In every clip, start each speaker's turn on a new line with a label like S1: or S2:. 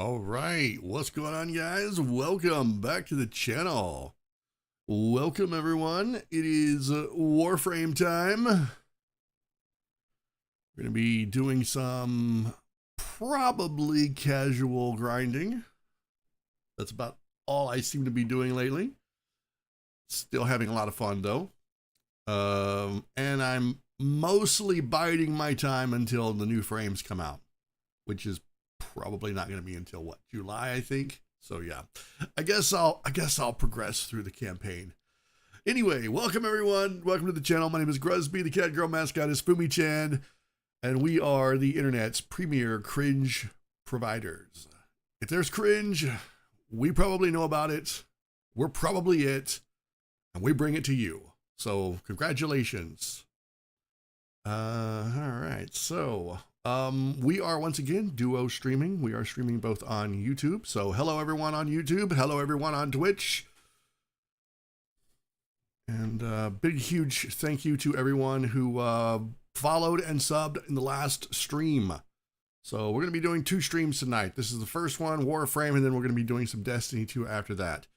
S1: All right, what's going on, guys? Welcome back to the channel. Welcome, everyone. It is Warframe time. We're going to be doing some probably casual grinding. That's about all I seem to be doing lately. Still having a lot of fun, though. And I'm mostly biding my time until the new frames come out, which is probably not going to be until what, July, I think. So yeah, I guess I'll progress through the campaign. Anyway, welcome everyone. Welcome to the channel. My name is Gruzbee. The Catgirl mascot is Fumi-chan, and we are the internet's premier cringe providers. If there's cringe, we probably know about it. We're probably it, and we bring it to you. So congratulations. All right. So we are once again duo streaming. We are streaming both on YouTube. So hello everyone on YouTube. Hello everyone on Twitch. And big, huge thank you to everyone who followed and subbed in the last stream. So we're going to be doing 2 streams tonight. This is the first one, Warframe, and then we're going to be doing some Destiny 2 after that.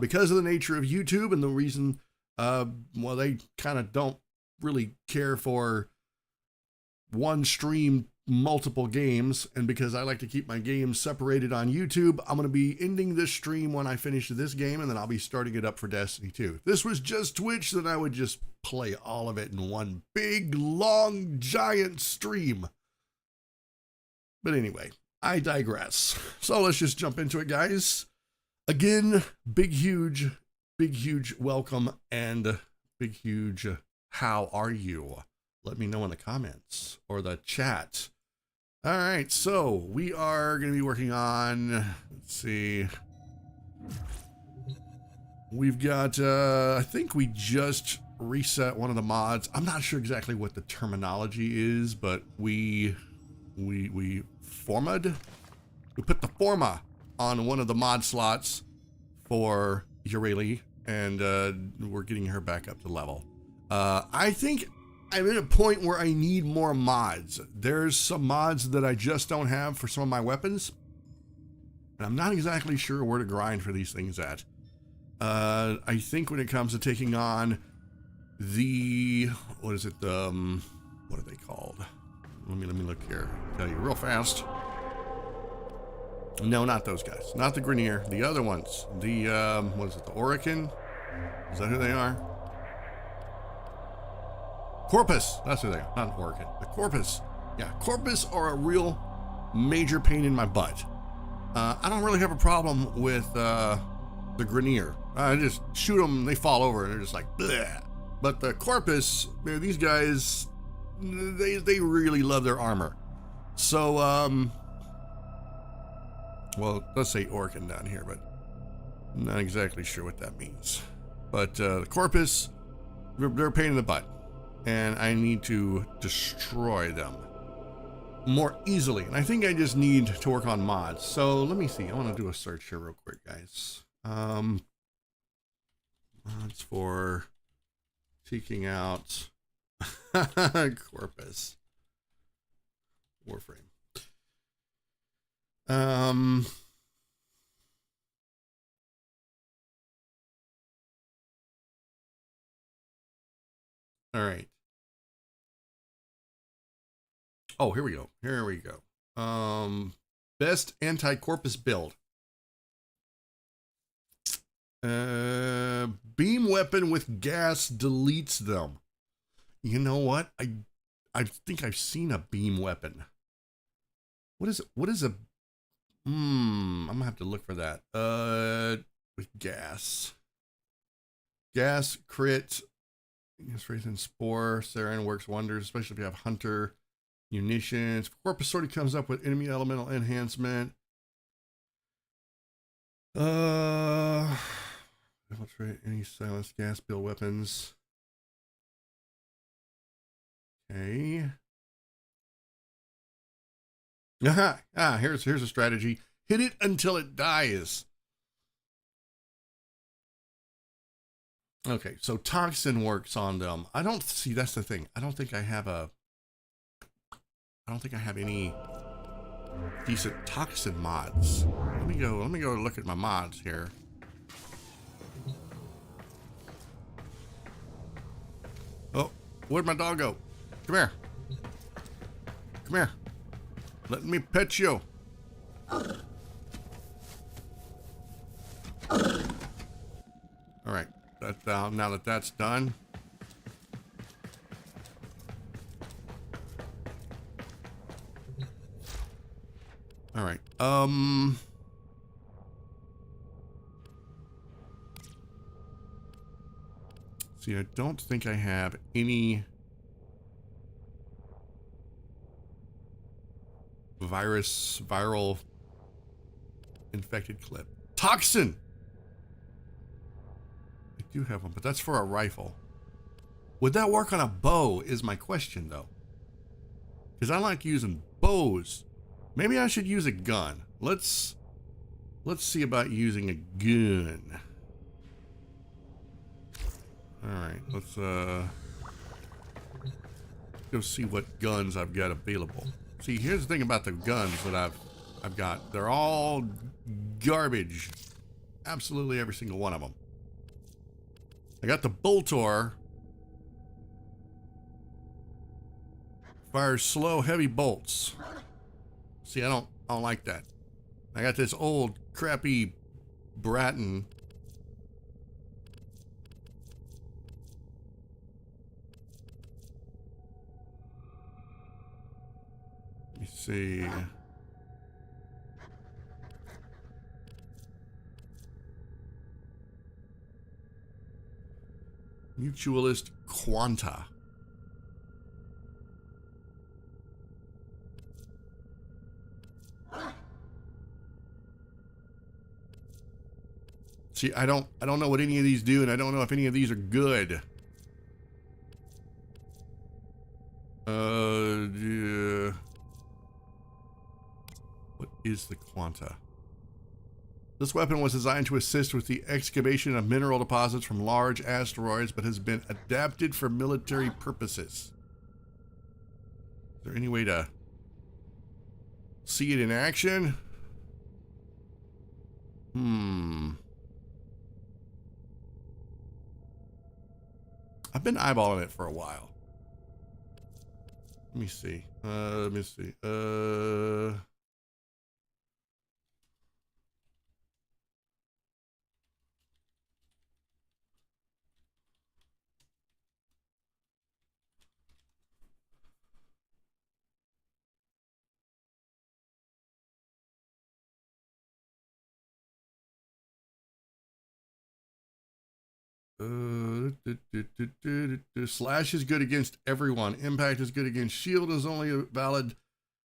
S1: Because of the nature of YouTube and the reason, well, they kind of don't really care for one stream, multiple games, and because I like to keep my games separated on YouTube, I'm going to be ending this stream when I finish this game, and then I'll be starting it up for Destiny 2. If this was just Twitch, then I would just play all of it in one big, long, giant stream. But anyway, I digress. So let's just jump into it, guys. Again, big, huge welcome, and big, huge how are you? Let me know in the comments or the chat. All right, so we are going to be working on, let's see. We've got, I think we just reset one of the mods. I'm not sure exactly what the terminology is, but we formed. We put the forma on one of the mod slots for Ureli, and we're getting her back up to level. I think I'm at a point where I need more mods. There's some mods that I just don't have for some of my weapons, and I'm not exactly sure where to grind for these things at. I think when it comes to taking on the, what is it, what are they called? Let me look here. I'll tell you real fast. No, not those guys. Not the Grenier. The other ones. The, what is it, the Orican? Is that who they are? Corpus, that's who they are, not an Orchid. The Corpus. Yeah, Corpus are a real major pain in my butt. I don't really have a problem with the Grenier. I just shoot them, they fall over, and they're just like, bleh. But the Corpus, man, these guys, they really love their armor. So, well, let's say Orcan down here, but I'm not exactly sure what that means. But the Corpus, they're a pain in the butt. And I need to destroy them more easily. And I think I just need to work on mods. So let me see. I want to do a search here real quick, guys. Mods for seeking out Corpus. Warframe. All right. Oh, here we go. Here we go. Best anti-corpus build. Beam weapon with gas deletes them. You know what? I think I've seen a beam weapon. What is it? What is a? I'm gonna have to look for that. With gas. Gas crit. Inspiration spore. Sarin works wonders, especially if you have hunter. Munitions. Corpus sort of comes up with enemy elemental enhancement. Infiltrate any silenced gas build weapons. Okay. Aha. Here's a strategy. Hit it until it dies. Okay, so toxin works on them. I don't see, that's the thing. I don't think I have any decent toxin mods. Let me go look at my mods here. Oh, where'd my dog go? Come here. Come here. Let me pet you. All right, now that that's done. All right. See, I don't think I have any viral infected clip. Toxin! I do have one, but that's for a rifle. Would that work on a bow is my question, though. Because I like using bows. Maybe I should use a gun. Let's see about using a gun. Alright, let's go see what guns I've got available. See, here's the thing about the guns that I've got. They're all garbage. Absolutely every single one of them. I got the Boltor. Fires slow, heavy bolts. See, I don't like that. I got this old crappy Bratton. Let me see. Mutualist Quanta. See, I don't know what any of these do, and I don't know if any of these are good. Yeah. What is the Quanta? This weapon was designed to assist with the excavation of mineral deposits from large asteroids, but has been adapted for military purposes. Is there any way to see it in action? I've been eyeballing it for a while. Let me see. Slash is good against everyone. Impact is good against shield, is only valid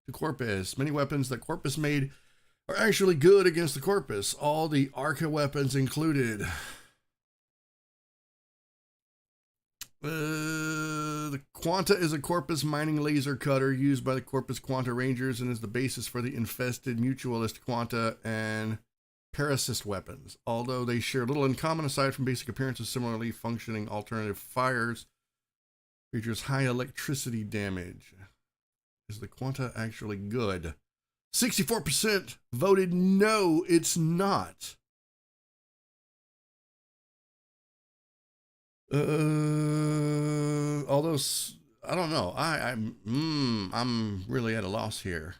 S1: to Corpus. Many weapons that Corpus made are actually good against the Corpus. All the Arca weapons included. The Quanta is a Corpus mining laser cutter used by the Corpus Quanta Rangers and is the basis for the infested Mutualist Quanta and Parasist weapons. Although they share little in common aside from basic appearances, similarly functioning alternative fires features high electricity damage. Is the Quanta actually good? 64% voted no, it's not. Although I don't know. I'm really at a loss here.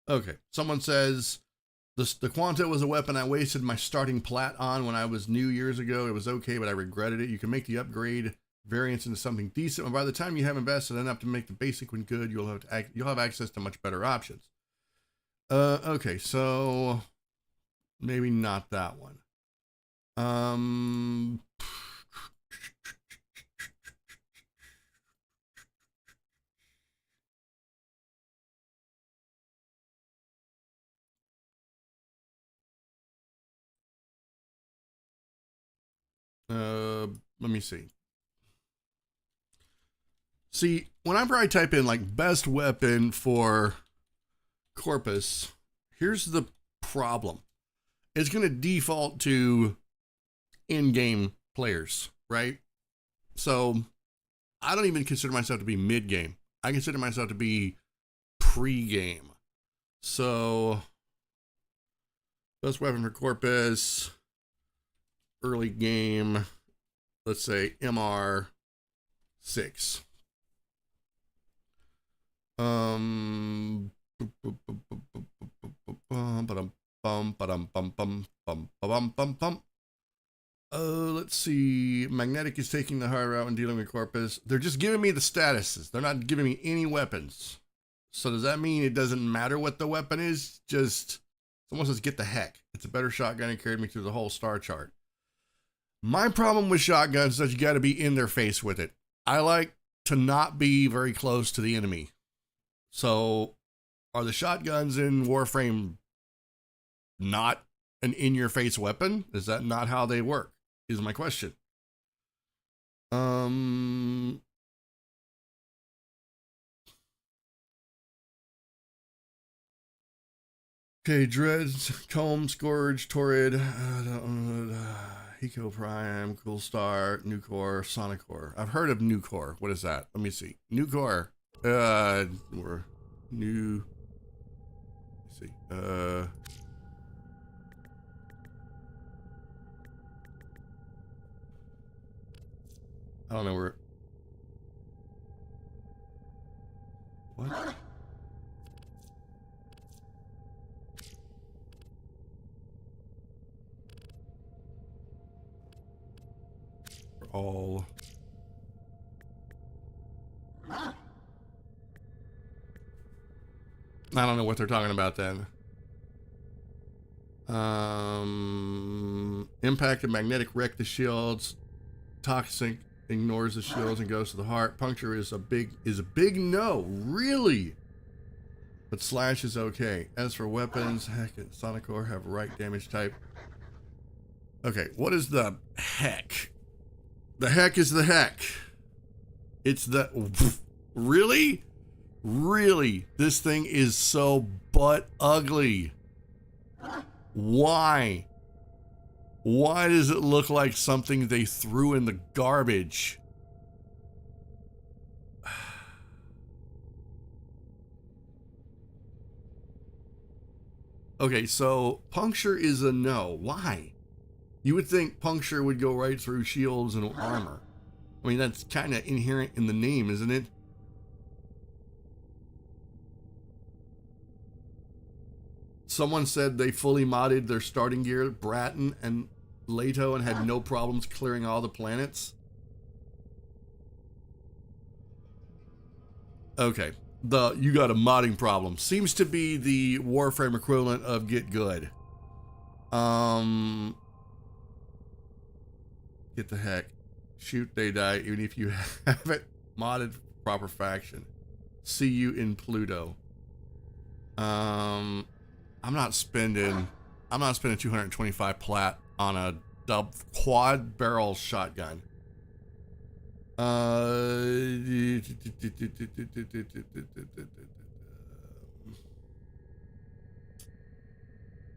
S1: Okay, someone says the Quanta was a weapon I wasted my starting plat on when I was new years ago. It was okay, but I regretted it. You can make the upgrade variants into something decent, and by the time you have invested enough to make the basic one good, you'll have access to much better options. Okay, so maybe not that one. Let me see. See, whenever I type in like best weapon for Corpus, here's the problem. It's going to default to in-game players, right? So I don't even consider myself to be mid-game. I consider myself to be pre-game. So best weapon for Corpus, early game, let's say MR 6. Let's see. Magnetic is taking the hard route and dealing with Corpus. They're just giving me the statuses. They're not giving me any weapons. So does that mean it doesn't matter what the weapon is? Just someone says, get the heck. It's a better shotgun and carried me through the whole star chart. My problem with shotguns is that you got to be in their face with it. I like to not be very close to the enemy. So are the shotguns in Warframe not an in-your-face weapon? Is that not how they work? Is my question. Okay, Dreads, Comb, Scourge, Torrid, Hiko Prime, Cool Star, Nucor, Sonicor. I've heard of Nucor. What is that? Let me see. Nucor. Or new. Let's see. I don't know where. What? All. I don't know what they're talking about then. Impact and magnetic wreck the shields. Toxic ignores the shields and goes to the heart. Puncture is a big no. Really? But slash is okay. As for weapons, heck and Sonicor have right damage type. Okay, what is the heck? The heck is the heck. It's the really? Really? This thing is so butt ugly. Why? Why does it look like something they threw in the garbage? Okay, so puncture is a no. Why? You would think puncture would go right through shields and armor. I mean, that's kind of inherent in the name, isn't it? Someone said they fully modded their starting gear, Bratton and Leto, and had no problems clearing all the planets. Okay, you got a modding problem. Seems to be the Warframe equivalent of Get Good. Get the heck. Shoot, they die, even if you haven't modded proper faction. See you in Pluto. I'm not spending 225 plat on a quad barrel shotgun.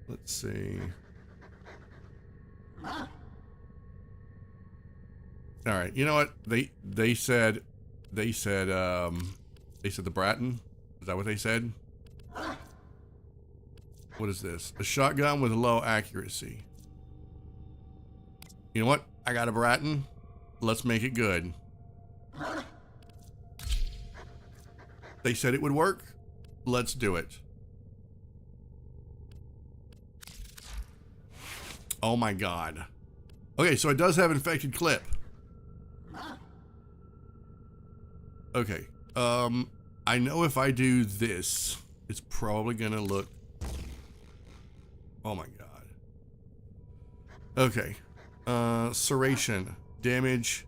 S1: Let's see. All right, you know what? They said the Bratton. Is that what they said? What is this? A shotgun with low accuracy. You know what? I got a Bratton. Let's make it good. They said it would work. Let's do it. Oh my god. Okay, so it does have infected clip. Okay. I know if I do this, it's probably gonna look. Oh my god. Okay. Serration. Damage.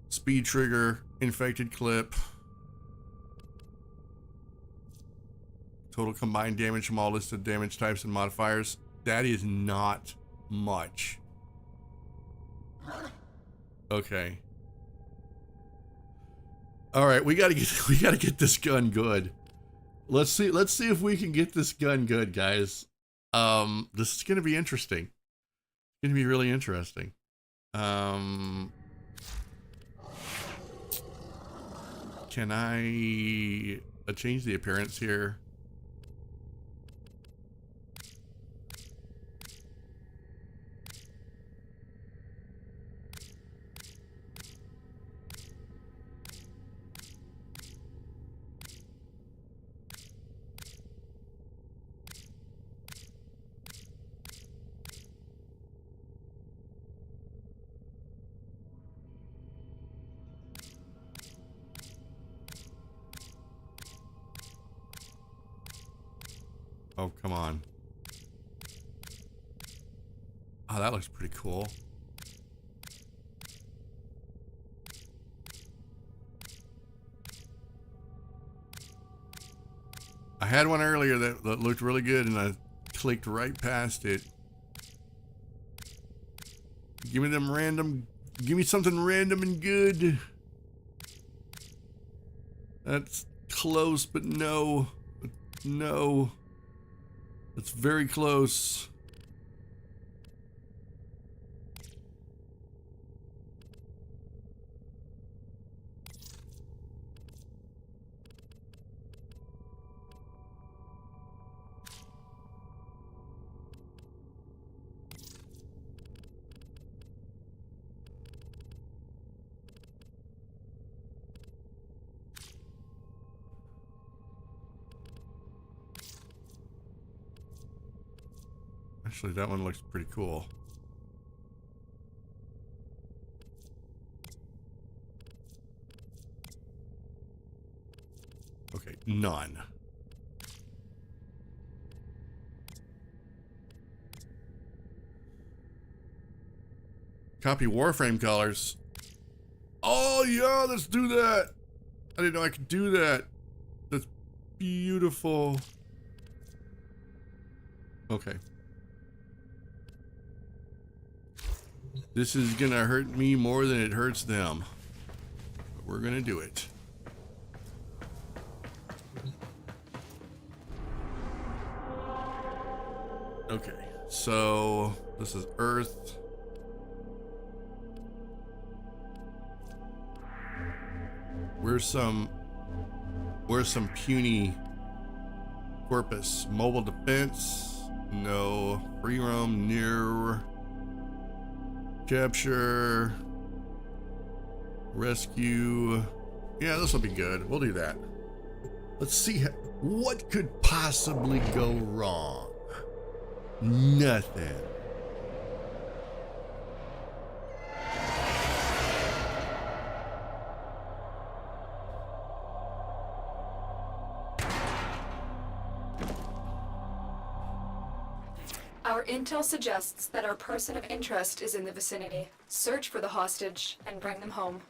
S1: Speed trigger. Infected clip. Total combined damage from all listed damage types and modifiers. That is not much. Okay. All right, we gotta get this gun good. Let's see if we can get this gun good, guys. This is gonna be interesting. It's gonna be really interesting. Can I change the appearance here? Oh, come on. Oh, that looks pretty cool. I had one earlier that looked really good and I clicked right past it. Give me something random and good. That's close, but no. No. That's very close. Actually, that one looks pretty cool. Okay, none. Copy Warframe colors. Oh yeah, let's do that. I didn't know I could do that. That's beautiful. Okay. This is gonna hurt me more than it hurts them. But we're gonna do it. Okay, so this is Earth. Where's some puny corpus? Mobile defense? No. Free roam near. Capture. Rescue. Yeah, this will be good. We'll do that. Let's see what could possibly go wrong. Nothing.
S2: Our intel suggests that our person of interest is in the vicinity. Search for the hostage and bring them home.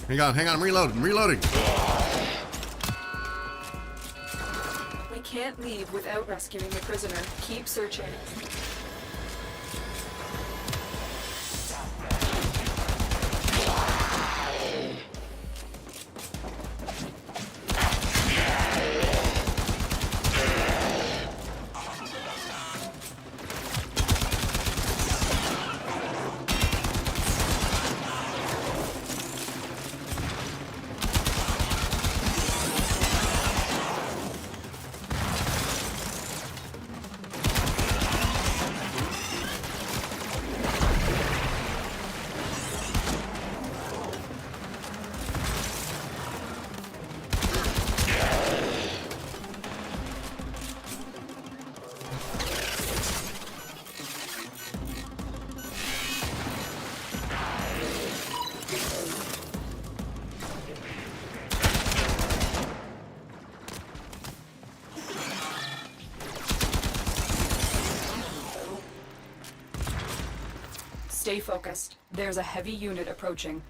S1: Hang on, I'm reloading.
S2: We can't leave without rescuing the prisoner. Keep searching. Stay focused. There's a heavy unit approaching.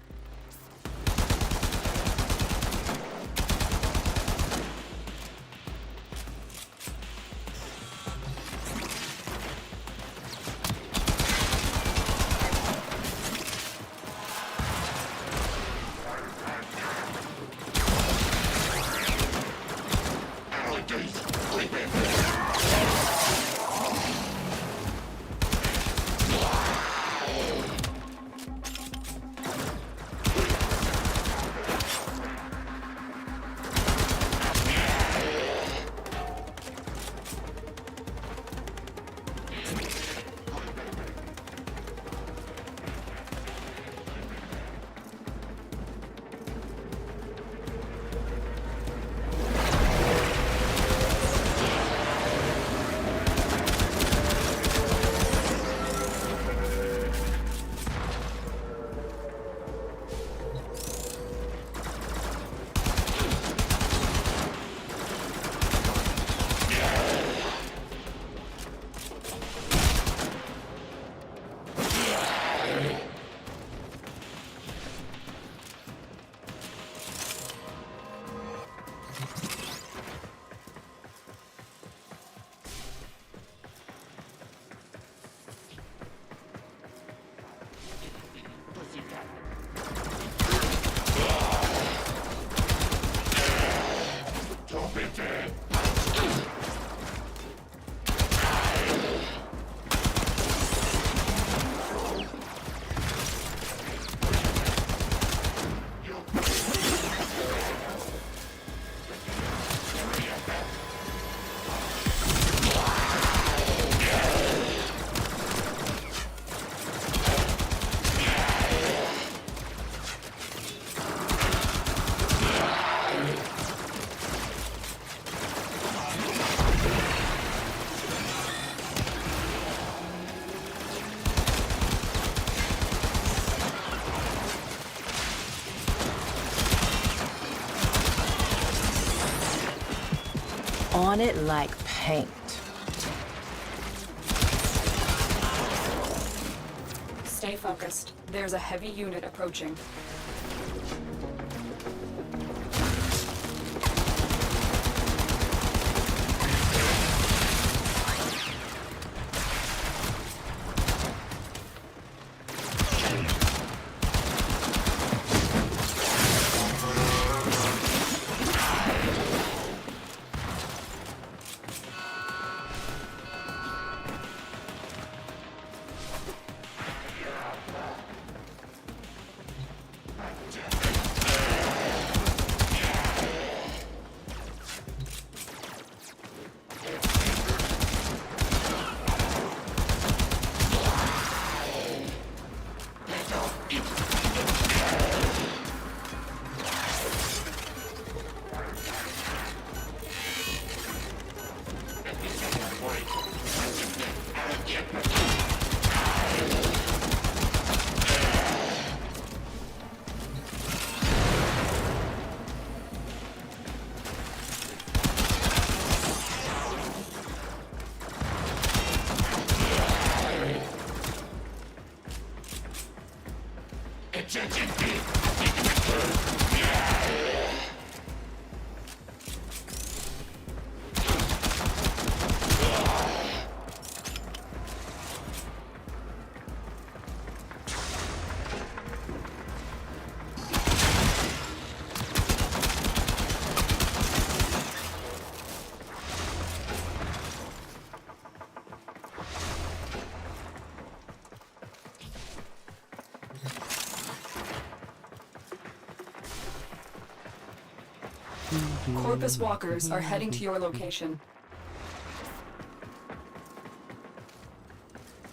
S3: On it like paint.
S2: Stay focused. There's a heavy unit approaching. Corpus walkers are heading to your location.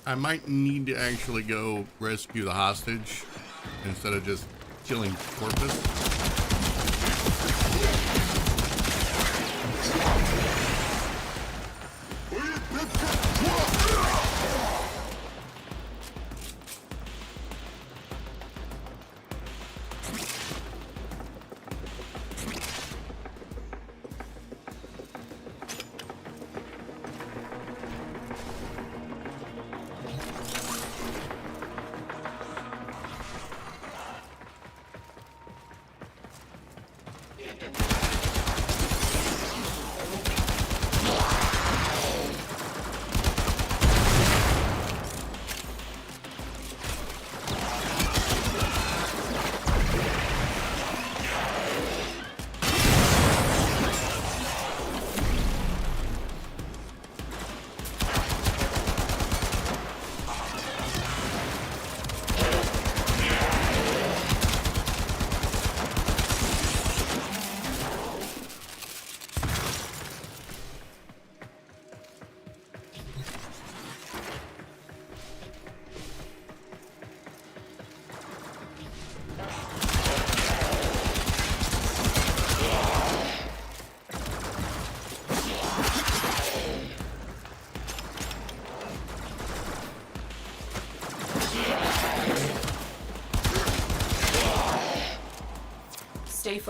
S1: I might need to actually go rescue the hostage instead of just killing Corpus.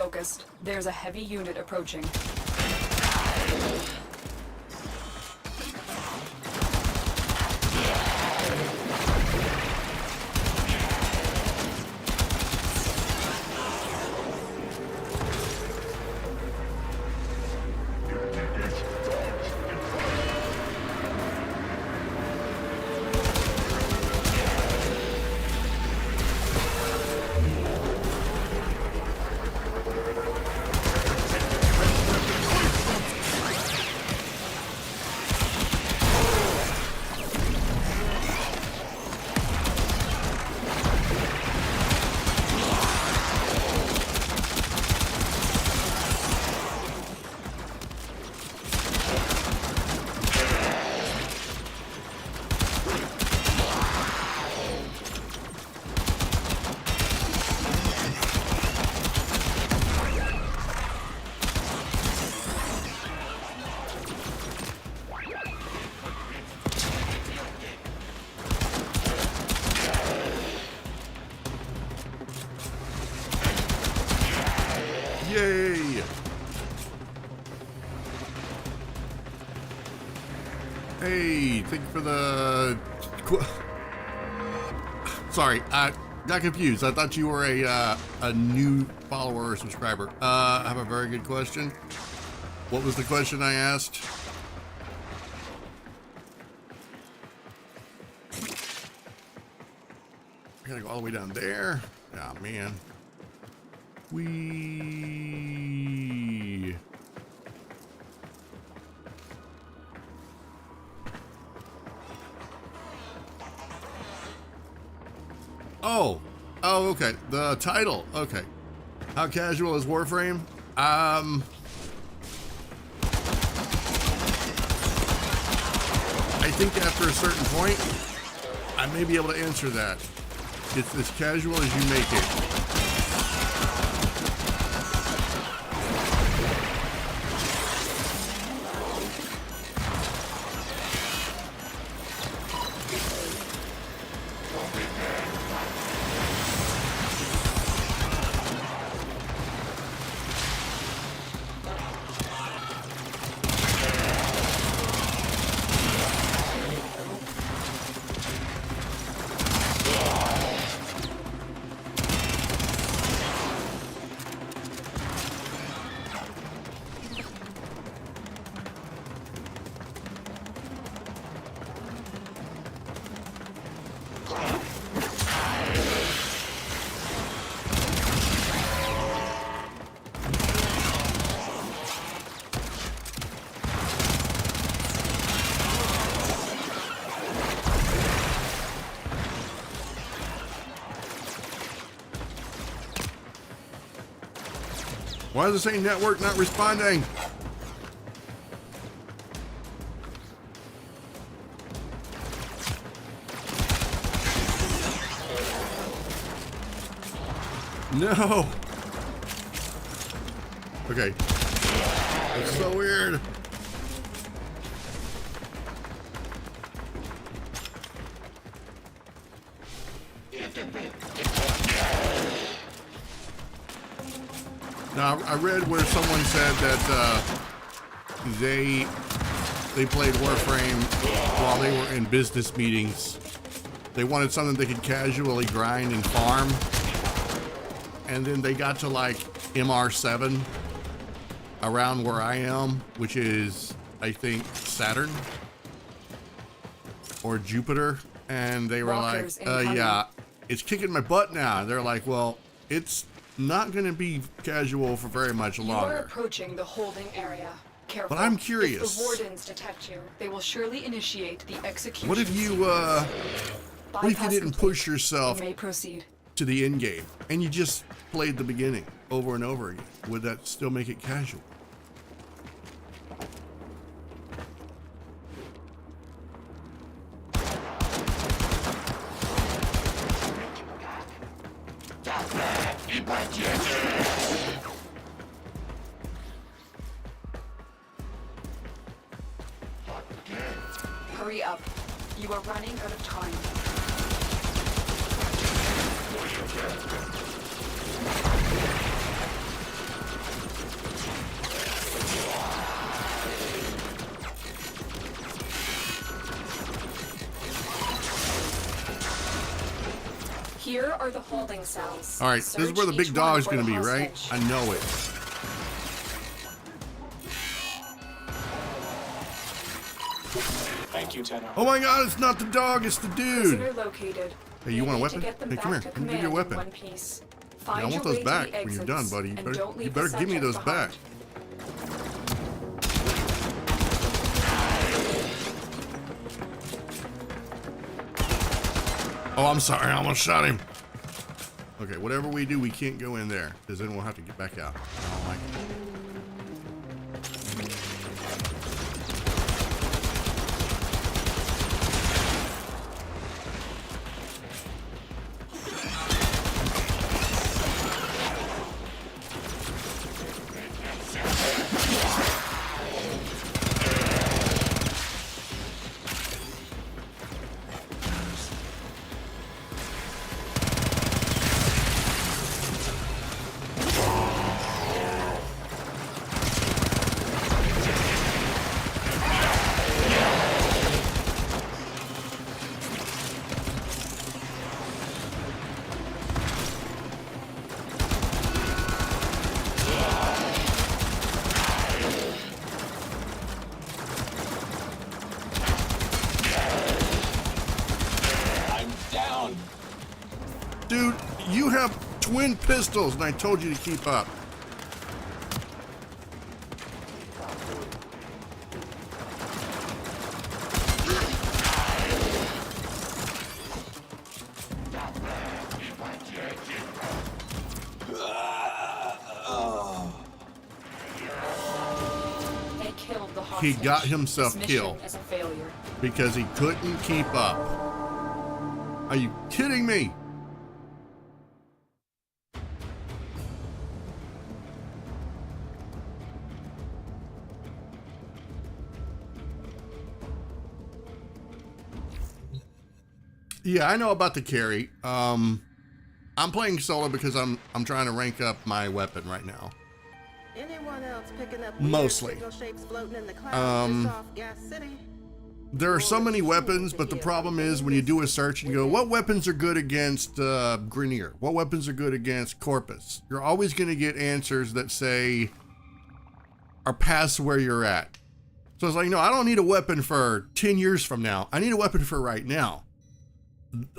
S2: focused. There's a heavy unit approaching.
S1: Yay! Hey, thank you for the... Sorry, I got confused. I thought you were a new follower or subscriber. I have a very good question. What was the question I asked? I gotta go all the way down there. Oh, man. Oh, okay. The title. Okay. How casual is Warframe? I think after a certain point, I may be able to answer that. It's as casual as you make it. Why is it saying network not responding? No. Okay. It's so weird. Now, I read where someone said that they played Warframe while they were in business meetings. They wanted something they could casually grind and farm. And then they got to like MR7 around where I am, which is, I think, Saturn or Jupiter. And they were like, yeah, it's kicking my butt now. And they're like, well, it's not going to be casual for very much longer.
S2: You are approaching the holding area. Careful.
S1: But I'm curious.
S2: If the wardens detect you, they will surely initiate the execution.
S1: What if you, what if you didn't push yourself
S2: may proceed
S1: to the end game and you just played the beginning over and over again? Would that still make it casual?
S2: Hurry up. You are running out of time. Here are the holding cells.
S1: All right, this is where the big dog's gonna be, right? I know it.
S4: Thank you, Tenno.
S1: Oh my God, it's not the dog, it's the dude.
S2: Prisoner located.
S1: Hey, you want a weapon? Hey, come here. Let me give you a weapon. Yeah, I want those back when you're done, buddy. You better give me those back. Oh, I'm sorry. I almost shot him. Okay, whatever we do, we can't go in there, because then we'll have to get back out. I don't like it. Dude, you have twin pistols, and I told you to keep up.
S2: They killed the
S1: He
S2: hostage.
S1: got himself
S2: This mission
S1: killed
S2: is a failure.
S1: because he couldn't keep up. Are you kidding me? Yeah, I know about the carry. I'm playing solo because I'm trying to rank up my weapon right now.
S5: Anyone else picking up
S1: Mostly.
S5: signal shapes floating in the clouds just off Gas City?
S1: There are so many weapons, but the problem is when you do a search and you go, what weapons are good against Grenier? What weapons are good against Corpus? You're always going to get answers that say are past where you're at. So it's like, no, I don't need a weapon for 10 years from now. I need a weapon for right now.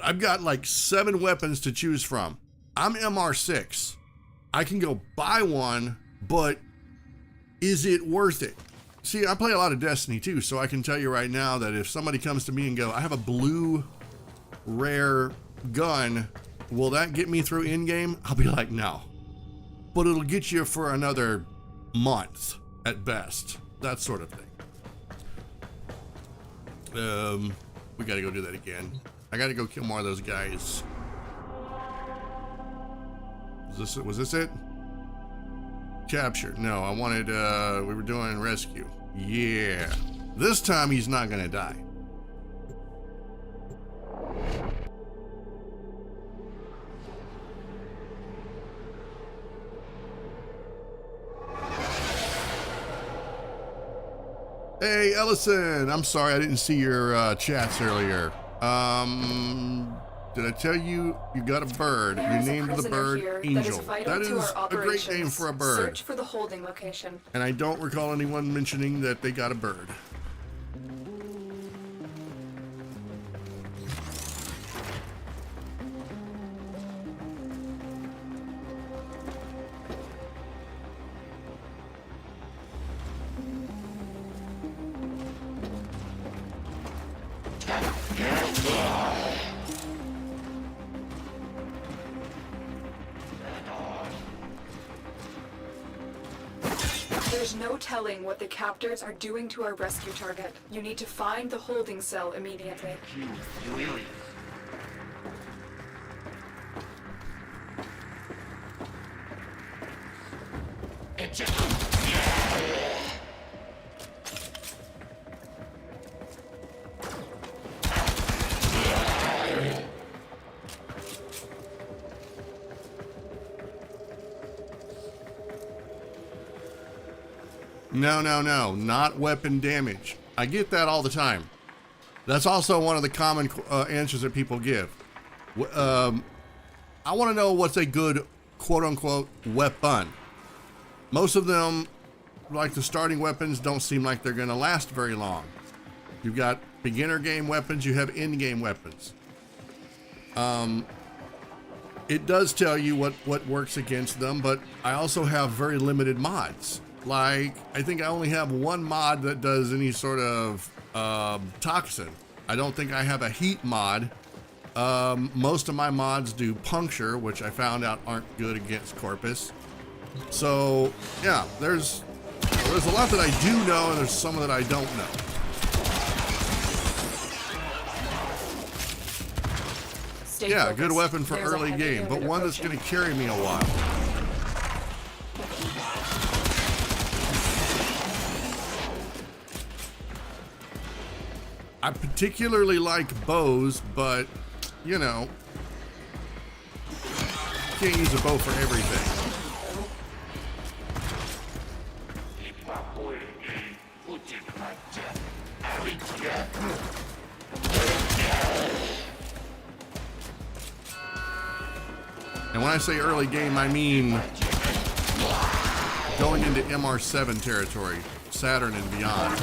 S1: I've got like 7 weapons to choose from. I'm MR6. I can go buy one, but is it worth it? See, I play a lot of Destiny too, so I can tell you right now that if somebody comes to me and go, I have a blue rare gun, will that get me through in-game? I'll be like, no. But it'll get you for another month at best. That sort of thing. We gotta go do that again. I gotta go kill more of those guys. Was this it? Capture. No, I wanted, we were doing rescue. Yeah. This time he's not gonna die. Hey, Ellison. I'm sorry I didn't see your chats earlier. Did I tell you you got a bird? You named the bird Angel. That is a great name for a bird.
S2: Search for the holding location.
S1: And I don't recall anyone mentioning that they got a bird.
S2: There's no telling what the captors are doing to our rescue target. You need to find the holding cell immediately.
S1: No, not weapon damage. I get that all the time. That's also one of the common answers that people give. I want to know what's a good quote-unquote weapon. Most of them, like the starting weapons, don't seem like they're going to last very long. You've got beginner game weapons, you have end-game weapons. It does tell you what works against them, but I also have very limited mods. Like, I think I only have one mod that does any sort of toxin. I don't think I have a heat mod. Most of my mods do puncture, which I found out aren't good against Corpus. So, yeah, there's a lot that I do know, and there's some that I don't know.
S2: Stay
S1: Yeah,
S2: focused.
S1: good weapon for
S2: There's a
S1: early
S2: heavy
S1: game, but
S2: unit
S1: one that's
S2: approaching.
S1: going to carry me a while. I particularly like bows, but, you know, you can't use a bow for everything. And when I say early game, I mean going into MR7 territory, Saturn and beyond.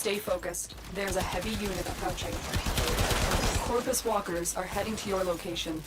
S2: Stay focused. There's a heavy unit approaching. Corpus walkers are heading to your location.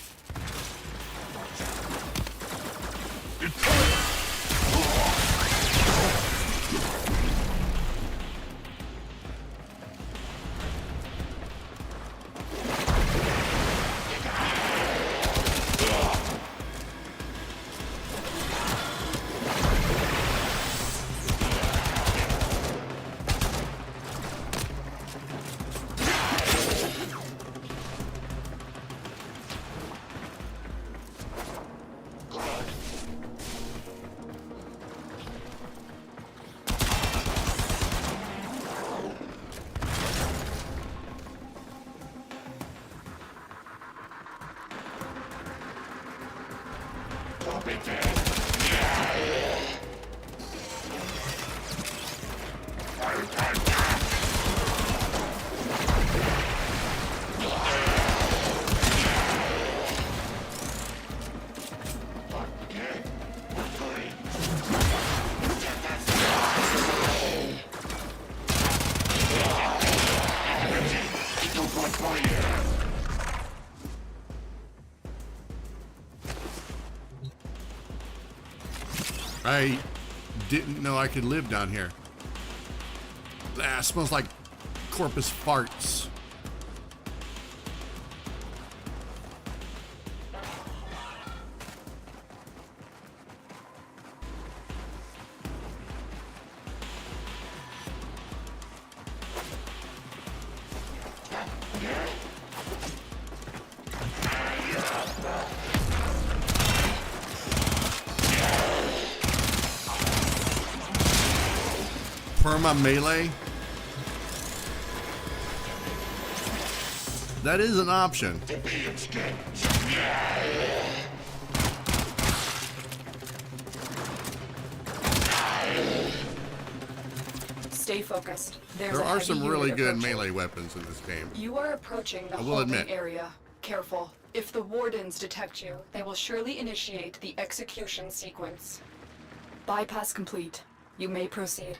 S1: I didn't know I could live down here. Ah, smells like Corpus farts. Perma melee? That is an option.
S2: Stay focused. There's
S1: There
S2: a
S1: are
S2: heavy
S1: some
S2: unit
S1: really good
S2: approaching.
S1: melee weapons in this game.
S2: You are approaching the
S1: I will
S2: holding
S1: admit.
S2: area. Careful. If the wardens detect you, they will surely initiate the execution sequence. Bypass complete. You may proceed.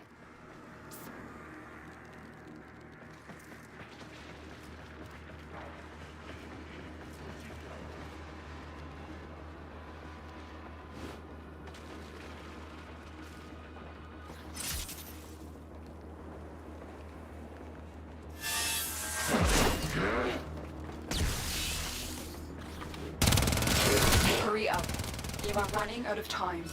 S2: Hurry up. You are running out of time.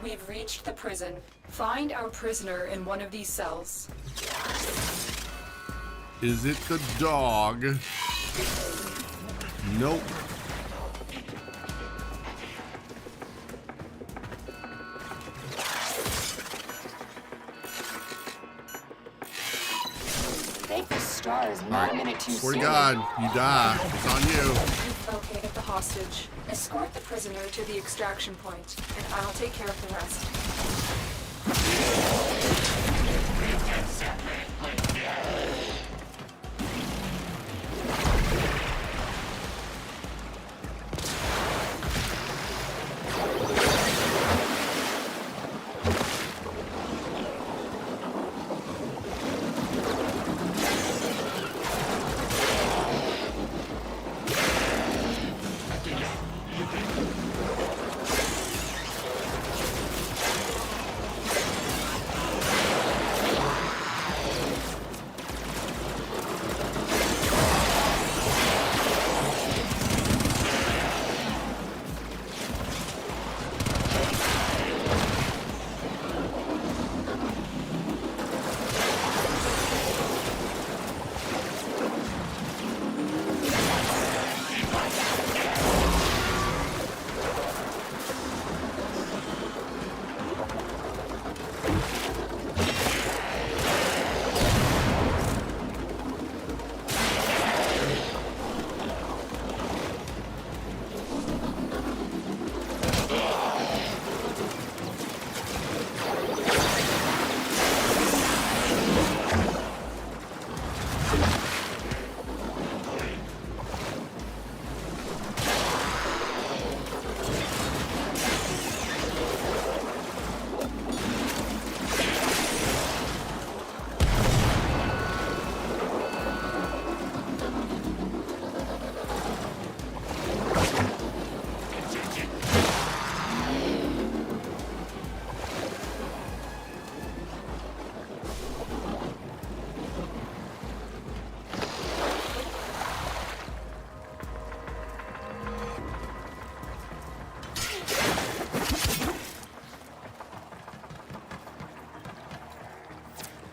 S2: We've reached the prison. Find our prisoner in one of these cells.
S1: Is it the dog? Nope.
S2: Thank the stars, not a minute too
S1: Swear
S2: soon.
S1: to God, you die. It's on you.
S2: You've located the hostage. Escort the prisoner to the extraction point, and I'll take care of the rest.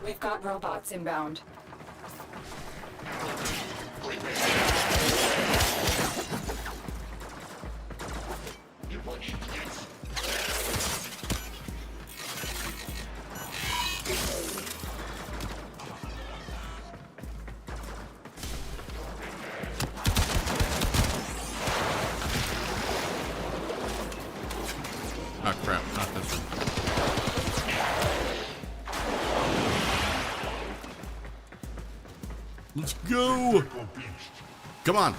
S2: We've got robots inbound.
S1: Oh crap, not this one. Let's go! Come on!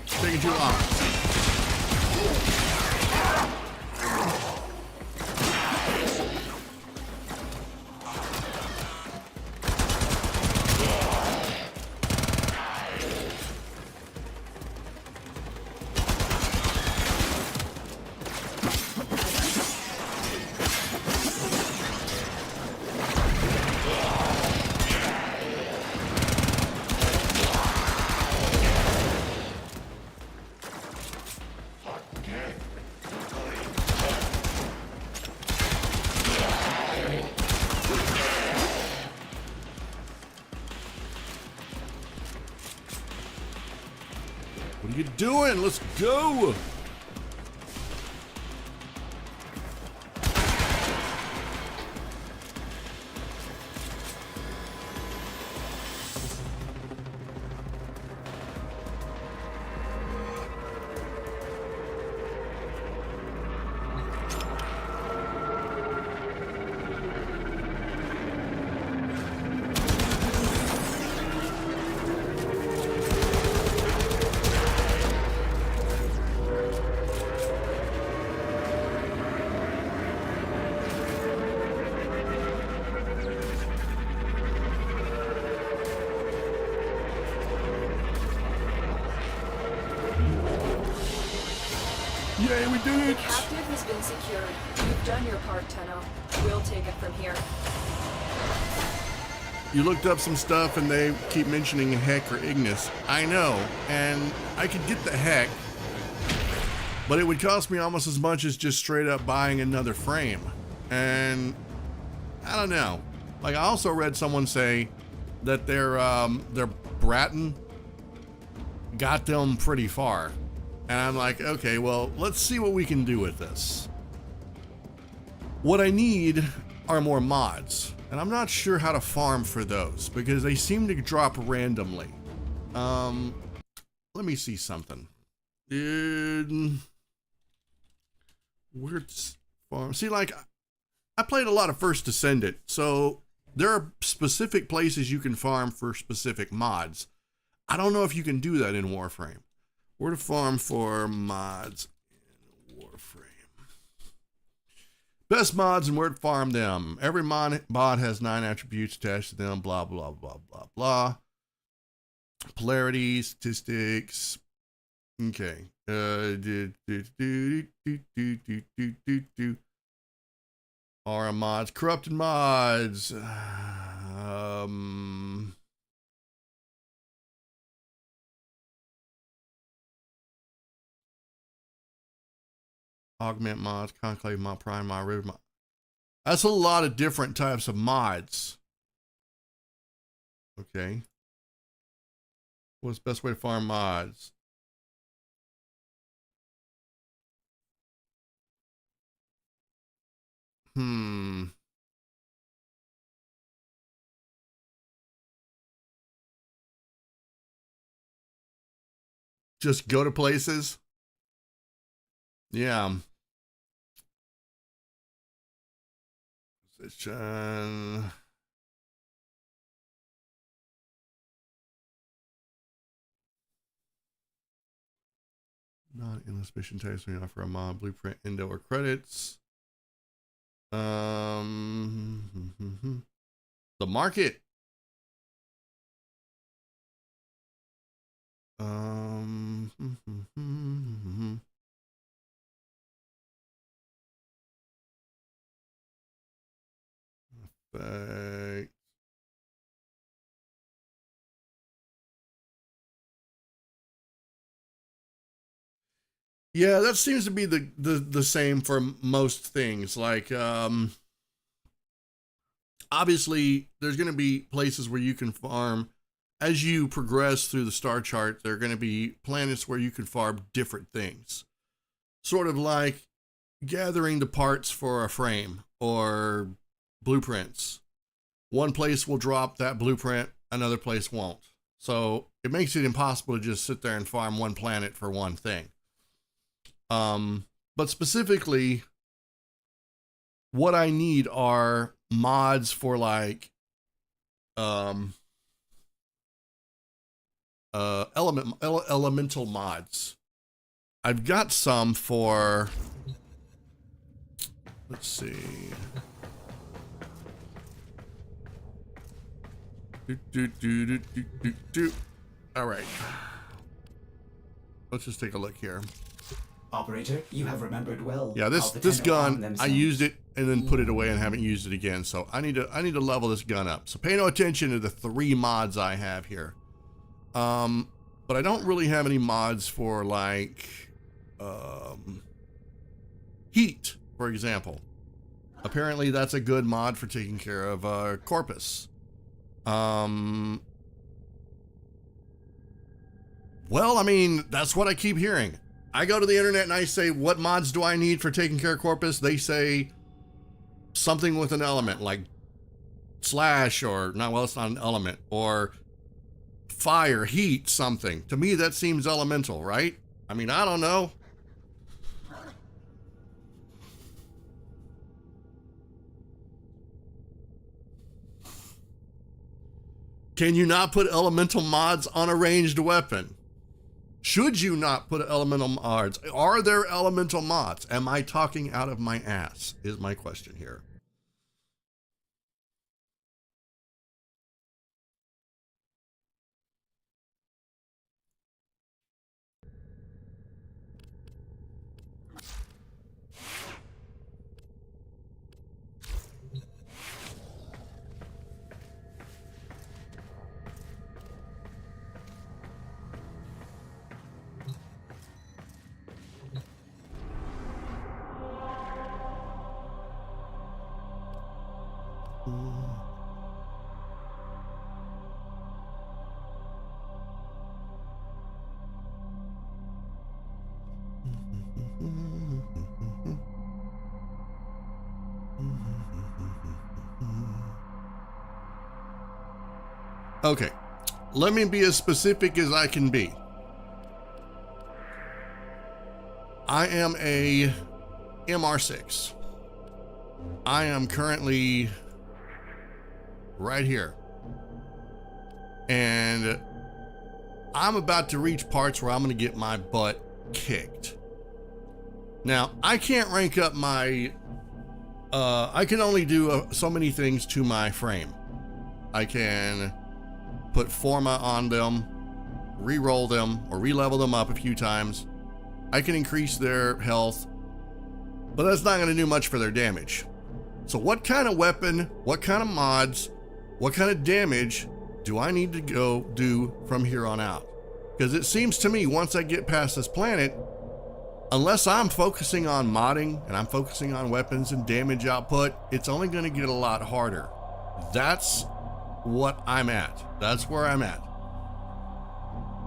S1: It's taking too long. What are you doing? Let's go! Yay, we did
S2: The
S1: it!
S2: captive has been secured. You've done your part, Tenno. We'll take it from here.
S1: You looked up some stuff and they keep mentioning Heck or Ignis. I know, and I could get the Heck, but it would cost me almost as much as just straight up buying another frame. And I don't know. Like, I also read someone say that their Bratton got them pretty far. And I'm like, okay, well, let's see what we can do with this. What I need are more mods. And I'm not sure how to farm for those because they seem to drop randomly. Let me see something. Where's farm? See, like, I played a lot of First Descendant, so there are specific places you can farm for specific mods. I don't know if you can do that in Warframe. Where to farm for mods in Warframe. Best mods and where to farm them. Every mod has 9 attributes attached to them, blah, blah, blah, blah, blah. Polarity, statistics. Okay. Are mods. Corrupted mods. Augment mods, conclave mod, prime mod, river mod. That's a lot of different types of mods. Okay. What's the best way to farm mods? Just go to places? Yeah. Position. Not in the mission types we offer a mod, blueprint, endo, or credits. The market. Effect. Yeah, that seems to be the same for most things. Like, obviously, there's going to be places where you can farm. As you progress through the star chart, there are going to be planets where you can farm different things. Sort of like gathering the parts for a frame or blueprints. One place will drop that blueprint, another place won't. So it makes it impossible to just sit there and farm one planet for one thing. But specifically, what I need are mods for like elemental mods. I've got some for, let's see. All right. Let's just take a look here.
S4: Operator, you have remembered well.
S1: Yeah, this gun, I used it and then put it away and haven't used it again. So I need to level this gun up. So pay no attention to the 3 mods I have here. But I don't really have any mods for like heat, for example. Apparently that's a good mod for taking care of Corpus. Well, I mean, that's what I keep hearing. I go to the internet and I say, what mods do I need for taking care of Corpus? They say something with an element, like slash, or not, well, it's not an element, or fire, heat, something. To me, that seems elemental, right? I mean, I don't know. Can you not put elemental mods on a ranged weapon? Should you not put elemental mods? Are there elemental mods? Am I talking out of my ass? Is my question here. Okay, let me be as specific as I can be. I am a MR6. I am currently right here. And I'm about to reach parts where I'm going to get my butt kicked. Now, I can't rank up my... I can only do so many things to my frame. I can put forma on them, re-roll them, or re-level them up a few times. I can increase their health, but that's not going to do much for their damage. So what kind of weapon, what kind of mods, what kind of damage do I need to go do from here on out? Because it seems to me once I get past this planet, unless I'm focusing on modding and I'm focusing on weapons and damage output, it's only going to get a lot harder. That's what I'm at. That's where I'm at.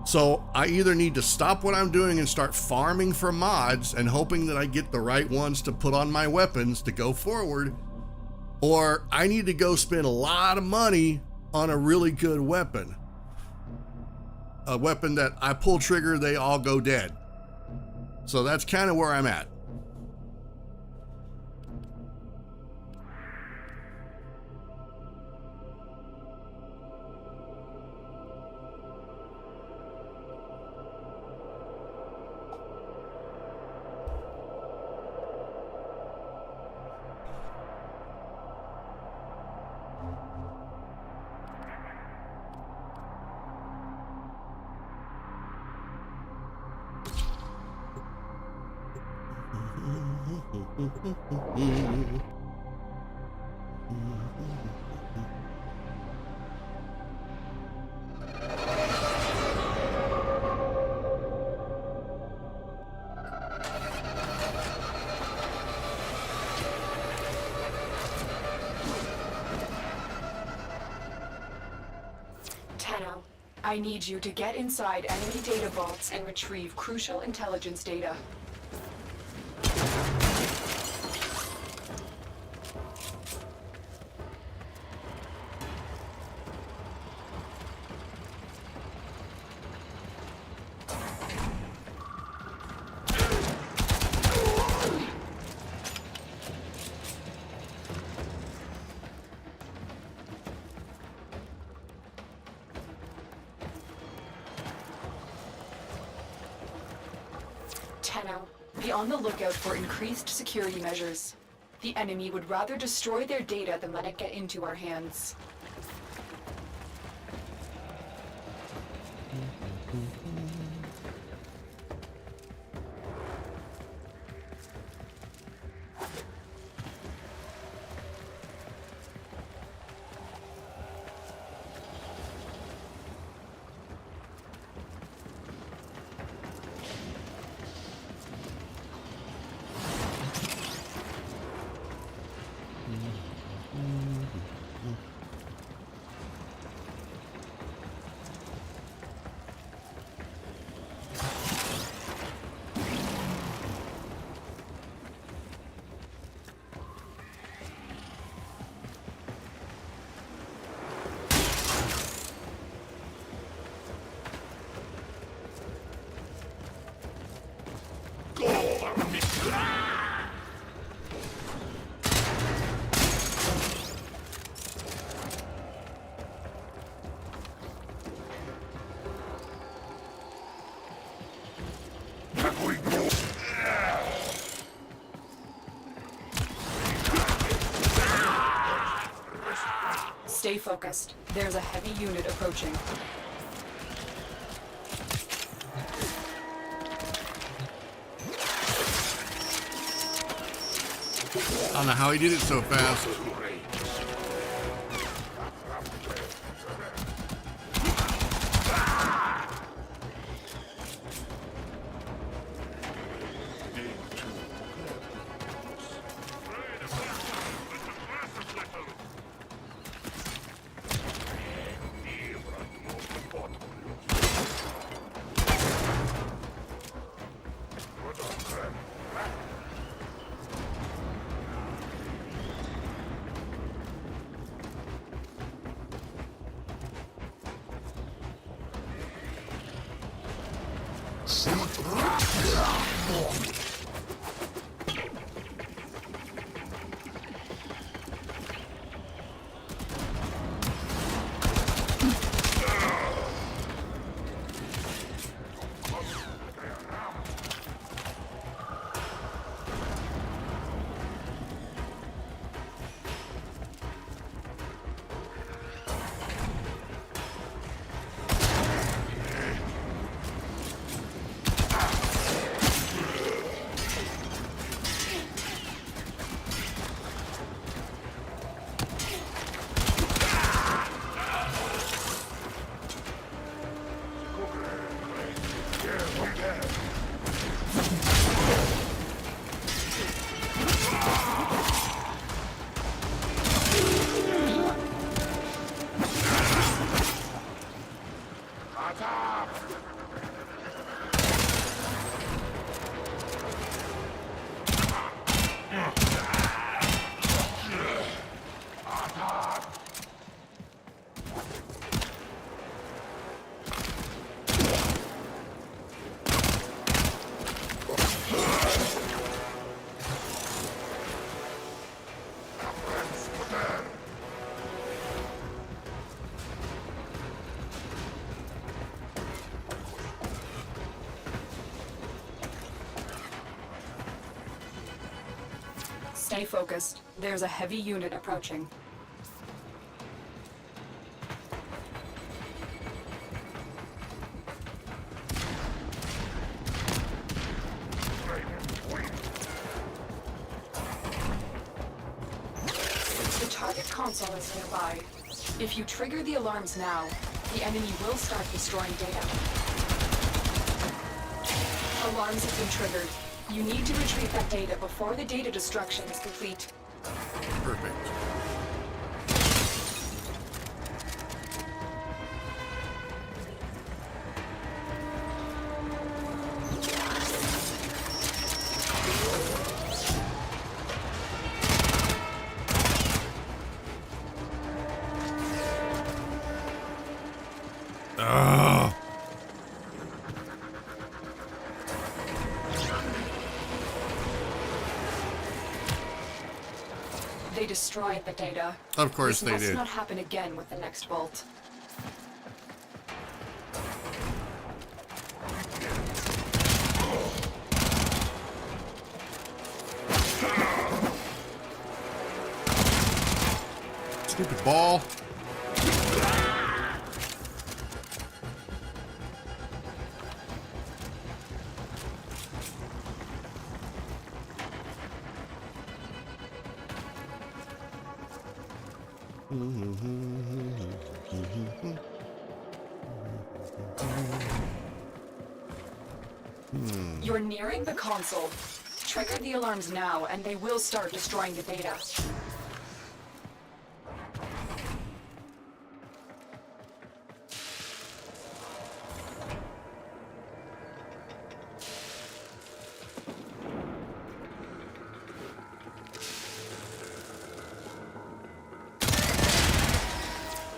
S1: So I either need to stop what I'm doing and start farming for mods and hoping that I get the right ones to put on my weapons to go forward, or I need to go spend a lot of money on a really good weapon. A weapon that I pull trigger, they all go dead. So that's kind of where I'm at.
S2: Tenno, I need you to get inside enemy data vaults and retrieve crucial intelligence data. Tenno, be on the lookout for increased security measures. The enemy would rather destroy their data than let it get into our hands. Stay focused. There's a heavy unit approaching.
S1: I don't know how he did it so fast.
S2: Stay focused. There's a heavy unit approaching. The target console is nearby. If you trigger the alarms now, the enemy will start destroying data. Alarms have been triggered. You need to retrieve that data before the data destruction is complete.
S1: Perfect. Ugh.
S2: They destroyed the data.
S1: Of course
S2: This
S1: they
S2: must
S1: did.
S2: not happen again with the next bolt.
S1: Stupid ball.
S2: You're nearing the console. Trigger the alarms now, and they will start destroying the data.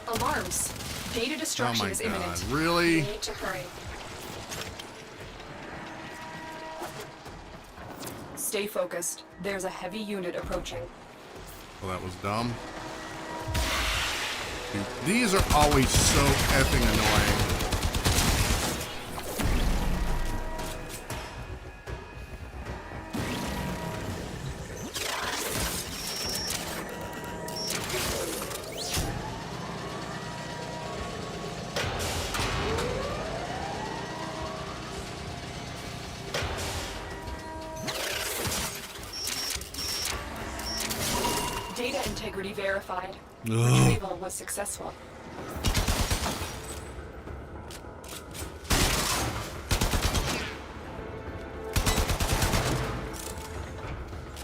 S2: Alarms. Data
S1: Oh
S2: destruction
S1: my
S2: is
S1: god,
S2: imminent.
S1: really?
S2: You need to hurry. Stay focused. There's a heavy unit approaching.
S1: Well, that was dumb. Dude, these are always so effing annoying.
S2: Data integrity verified.
S1: Ugh.
S2: Retrieval was successful.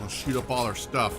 S1: I'll shoot up all our stuff.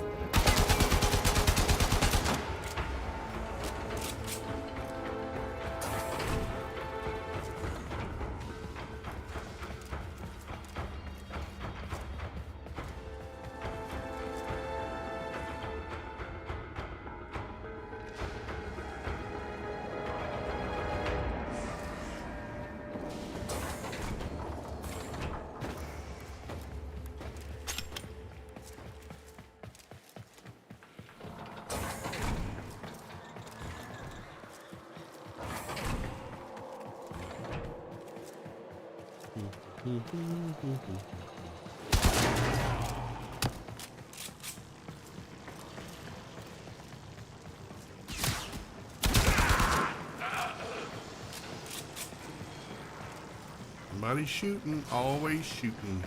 S1: Somebody's shooting, always shooting.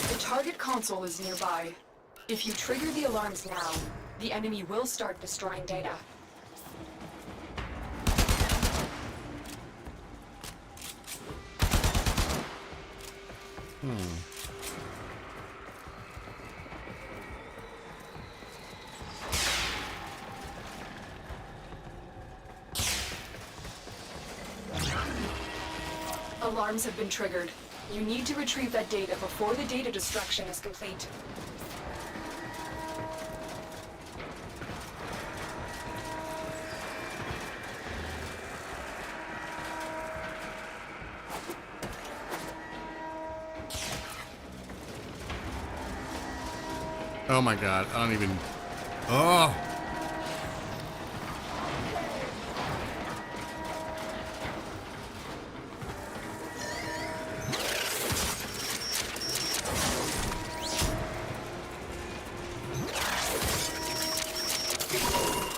S2: The target console is nearby. If you trigger the alarms now, the enemy will start destroying data. Alarms have been triggered. You need to retrieve that data before the data destruction is complete.
S1: Oh my god, I don't even... Oh!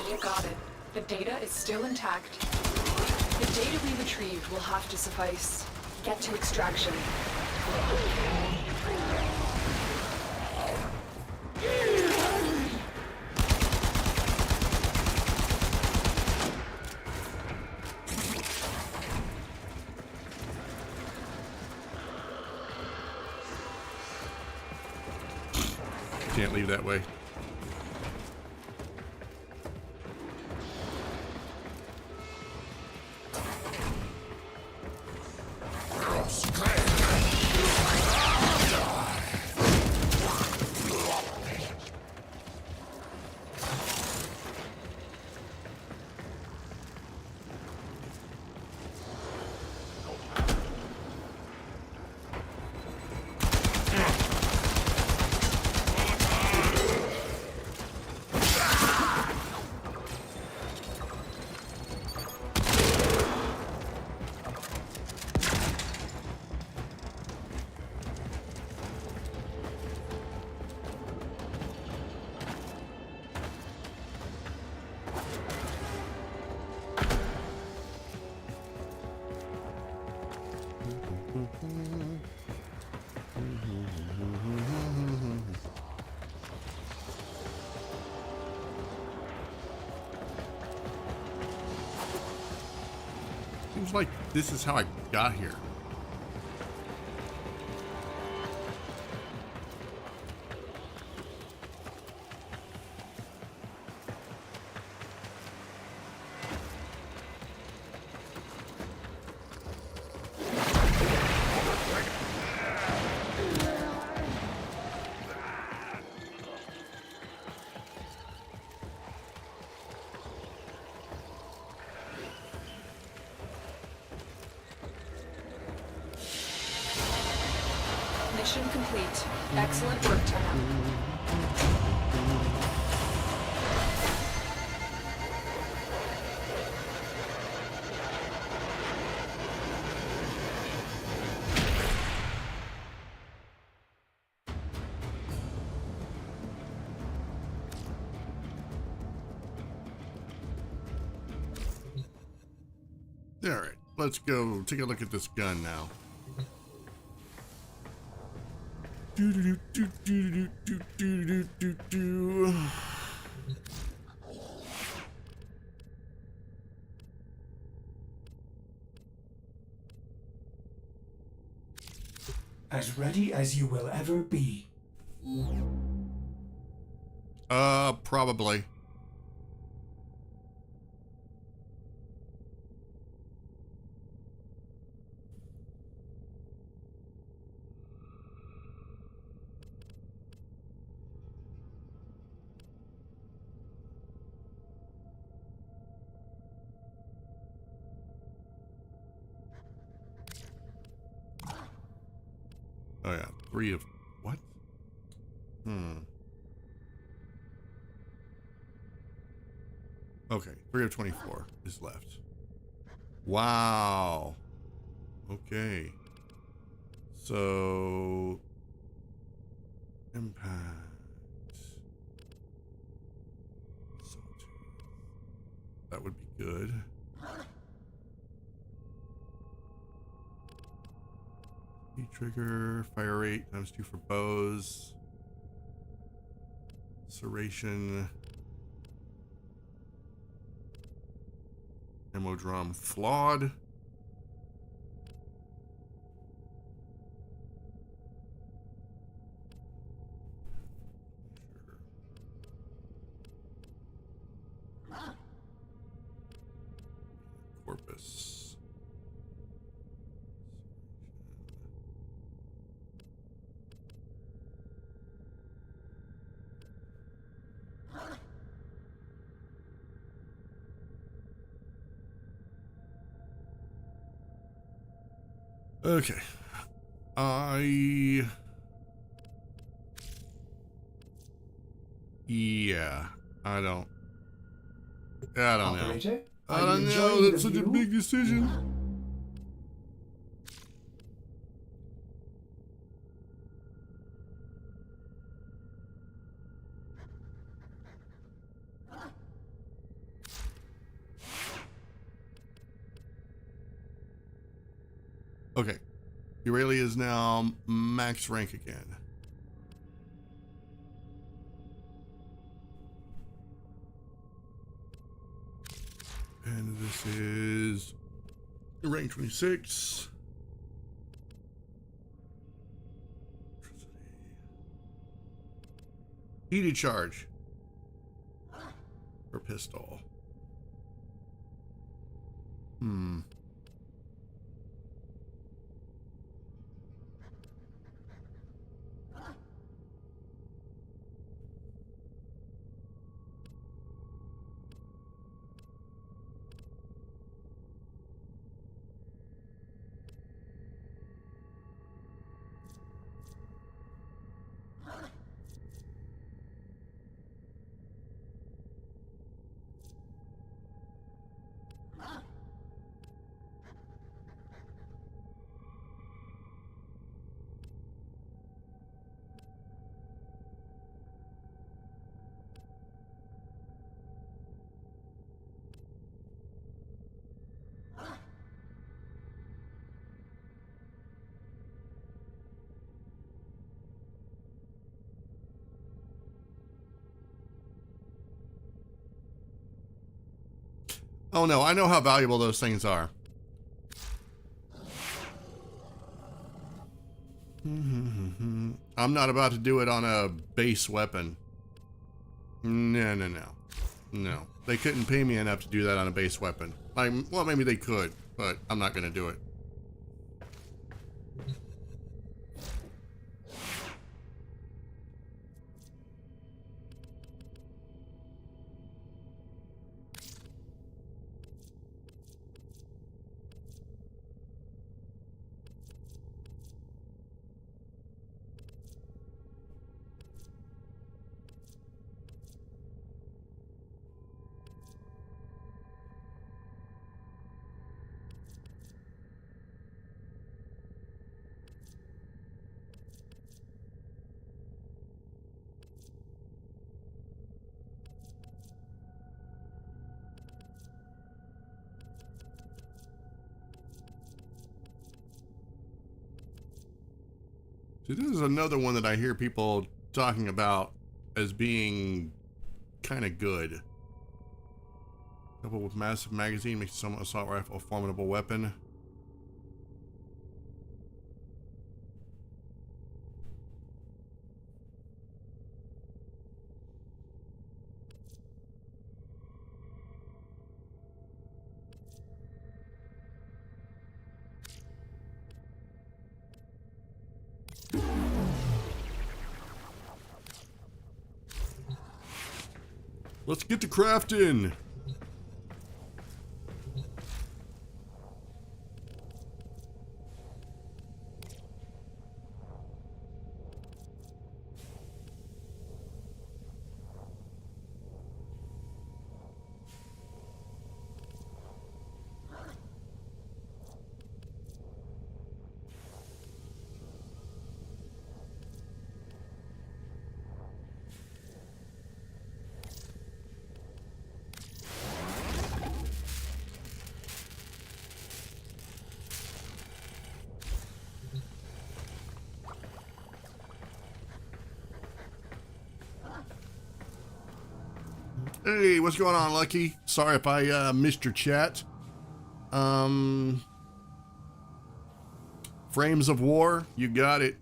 S2: You got it. The data is still intact. The data we retrieved will have to suffice. Get to extraction.
S1: Can't leave that way. Seems like this is how I got here.
S2: Mission complete. Excellent work, Tenno.
S1: All right, let's go take a look at this gun now.
S4: As ready as you will ever be.
S1: Probably. Oh yeah, 3 of what? Okay, 3 of 24 is left. Wow. Okay. So impact. That would be good. Heat trigger, fire rate ×2 for bows. Serration. Ammo drum flawed. Corpus. Okay. Yeah. I don't know.
S4: Operator,
S1: I
S4: are
S1: don't
S4: you
S1: know.
S4: enjoying
S1: That's
S4: the
S1: such a
S4: view?
S1: big decision. Okay. Aurelia is now max rank again. And this is rank 26. Heated charge. For pistol. Oh no, I know how valuable those things are. I'm not about to do it on a base weapon. No. They couldn't pay me enough to do that on a base weapon. Well, maybe they could, but I'm not going to do it. See, this is another one that I hear people talking about as being kind of good. Coupled with massive magazine makes some assault rifle a formidable weapon. Let's get to crafting. Hey, what's going on, Lucky? Sorry if I missed your chat. Frames of War, you got it.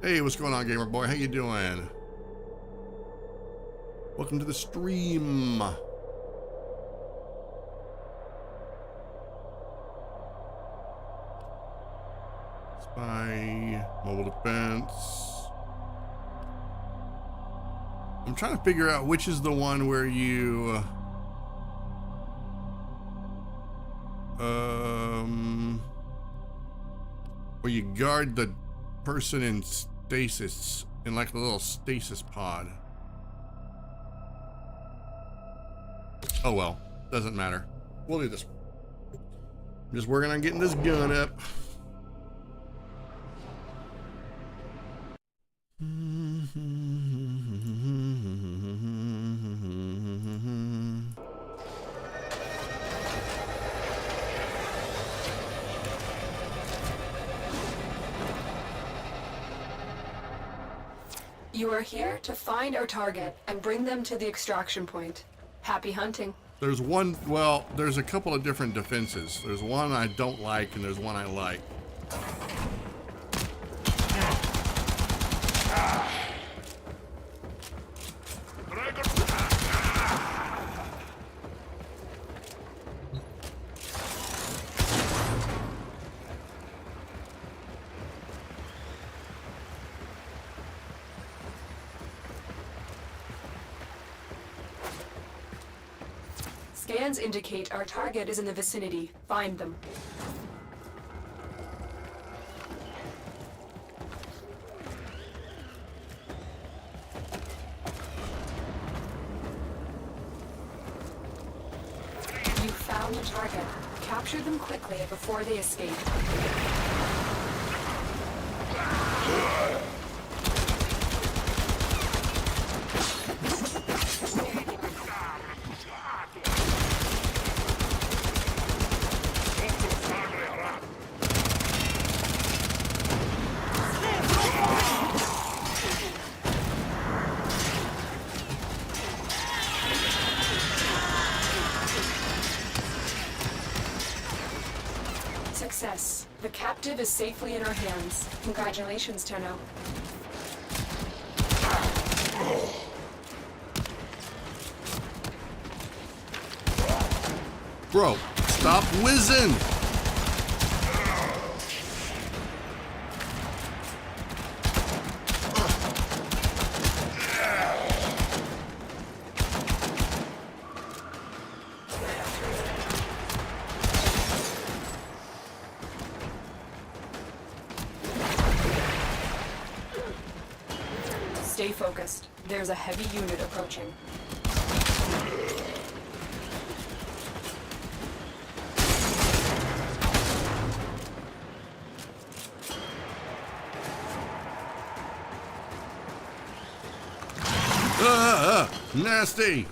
S1: Hey, what's going on, gamer boy? How you doing? Welcome to the stream. Spy, mobile defense. I'm trying to figure out which is the one where you where you guard the person in stasis, in like a little stasis pod. Oh well, doesn't matter. We'll do this. I'm just working on getting this gun up.
S2: You are here to find our target and bring them to the extraction point. Happy hunting.
S1: There's one, well, there's a couple of different defenses. There's one I don't like and there's one I like.
S2: Scans indicate our target is in the vicinity. Find them. You found the target. Capture them quickly before they escape. Success. The captive is safely in our hands. Congratulations, Tenno.
S1: Bro, stop whizzing!
S2: Stay focused. There's a heavy unit approaching.
S1: Nasty!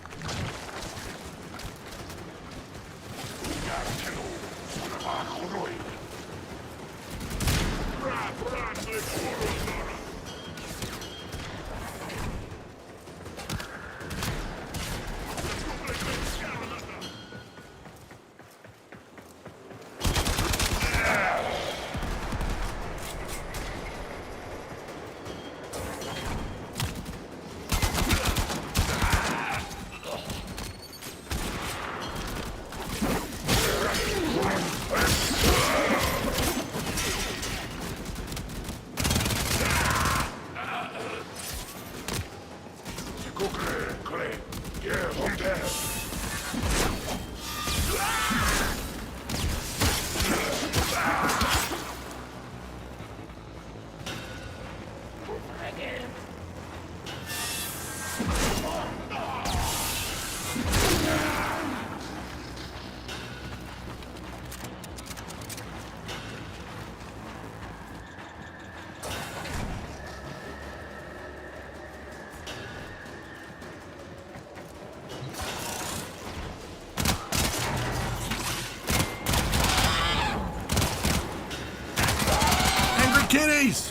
S1: kitties!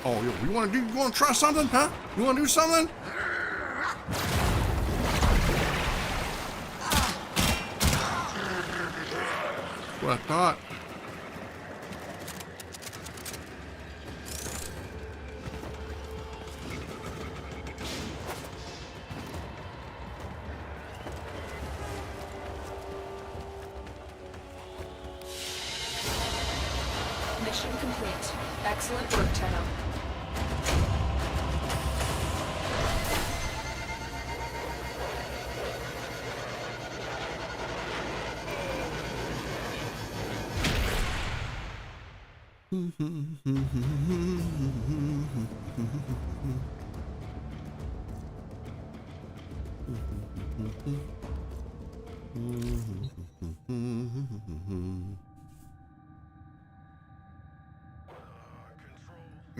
S1: Oh, yo, you want to try something, huh? You want to do something? That's what I thought.
S2: Mission complete. Excellent work, Tenno.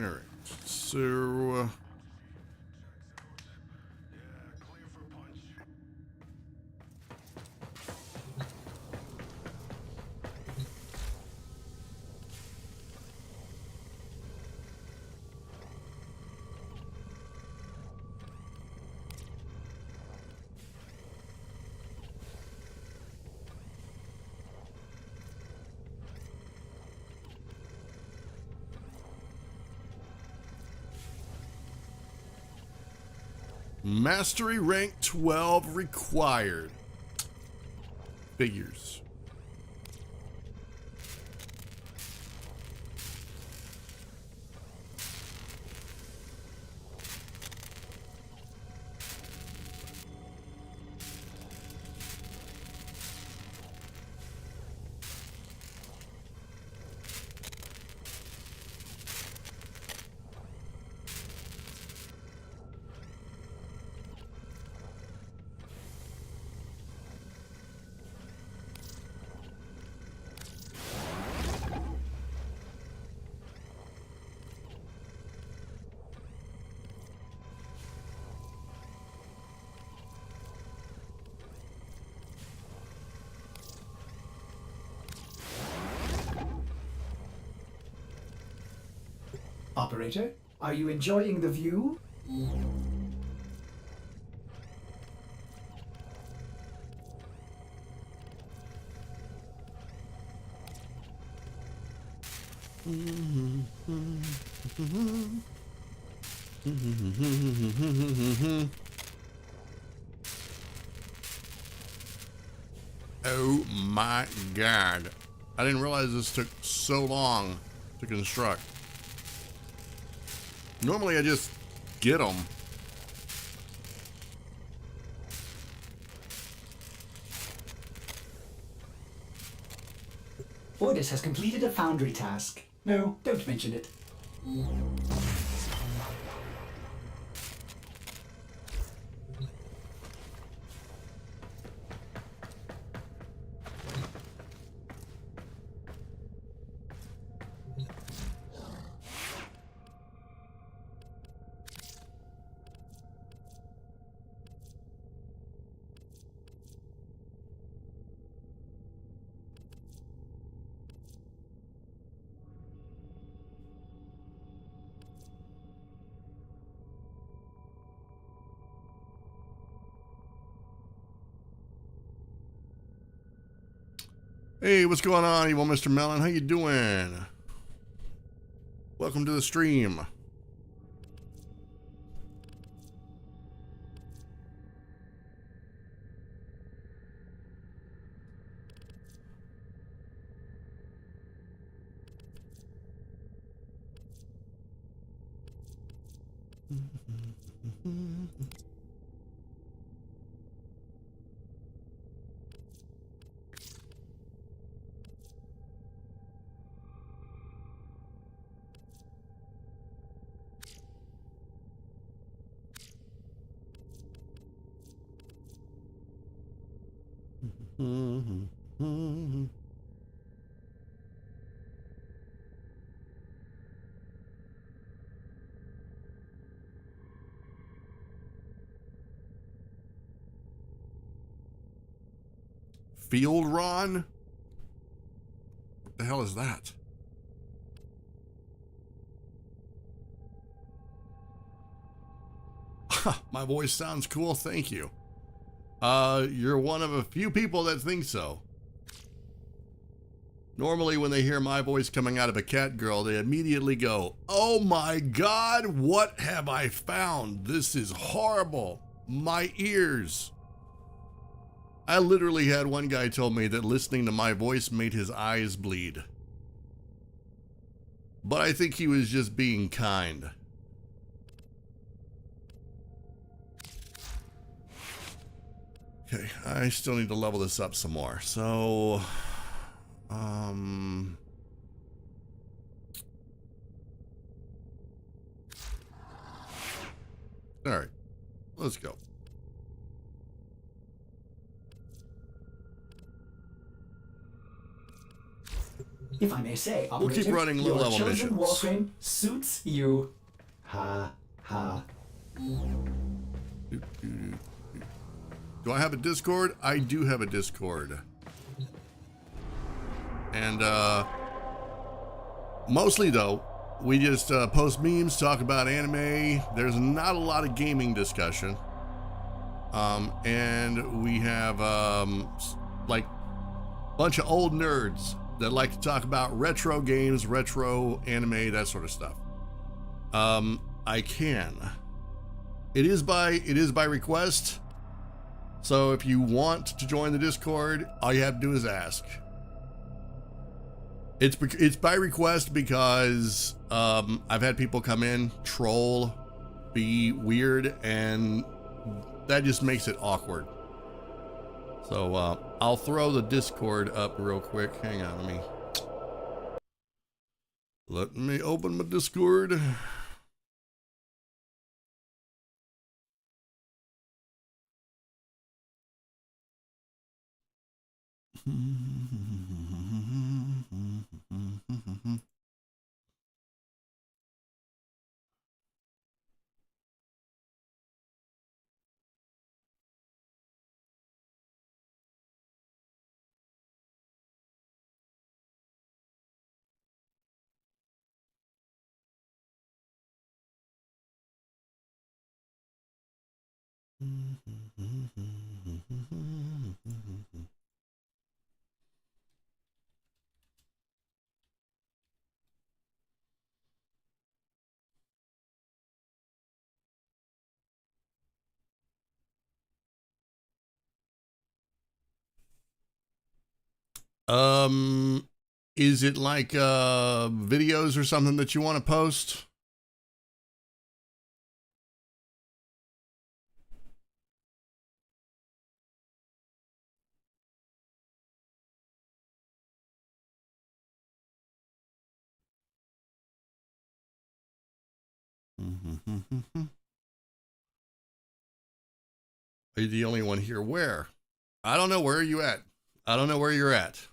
S1: All right, so mastery rank 12 required. Figures.
S4: Operator, are you enjoying the view?
S1: Oh my god. I didn't realize this took so long to construct. Normally I just get them.
S4: Ordis has completed a foundry task. No, don't mention it.
S1: Hey, what's going on, evil Mr. Melon? How you doing? Welcome to the stream. Field Ron? What the hell is that? My voice sounds cool. Thank you. You're one of a few people that think so. Normally when they hear my voice coming out of a Catgirl, they immediately go, "Oh my God, what have I found? This is horrible. My ears." I literally had one guy tell me that listening to my voice made his eyes bleed. But I think he was just being kind. Okay, I still need to level this up some more. So, all right, let's go.
S4: If I may say,
S1: We'll keep running
S4: your
S1: low-level
S4: chosen
S1: missions.
S4: Warframe suits you. Ha ha.
S1: Do I have a Discord? I do have a Discord. And mostly though, we just post memes, talk about anime. There's not a lot of gaming discussion. And we have like a bunch of old nerds that like to talk about retro games, retro anime, that sort of stuff. I can. It is by request. So if you want to join the Discord, all you have to do is ask. It's by request because I've had people come in, troll, be weird, and that just makes it awkward. So I'll throw the Discord up real quick. Hang on, let me open my Discord. Is it like videos or something that you want to post? Are you the only one here? Where? I don't know. Where are you at? I don't know where you're at.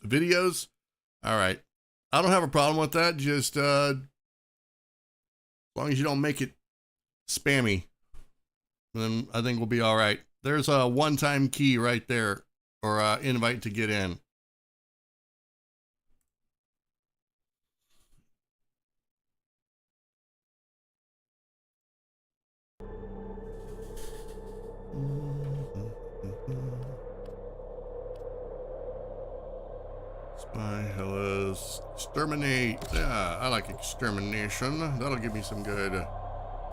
S1: Videos? All right. I don't have a problem with that. Just as long as you don't make it spammy, then I think we'll be all right. There's a one-time key right there, or invite to get in. Spy, hello, exterminate. Yeah, I like extermination. That'll give me some good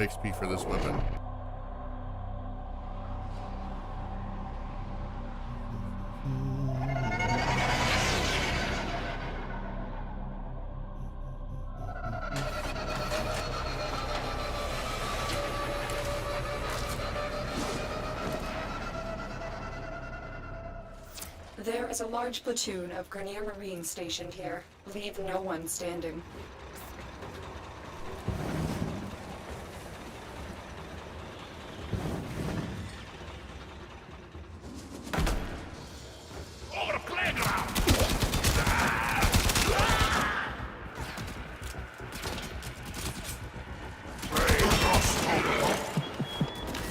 S1: XP for this weapon.
S2: There is a large platoon of Grenier Marines stationed here. Leave no one standing.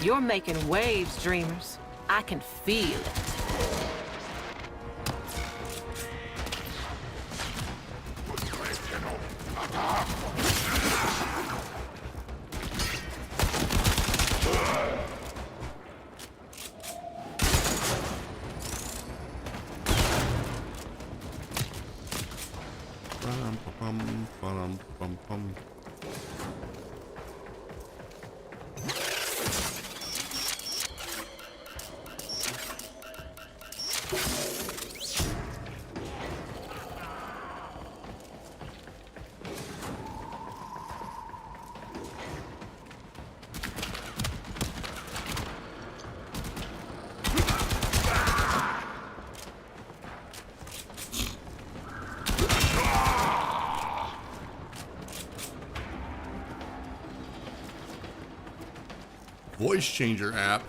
S3: You're making waves, dreamers. I can feel it.
S1: Bum. Voice changer app.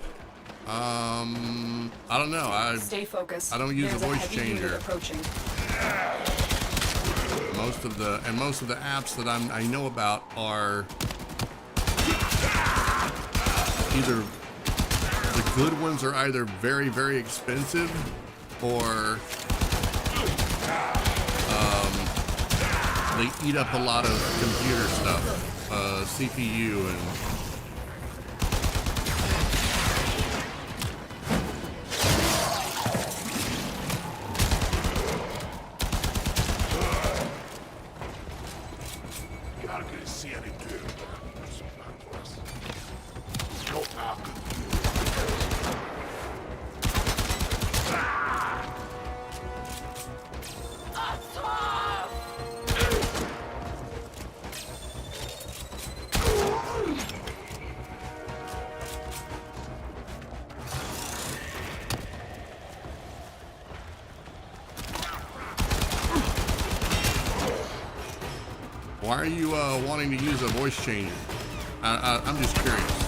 S1: I don't know.
S2: Stay focused.
S1: I don't use
S2: There's
S1: a voice
S2: heavy unit
S1: changer.
S2: approaching.
S1: Most of the apps that I know about are either the good ones are either very, very expensive or they eat up a lot of computer stuff, CPU and. Why are you wanting to use a voice changer? I'm just curious.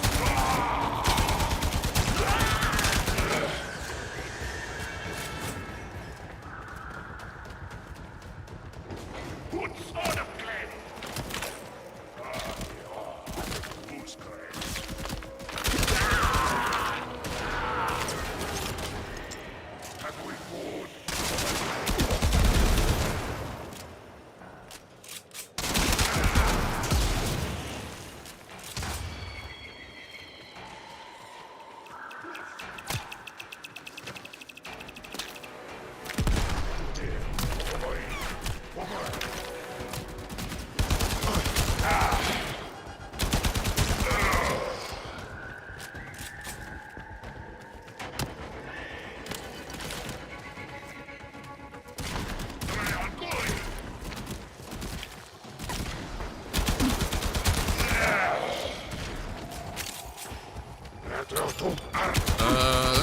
S1: That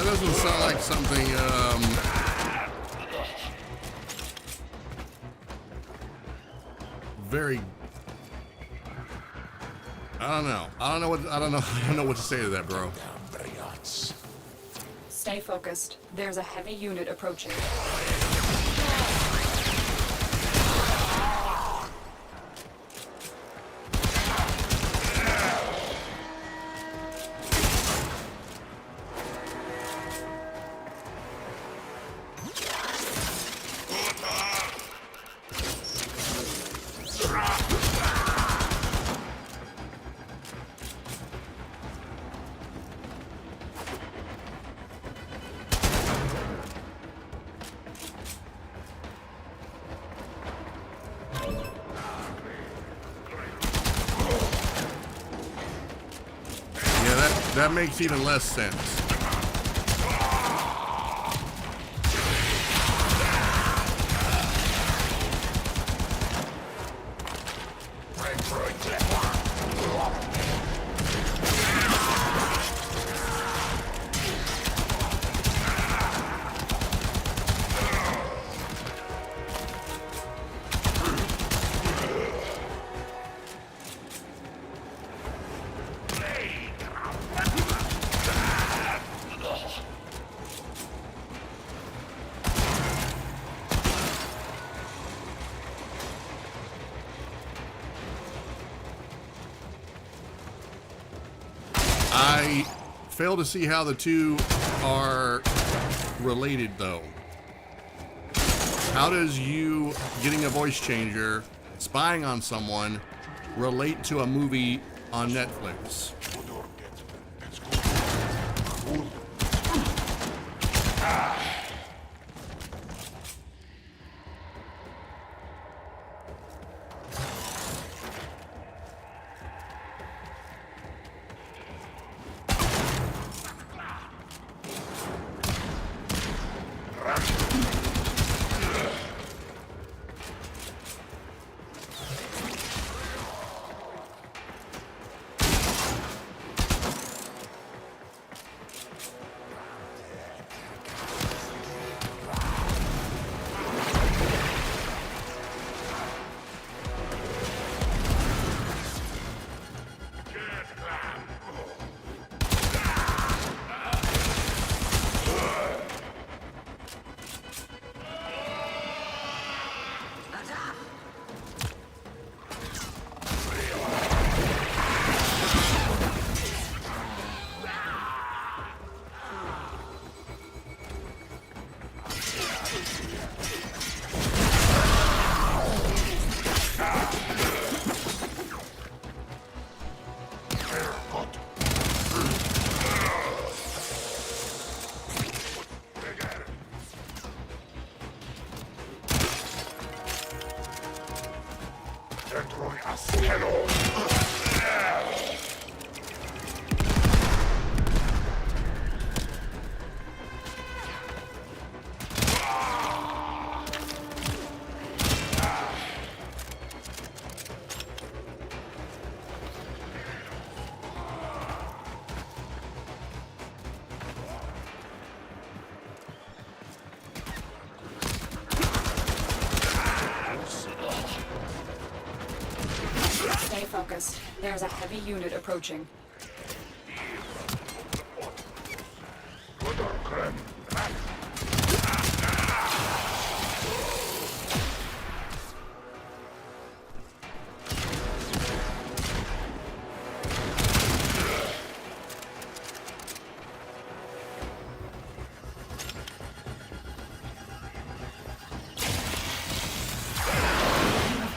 S1: doesn't sound like something, very, I don't know what to say to that, bro.
S2: Stay focused. There's a heavy unit approaching.
S1: That makes even less sense. I fail to see how the two are related, though. How does you getting a voice changer, spying on someone, relate to a movie on Netflix?
S2: Stay focused. There's a heavy unit approaching.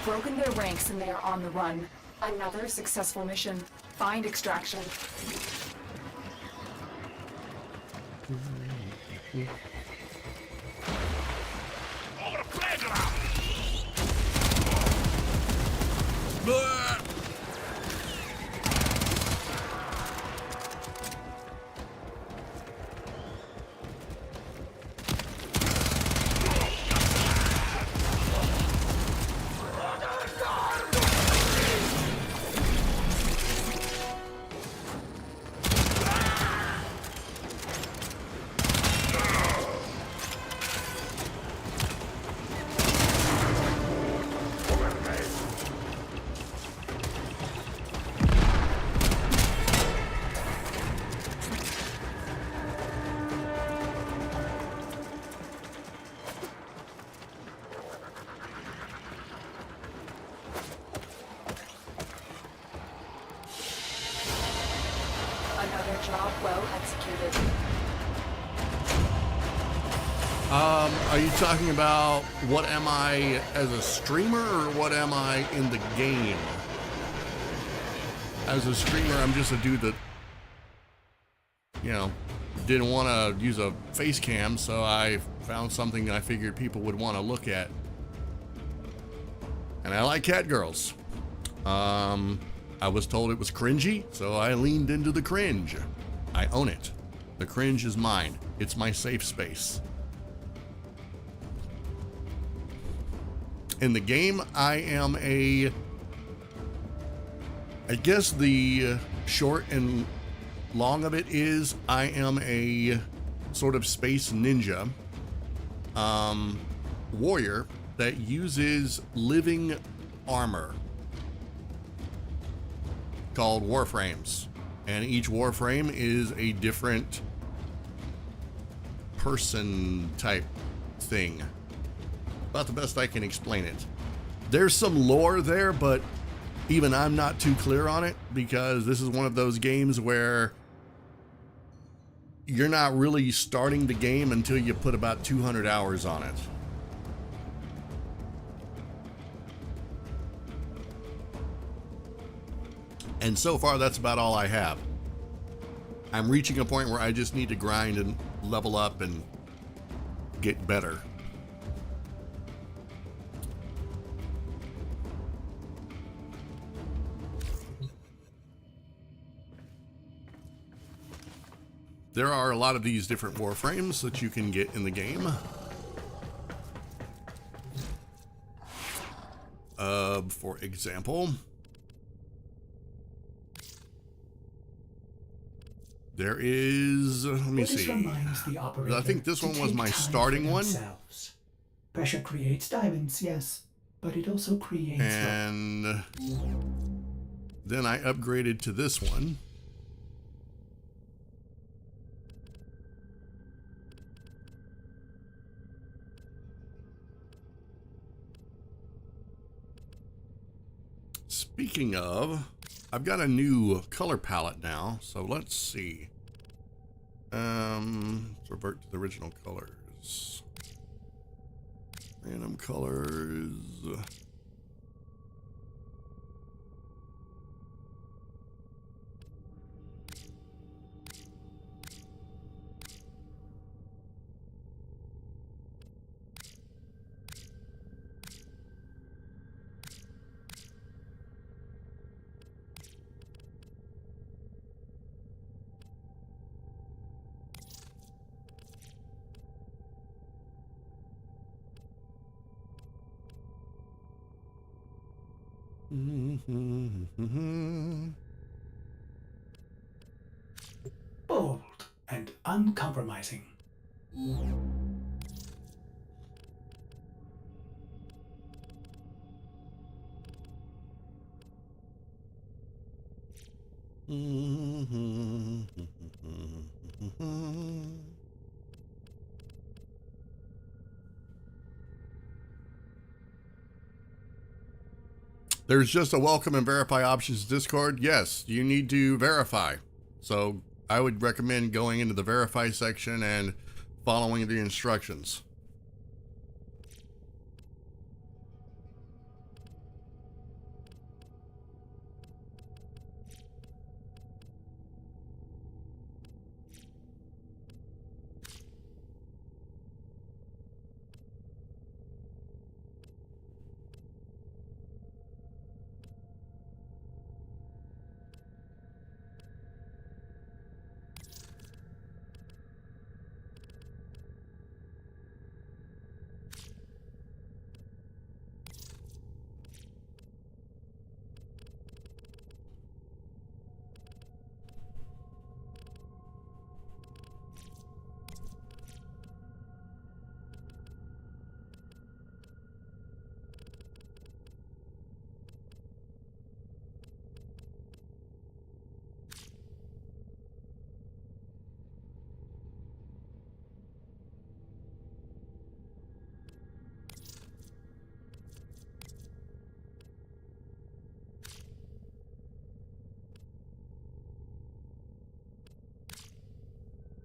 S2: Broken their ranks and they are on the run. Another successful mission. Find extraction. Another job well executed.
S1: Are you talking about what am I as a streamer or what am I in the game? As a streamer, I'm just a dude that, you know, didn't want to use a face cam, so I found something that I figured people would want to look at. And I like Catgirls. I was told it was cringy, so I leaned into the cringe. I own it. The cringe is mine. It's my safe space. In the game, I am I guess the short and long of it is I am a sort of space ninja warrior that uses living armor called Warframes, and each Warframe is a different person type thing. About the best I can explain it. There's some lore there, but even I'm not too clear on it because this is one of those games where you're not really starting the game until you put about 200 hours on it. And so far, that's about all I have. I'm reaching a point where I just need to grind and level up and get better. There are a lot of these different Warframes that you can get in the game. For example, there is, let me see. I think this one was my starting one.
S4: Pressure creates diamonds, yes, but it also creates...
S1: And then I upgraded to this one. Speaking of, I've got a new color palette now, so let's see. Let's revert to the original colors. Random colors.
S4: Bold and uncompromising.
S1: There's just a welcome and verify options Discord. Yes, you need to verify. So I would recommend going into the verify section and following the instructions.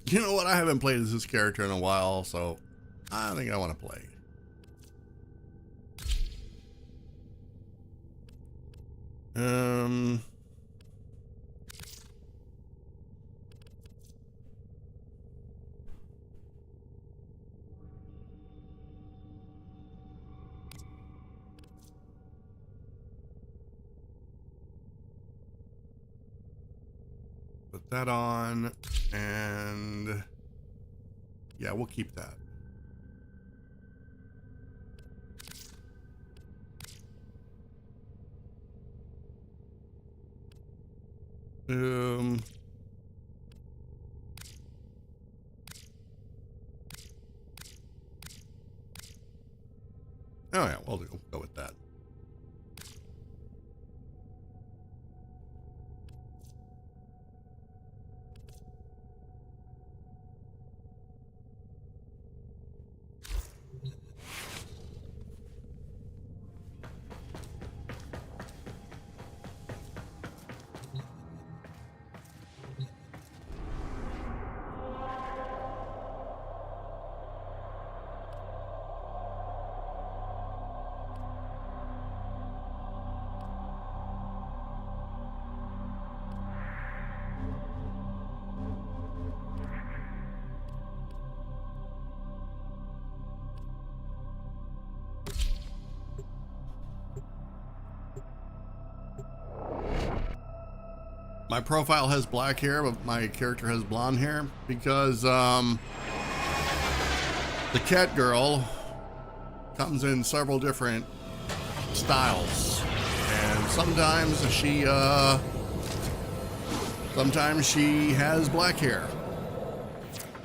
S1: You know what? I haven't played as this character in a while, so I think I want to play. Put that on, and yeah, we'll keep that. Oh yeah, we'll go with that. My profile has black hair, but my character has blonde hair because the Catgirl comes in several different styles, and sometimes she has black hair.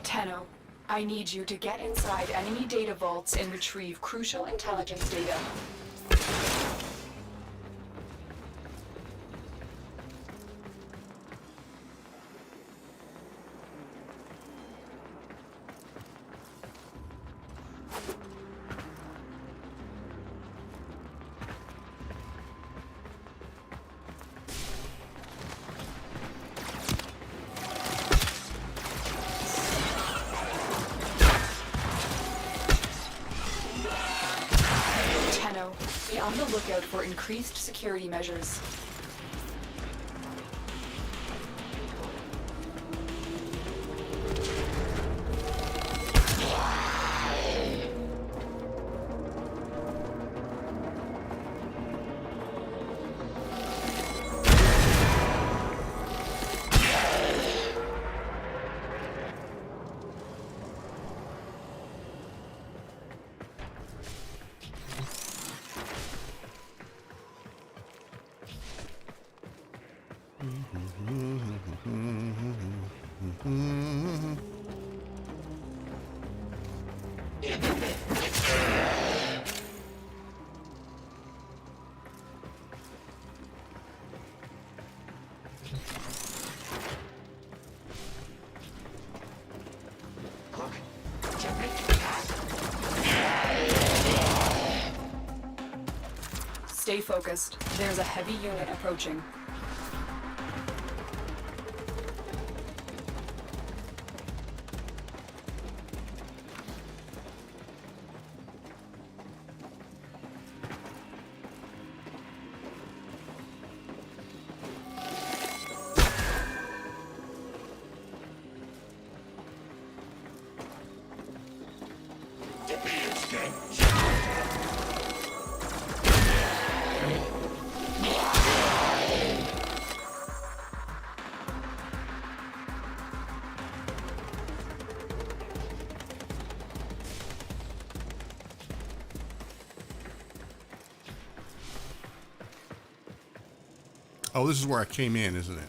S2: Tenno, I need you to get inside enemy data vaults and retrieve crucial intelligence data. Be on the lookout for increased security measures. Stay focused. There's a heavy unit approaching.
S1: Oh, this is where I came in, isn't it?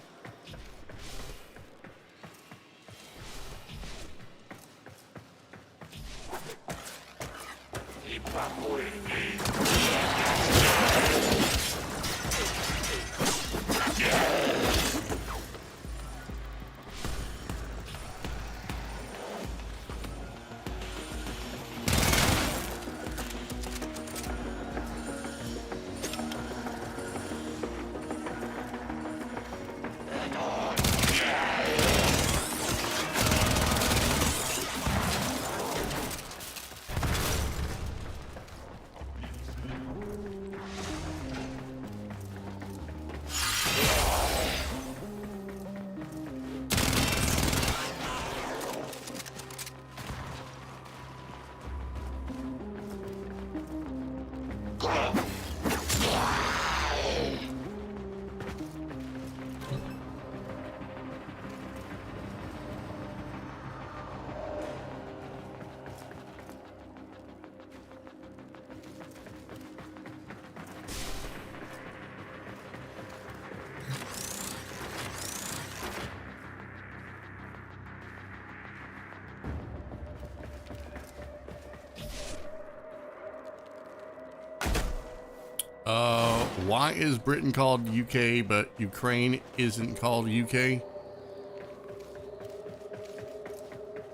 S1: Why is Britain called UK, but Ukraine isn't called UK? I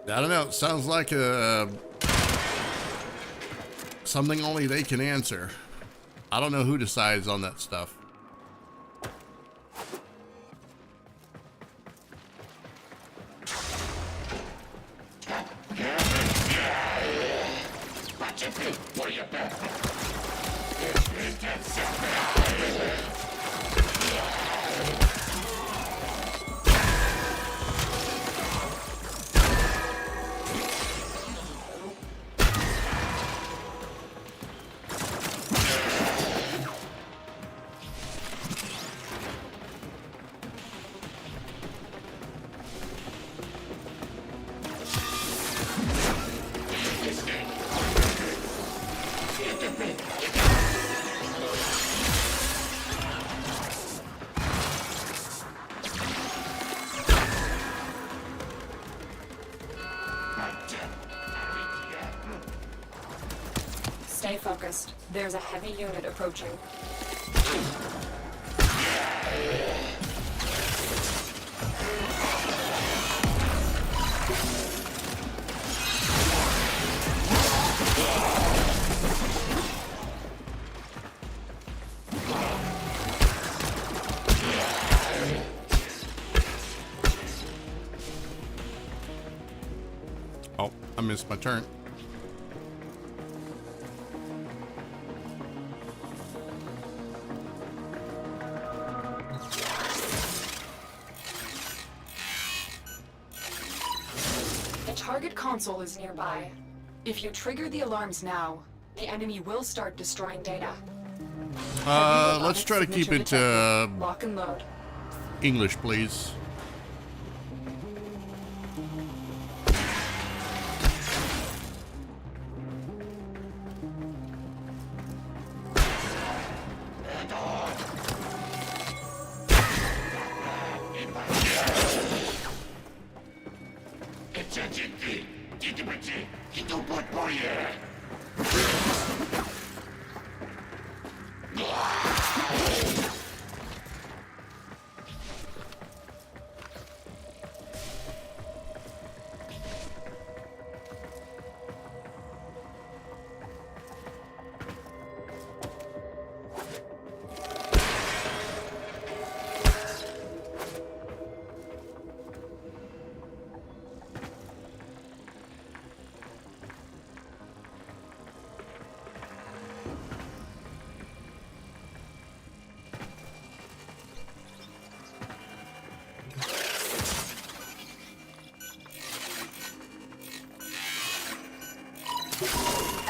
S1: don't know. It sounds like something only they can answer. I don't know who decides on that stuff.
S2: Stay focused. There's a heavy unit approaching.
S1: Oh, I missed my turn.
S2: Target console is nearby. If you trigger the alarms now, the enemy will start destroying data.
S1: Let's try to keep it
S2: Lock and load.
S1: English, please.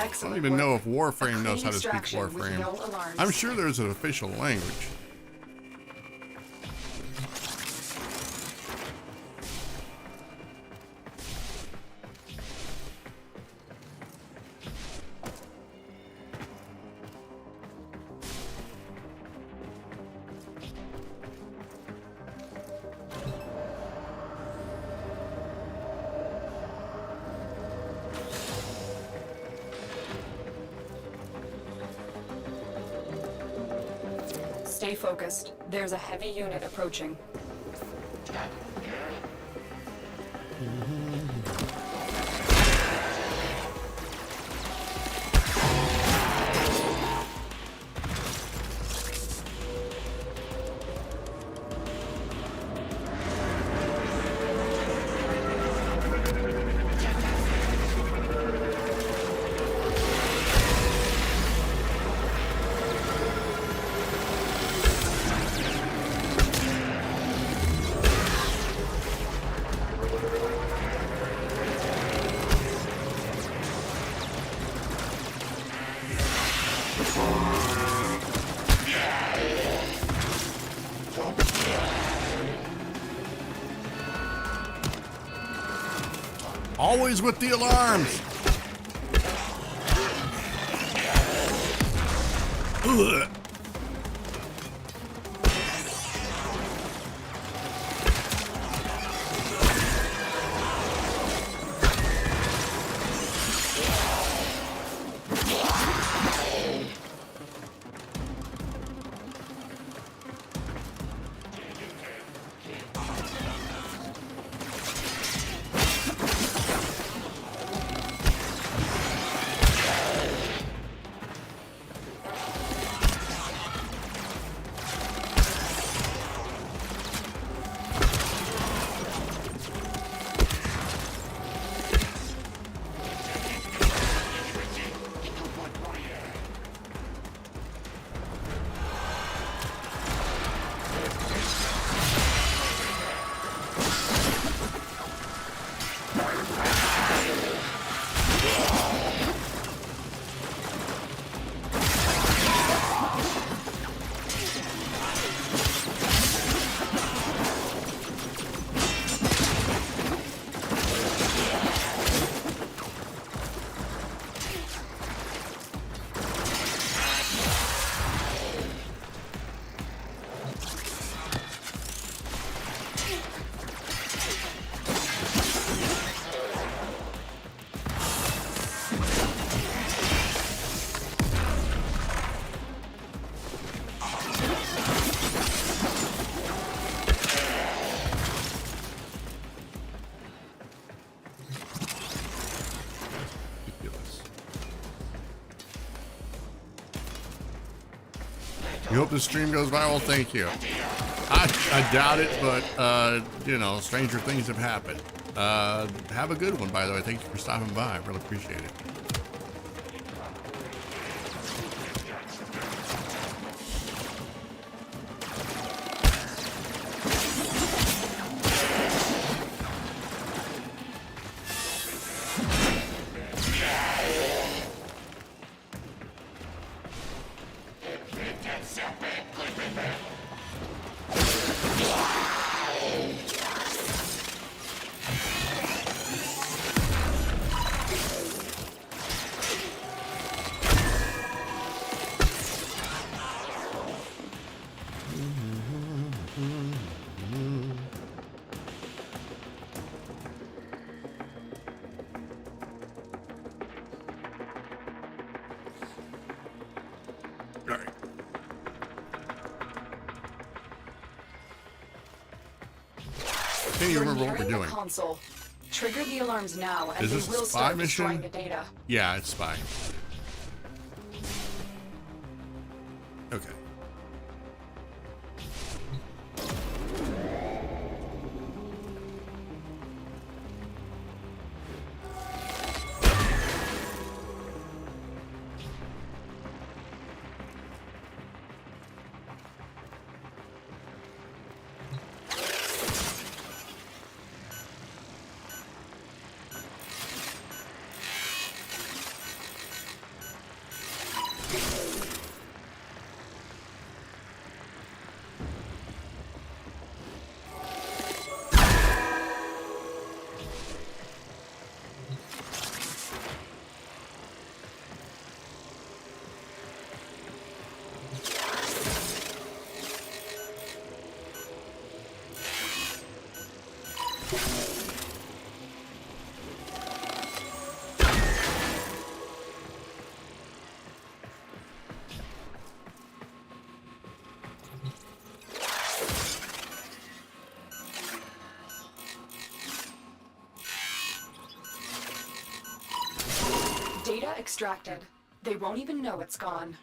S1: I
S2: Excellent
S1: don't even know
S2: work.
S1: if Warframe
S2: A
S1: knows
S2: clean
S1: how to speak
S2: extraction with
S1: Warframe.
S2: no alarms.
S1: I'm sure there's an official language.
S2: Stay focused. There's a heavy unit approaching.
S1: Always with the alarms. Ugh. You hope the stream goes viral? Thank you. I doubt it, but, you know, stranger things have happened. Have a good one, by the way. Thank you for stopping by. I really appreciate it. Can't even remember what we're doing.
S2: Console. Trigger the alarms now, and
S1: Is
S2: they
S1: this a
S2: will
S1: spy
S2: start
S1: mission?
S2: destroying the data.
S1: Yeah, it's spy. Okay.
S2: Data extracted. They won't even know it's gone.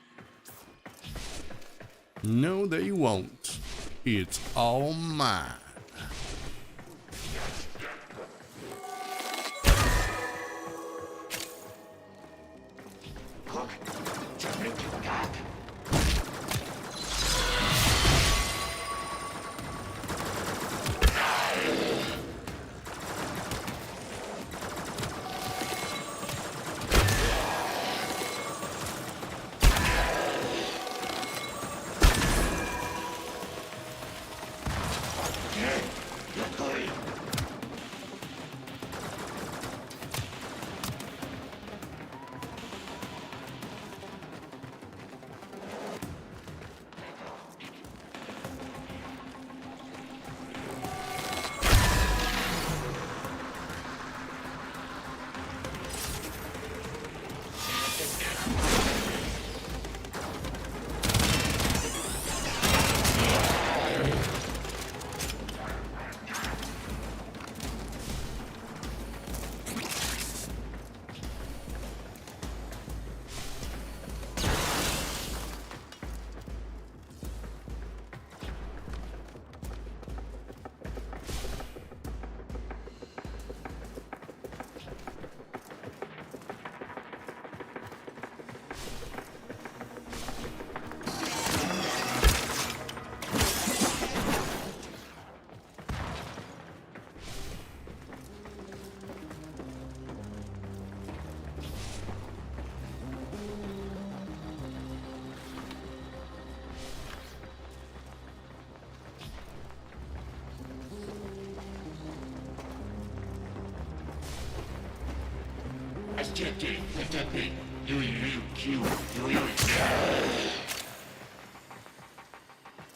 S1: No, they won't. It's all mine.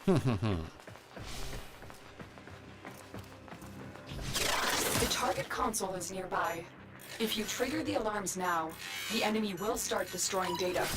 S2: The target console is nearby. If you trigger the alarms now, the enemy will start destroying data.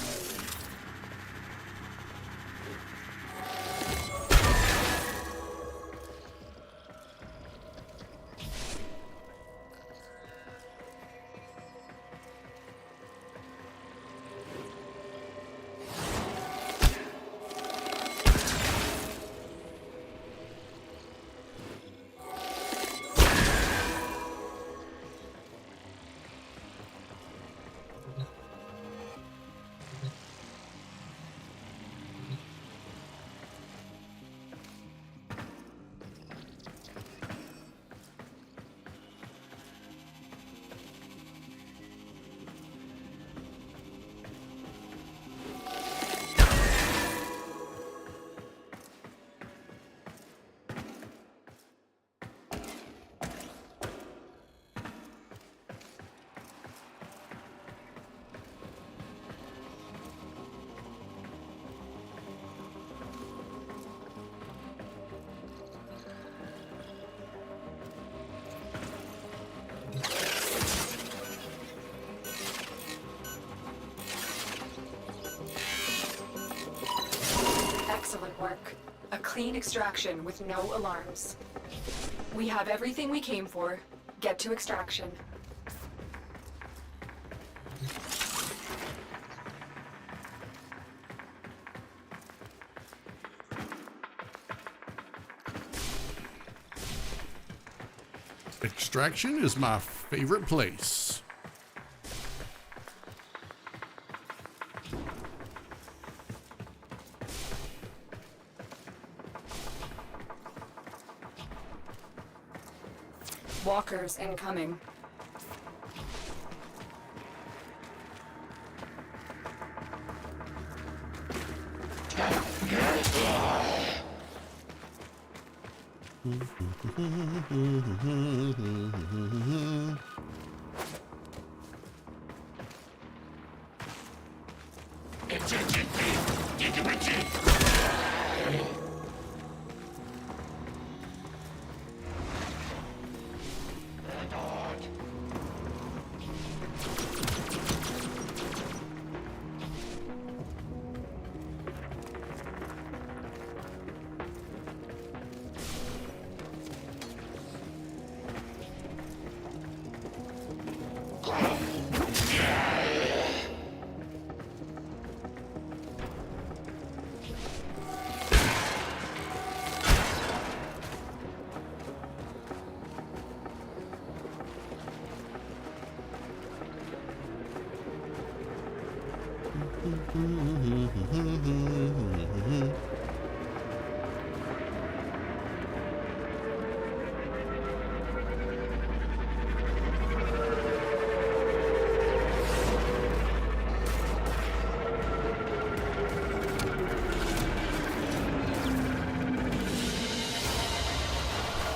S2: Excellent work. A clean extraction with no alarms. We have everything we came for. Get to extraction.
S1: Extraction is my favorite place.
S2: Walkers incoming.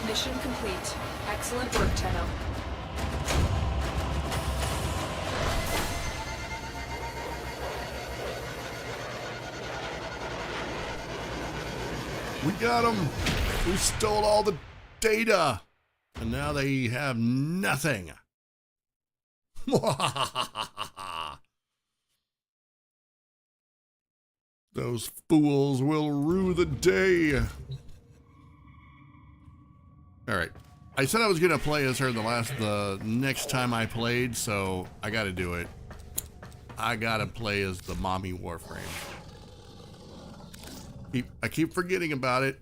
S2: Mission complete. Excellent work, Tenno.
S1: We got them. We stole all the data. And now they have nothing. Those fools will rue the day. All right. I said I was going to play as her the next time I played, so I got to do it. I got to play as the mommy Warframe. I keep forgetting about it.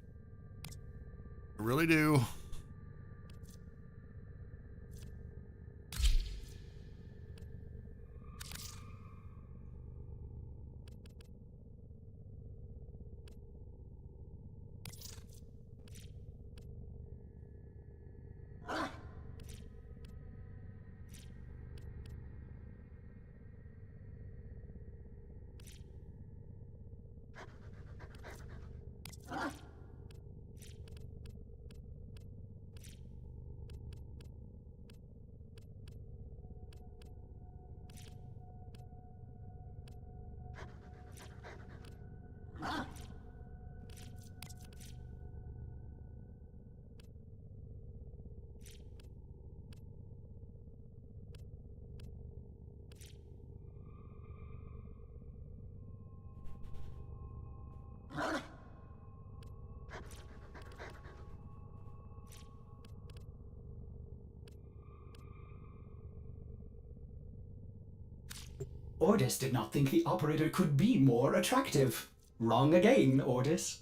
S1: I really do.
S4: Ordis did not think the operator could be more attractive. Wrong again, Ordis.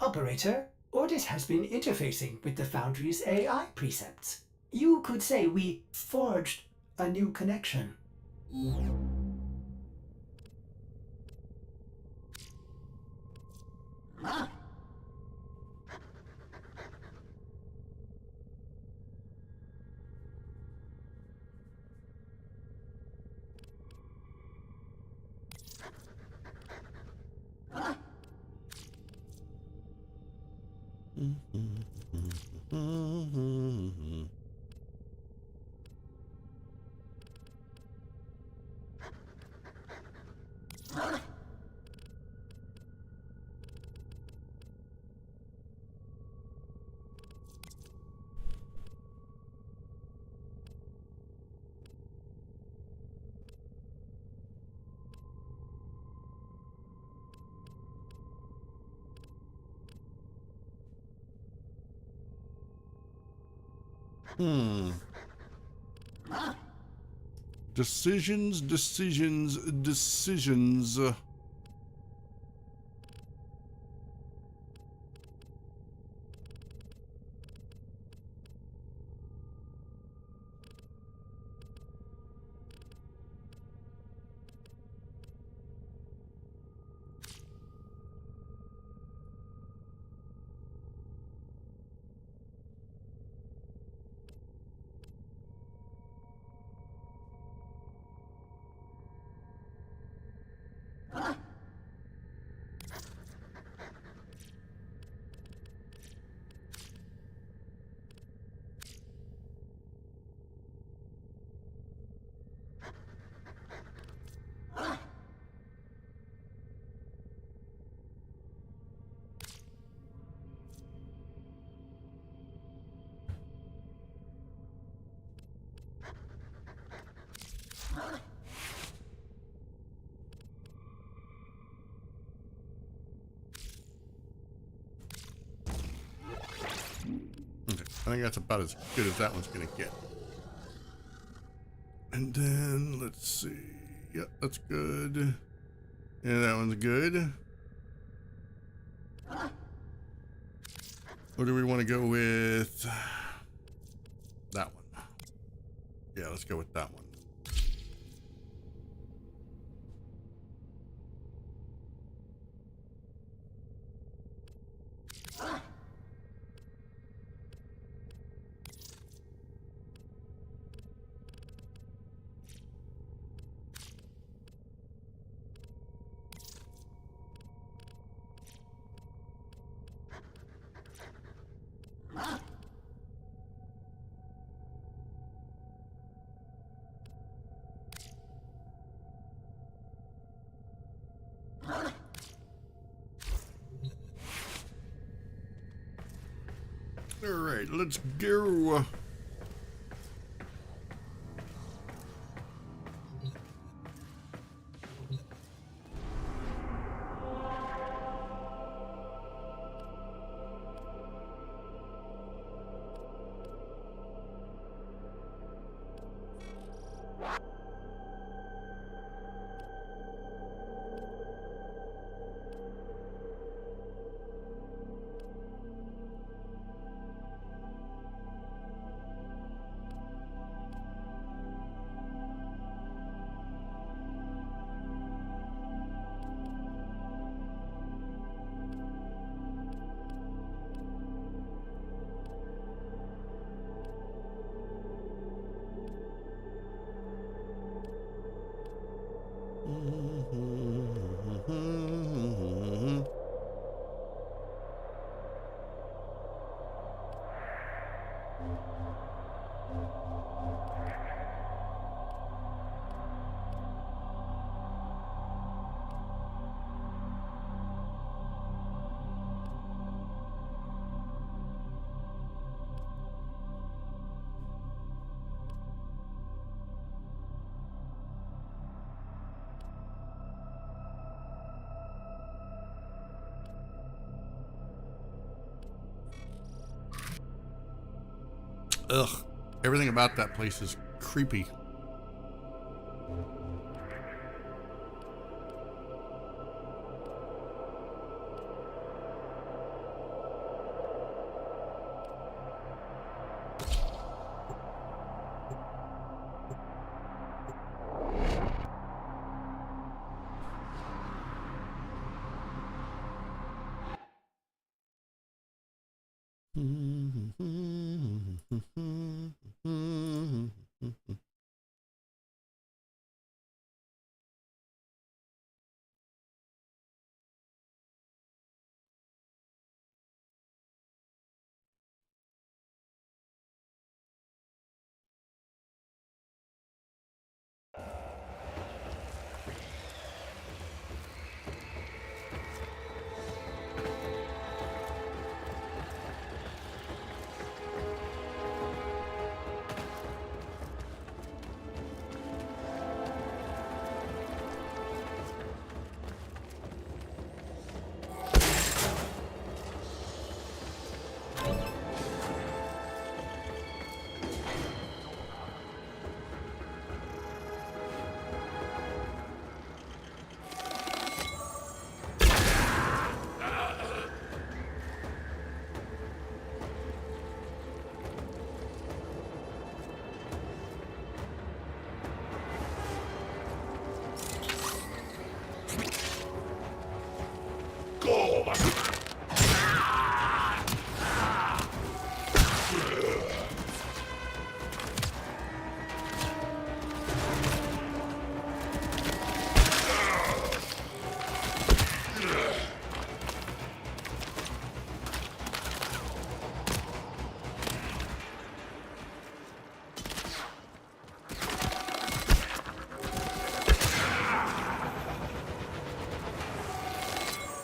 S4: Operator, Ordis has been interfacing with the Foundry's AI precepts. You could say we forged a new connection.
S1: Decisions, decisions, decisions. I think that's about as good as that one's gonna get. And then let's see. Yep, that's good. Yeah, that one's good. Or do we want to go with that one? Yeah, let's go with that one. All right, let's go. Ugh. Everything about that place is creepy.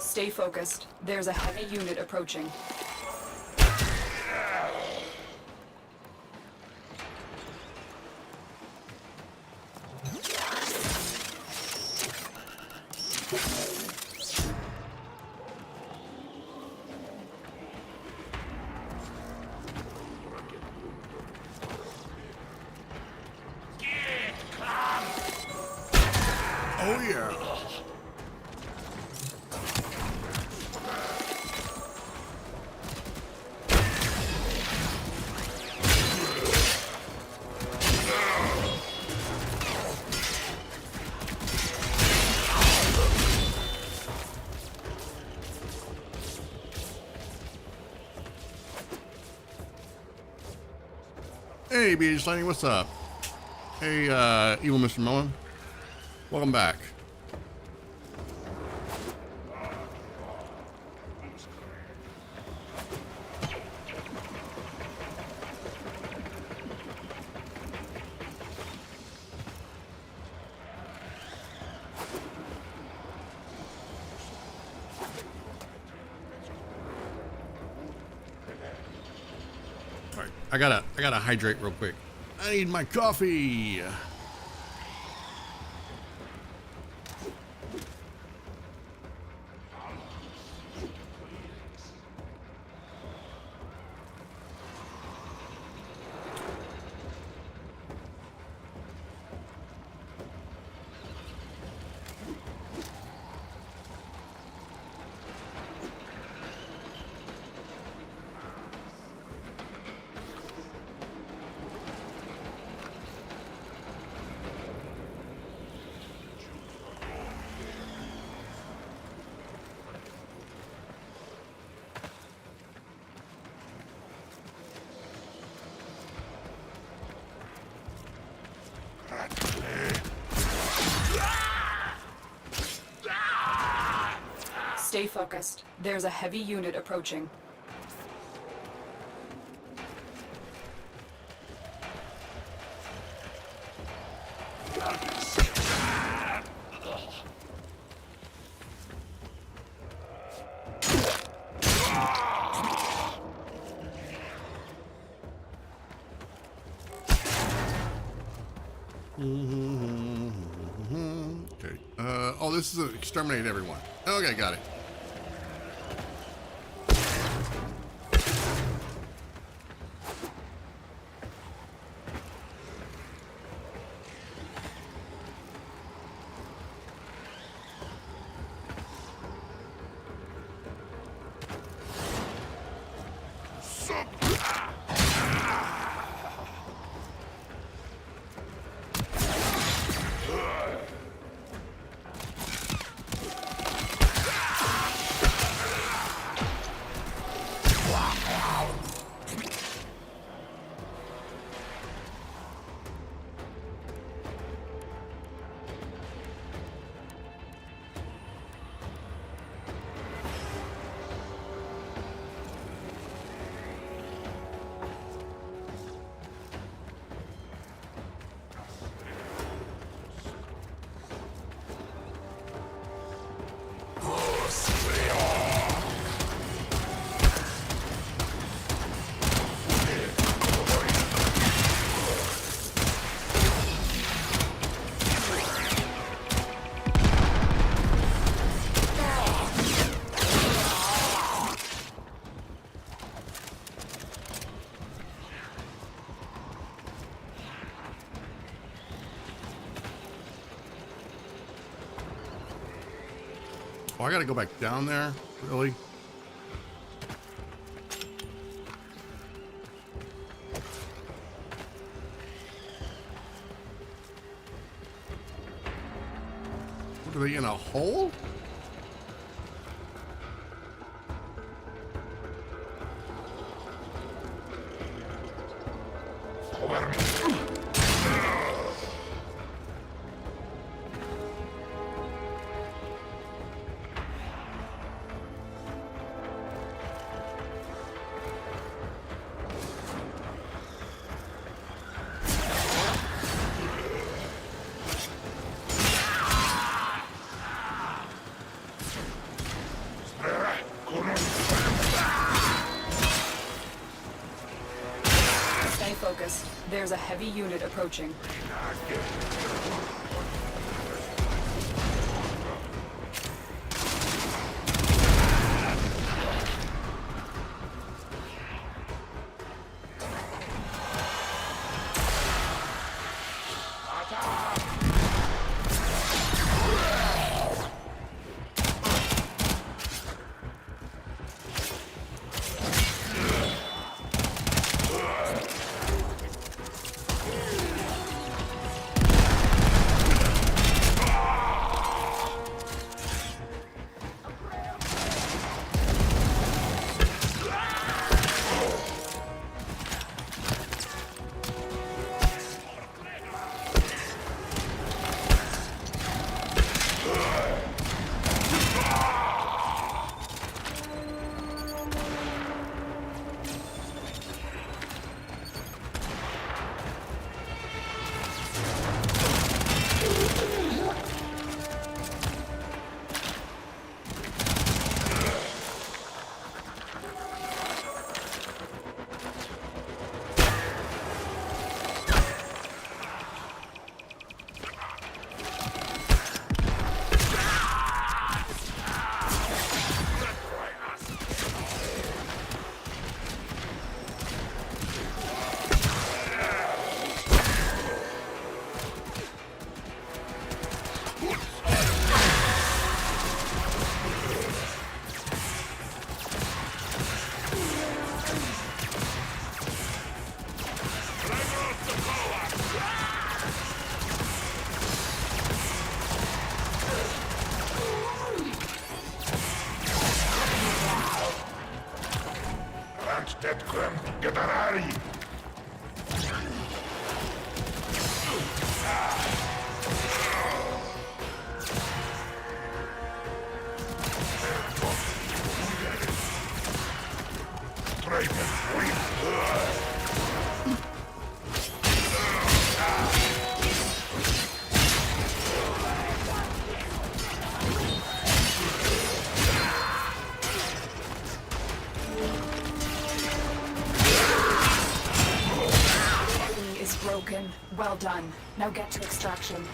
S2: Stay focused. There's a heavy unit approaching.
S1: Oh yeah. Hey, BH Lightning, what's up? Hey, evil Mr. Mullen. Welcome back. All right, I gotta hydrate real quick. I need my coffee.
S2: Stay focused. There's a heavy unit approaching.
S1: Okay. Oh, this is exterminate everyone. Okay, got it. Oh, I gotta go back down there? Really? What, are they in a hole?
S2: Stay focused. There's a heavy unit approaching. Well done. Now get to extraction.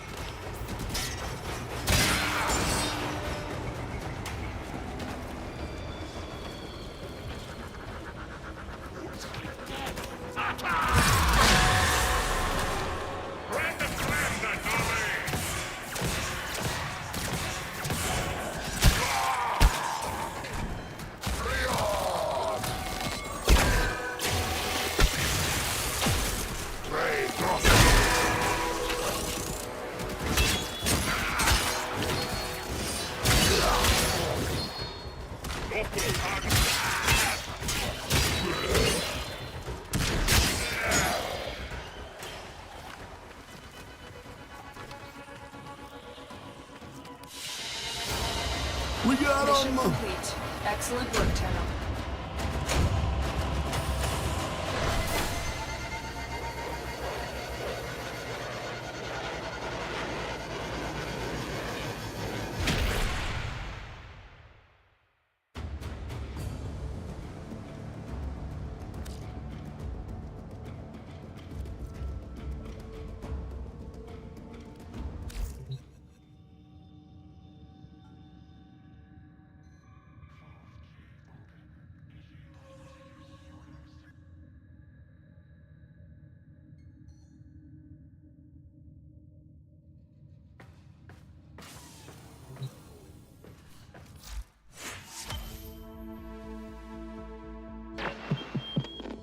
S2: Mission complete. Excellent work, Tenno.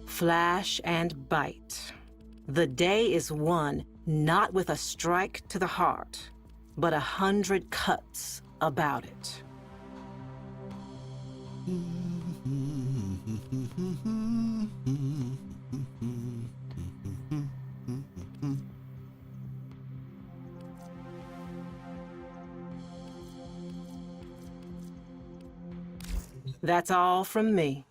S3: Flash and bite. The day is won not with a strike to the heart, but 100 cuts about it. That's all from me.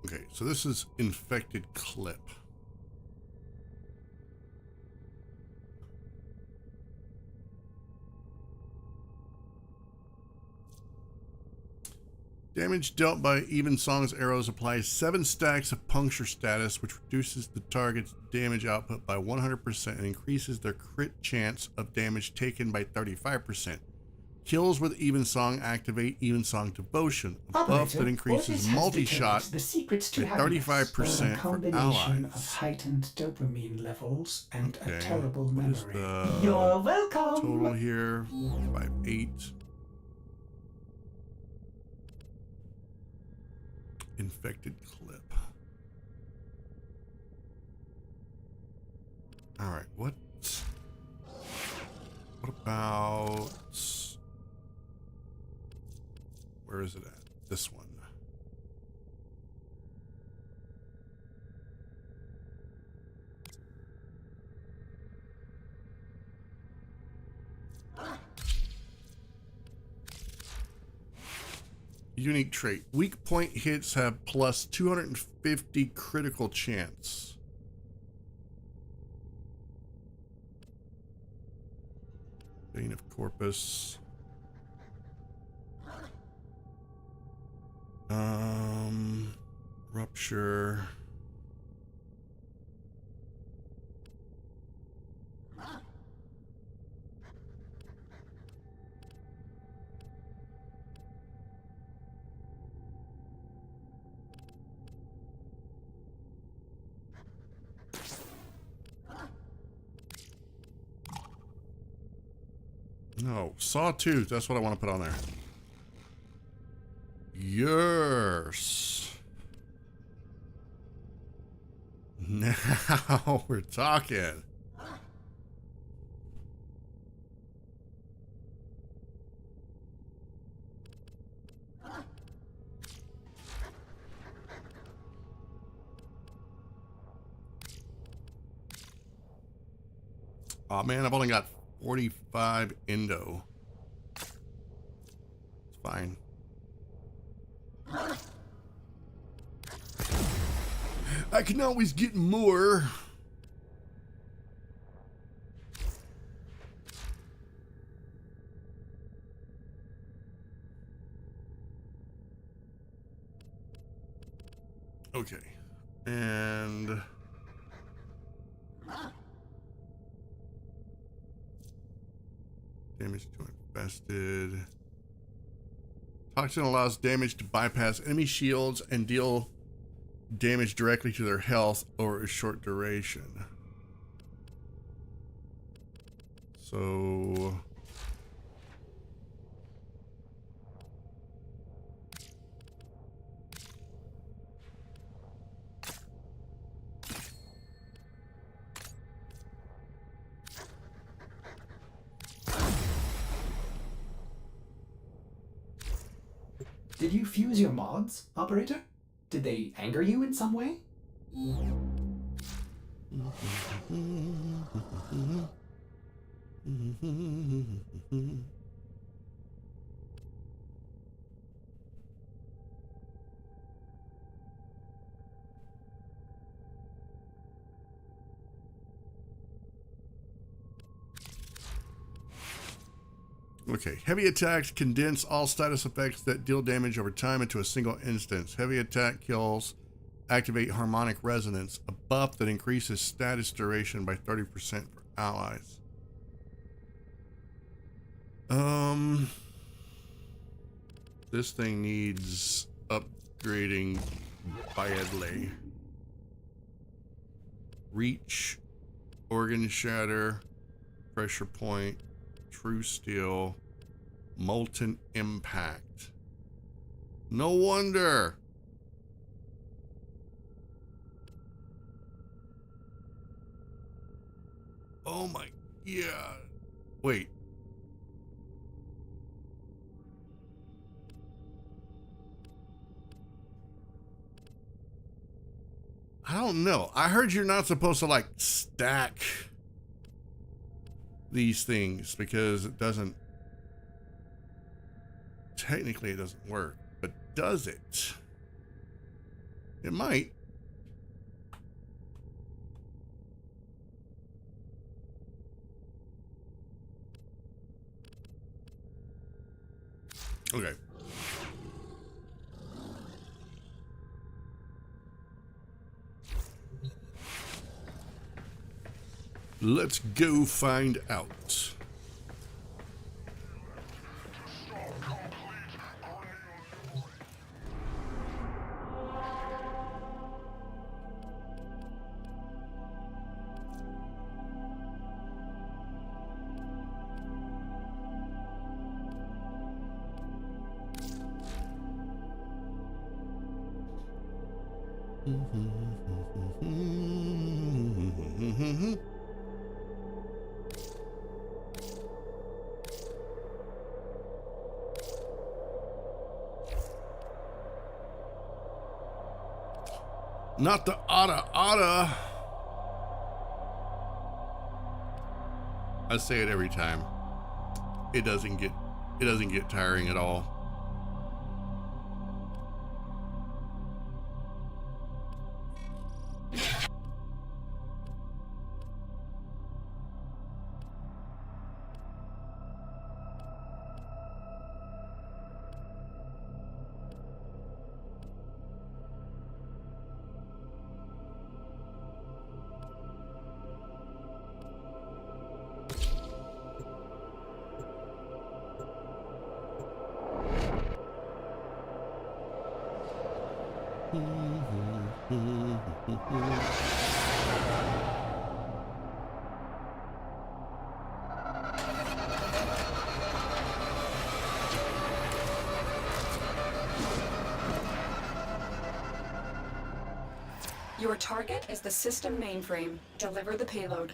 S1: Okay, so this is infected clip. Damage dealt by Even Song's arrows applies 7 stacks of puncture status, which reduces the target's damage output by 100% and increases their crit chance of damage taken by 35%. Kills with Even Song activate Even Song Devotion, a buff that increases multi-shot
S4: the secrets to
S1: at
S4: happiness
S1: 35%
S4: are a
S1: for
S4: combination
S1: allies.
S4: of heightened dopamine levels and
S1: Okay,
S4: a terrible
S1: what is
S4: memory.
S1: the
S4: You're welcome.
S1: total here? 5-8. Infected clip. All right, what about, where is it at? This one. Unique trait. Weak point hits have plus 250 critical chance. Bane of Corpus. Rupture. No, Sawtooth. That's what I want to put on there. Yes. Now we're talking. Oh man, I've only got 45 Indo. It's fine. I can always get more. Okay. And damage to Bested. Toxin allows damage to bypass enemy shields and deal damage directly to their health over a short duration. So...
S4: Did you fuse your mods, operator? Did they anger you in some way?
S1: Okay, heavy attacks condense all status effects that deal damage over time into a single instance. Heavy attack kills activate harmonic resonance, a buff that increases status duration by 30% for allies. This thing needs upgrading badly. Reach, organ shatter, pressure point, true steel, molten impact. No wonder. Oh my, yeah. Wait. I don't know. I heard you're not supposed to like stack these things because it doesn't, technically it doesn't work, but does it? It might. Okay. Let's go find out. Not the otta. I say it every time. It doesn't get tiring at all.
S2: Your target is the system mainframe. Deliver the payload.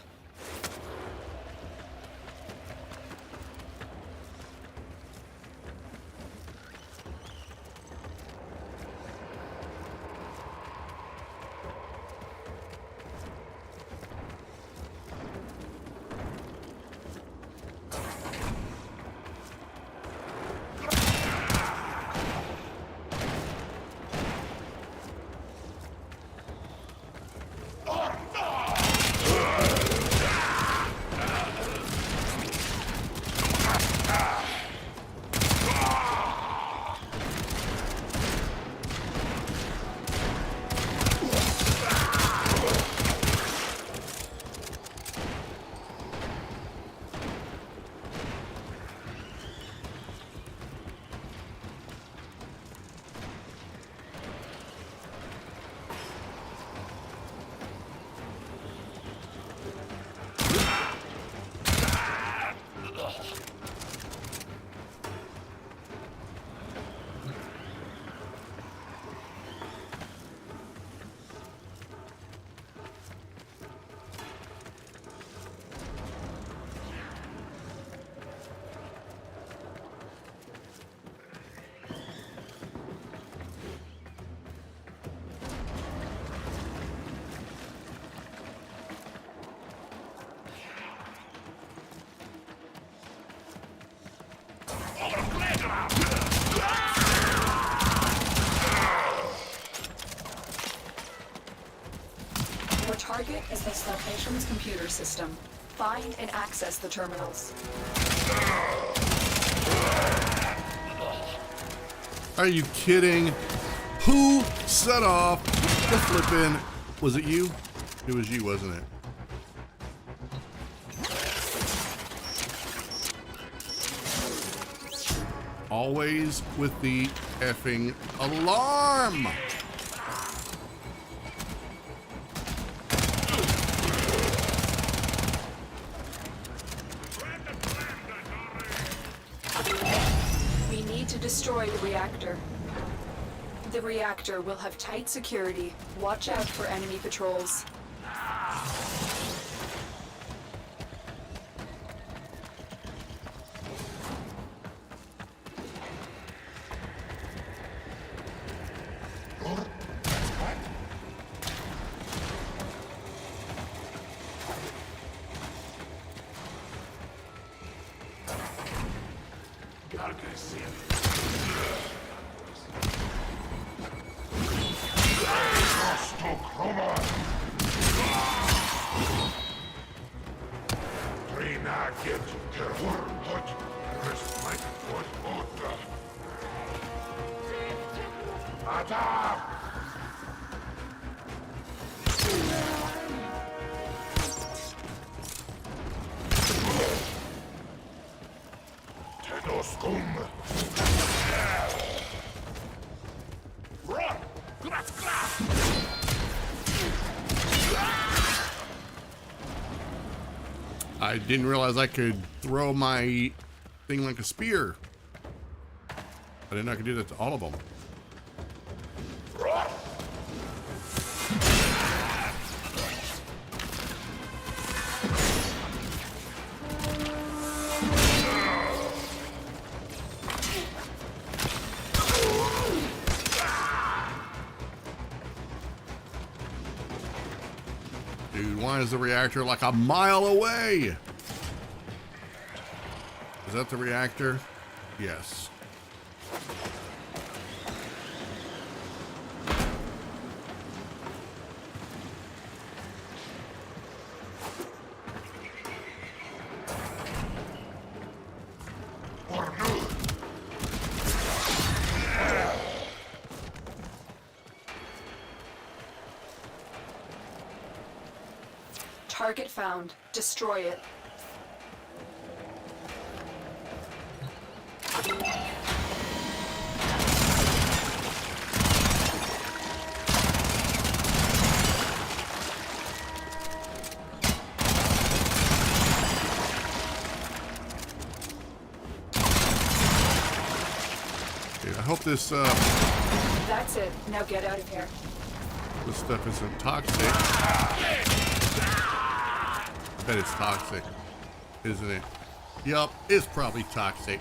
S2: target is this location's computer system. Find and access the terminals.
S1: Are you kidding? Who set off the flippin'? Was it you? It was you, wasn't it? Always with the effing alarm.
S2: We need to destroy the reactor. The reactor will have tight security. Watch out for enemy patrols.
S1: I didn't realize I could throw my thing like a spear. I didn't know I could do that to all of them. Dude, why is the reactor like a mile away? Is that the reactor? Yes.
S2: Target found. Destroy it.
S1: Dude, I hope this
S2: That's it. Now get out of here.
S1: this stuff isn't toxic. I bet it's toxic, isn't it? Yup, it's probably toxic.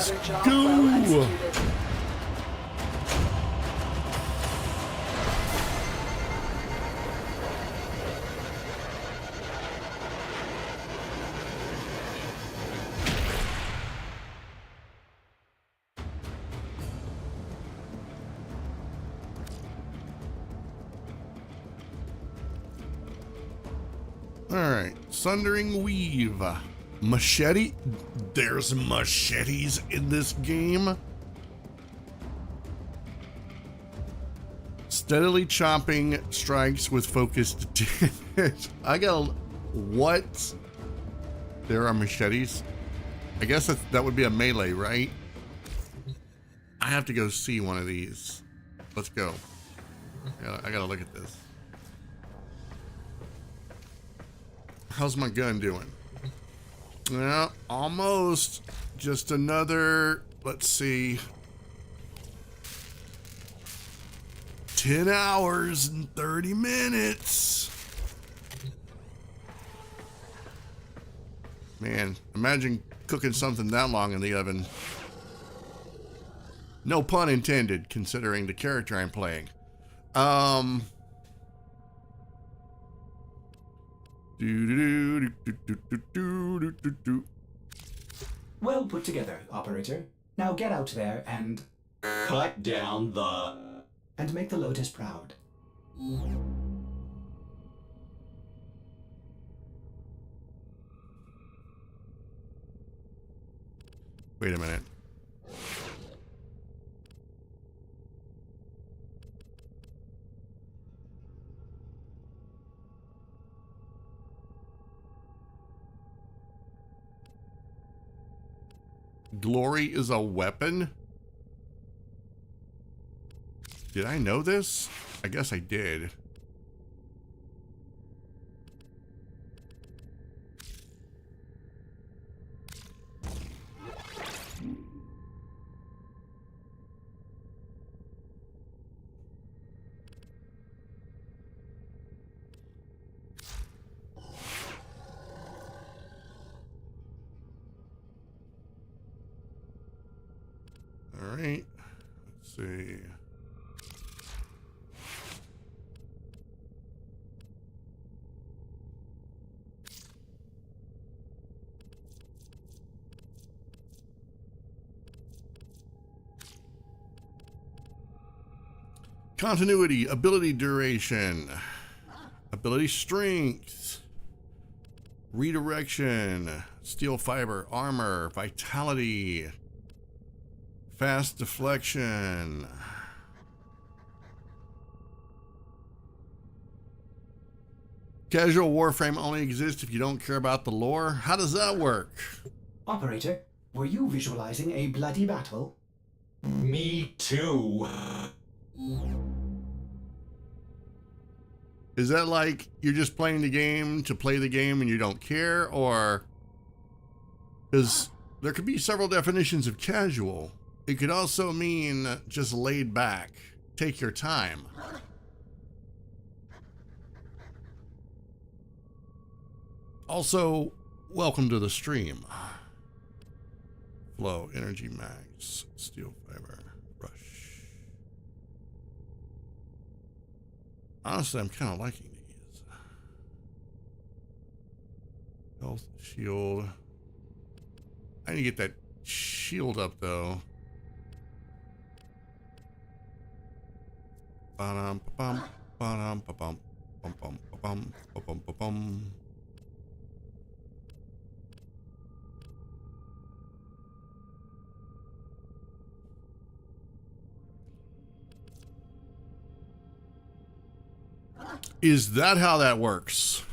S1: Let's
S2: Another job
S1: go.
S2: well executed.
S1: All right, Sundering Weave. Machete. There's machetes in this game. Steadily chopping strikes with focused damage. I got what? There are machetes. I guess that would be a melee, right? I have to go see one of these. Let's go. I gotta look at this. How's my gun doing? Well, almost. Just another, let's see, 10 hours and 30 minutes. Man, imagine cooking something that long in the oven. No pun intended, considering the character I'm playing.
S4: Well put together, operator. Now get out there and
S6: Cut down the...
S4: and make the Lotus proud.
S1: Wait a minute. Glory is a weapon? Did I know this? I guess I did. All right, let's see. Continuity, ability duration, ability strength, redirection, steel fiber, armor, vitality, fast deflection. Casual Warframe only exists if you don't care about the lore. How does that work?
S4: Operator, were you visualizing a bloody battle?
S6: Me too.
S1: Is that like you're just playing the game to play the game and you don't care? Or because there could be several definitions of casual. It could also mean just laid back. Take your time. Also, welcome to the stream. Flow, energy max, steel fiber, rush. Honestly, I'm kind of liking these. Health, shield. I need to get that shield up though. Ba-dum, ba-bum, ba-dum, ba-bum, bum, bum, ba-bum, ba-bum. Is that how that works?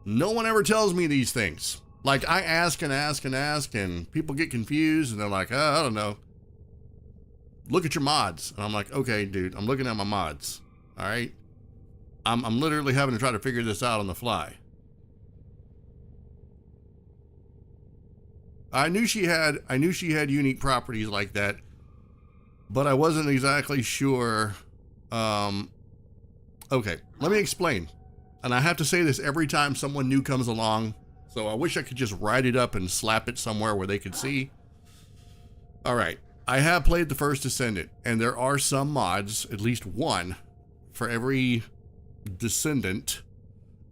S1: No one ever tells me these things. Like, I ask and ask and ask, and people get confused, and they're like, oh, I don't know. Look at your mods. And I'm like, okay, dude, I'm looking at my mods. All right? I'm literally having to try to figure this out on the fly. I knew she had unique properties like that, but I wasn't exactly sure. Okay, let me explain. And I have to say this every time someone new comes along So I wish I could just write it up and slap it somewhere where they could see. All right. I have played the first Descendant, and there are some mods, at least one, for every Descendant,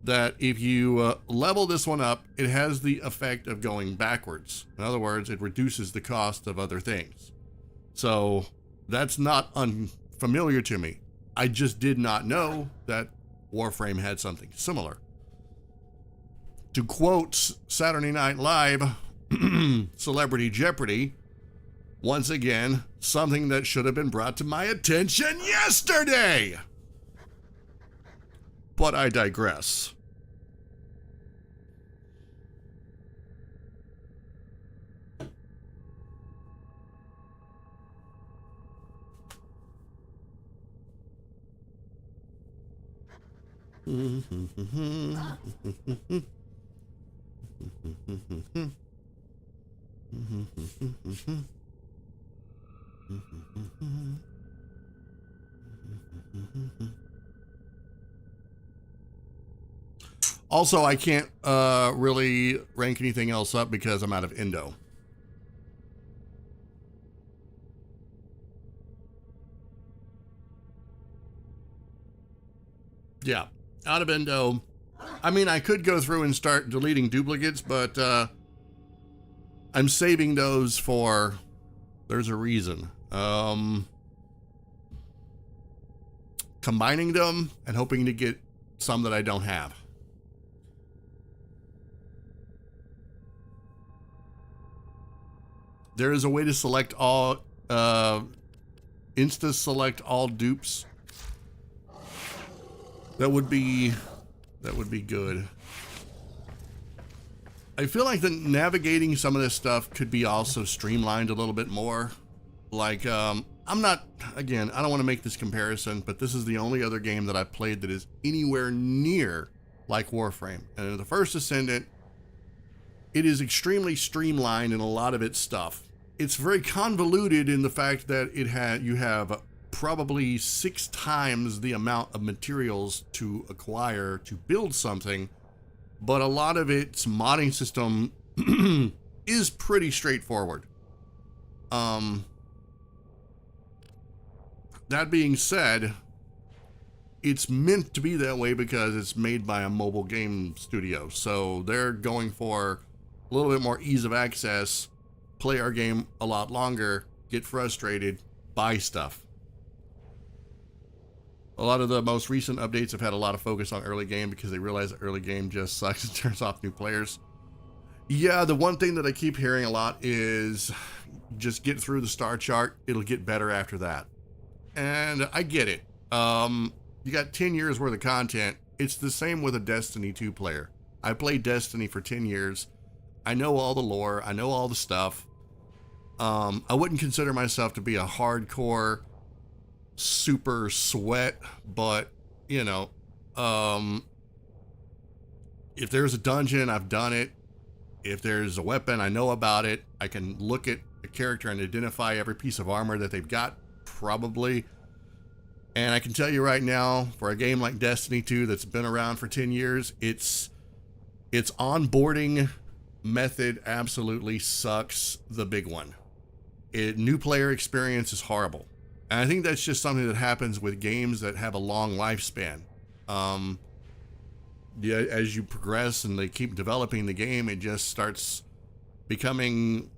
S1: that if you level this one up, it has the effect of going backwards. In other words, it reduces the cost of other things. So that's not unfamiliar to me. I just did not know that Warframe had something similar. To quote Saturday Night Live, Celebrity Jeopardy, once again, something that should have been brought to my attention yesterday. But I digress. Also, I can't really rank anything else up because I'm out of Endo. Yeah, out of Endo. I mean, I could go through and start deleting duplicates, but I'm saving those for... There's a reason. Combining them and hoping to get some that I don't have. There is a way to select all, insta-select all dupes. That would be good. I feel like the navigating some of this stuff could be also streamlined a little bit more. Like, I'm not, again, I don't want to make this comparison, but this is the only other game that I've played that is anywhere near like Warframe. And in the first Ascendant, it is extremely streamlined in a lot of its stuff. It's very convoluted in the fact that you have probably 6 times the amount of materials to acquire to build something, but a lot of its modding system is pretty straightforward. That being said, it's meant to be that way because it's made by a mobile game studio, so they're going for a little bit more ease of access, play our game a lot longer, get frustrated, buy stuff. A lot of the most recent updates have had a lot of focus on early game because they realize that early game just sucks and turns off new players. Yeah, the one thing that I keep hearing a lot is just get through the star chart. It'll get better after that. And I get it. You got 10 years worth of content. It's the same with a Destiny 2 player. I played Destiny for 10 years. I know all the lore. I know all the stuff. I wouldn't consider myself to be a hardcore super sweat, but you know, if there's a dungeon, I've done it. If there's a weapon, I know about it. I can look at a character and identify every piece of armor that they've got, probably. And I can tell you right now, for a game like Destiny 2 that's been around for 10 years, its onboarding method absolutely sucks the big one. New player experience is horrible. And I think that's just something that happens with games that have a long lifespan. Yeah, as you progress and they keep developing the game, it just starts becoming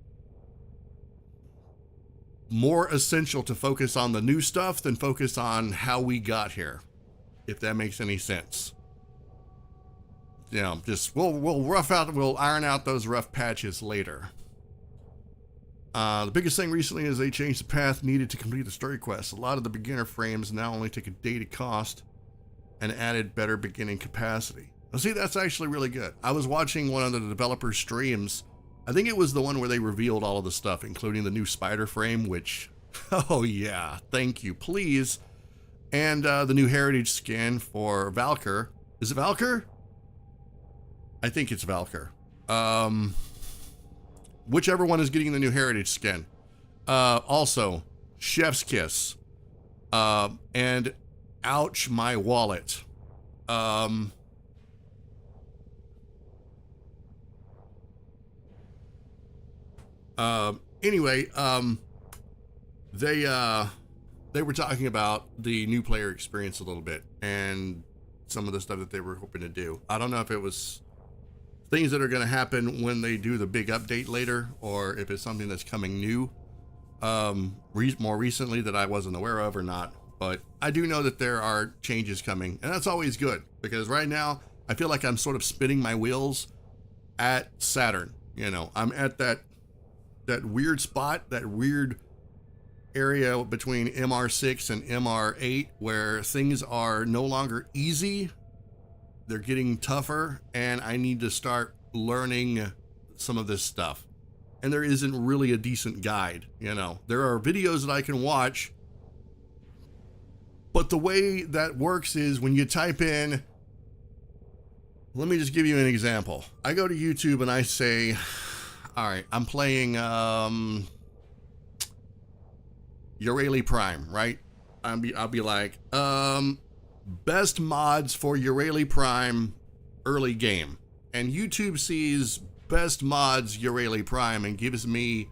S1: more essential to focus on the new stuff than focus on how we got here, if that makes any sense. You know, just we'll iron out those rough patches later. The biggest thing recently is they changed the path needed to complete the story quest. A lot of the beginner frames now only take a day to cost and added better beginning capacity. Now see, that's actually really good. I was watching one of the developers' streams. I think it was the one where they revealed all of the stuff, including the new spider frame, which, oh yeah, thank you, please. And the new heritage skin for Valkyr. Is it Valkyr? I think it's Valkyr. Whichever one is getting the new heritage skin. Also, Chef's Kiss. And ouch, my wallet. Anyway, they were talking about the new player experience a little bit and some of the stuff that they were hoping to do. I don't know if it was things that are going to happen when they do the big update later, or if it's something that's coming new, more recently that I wasn't aware of or not. But I do know that there are changes coming, and that's always good, because right now I feel like I'm sort of spinning my wheels at Saturn. You know, I'm at that weird spot, that weird area between MR6 and MR8 where things are no longer easy. They're getting tougher, and I need to start learning some of this stuff. And there isn't really a decent guide, you know. There are videos that I can watch, but the way that works is when you type in, let me just give you an example. I go to YouTube and I say, all right, I'm playing Urali Prime, right? I'll be like, best mods for Urali Prime early game. And YouTube sees best mods Urali Prime and gives me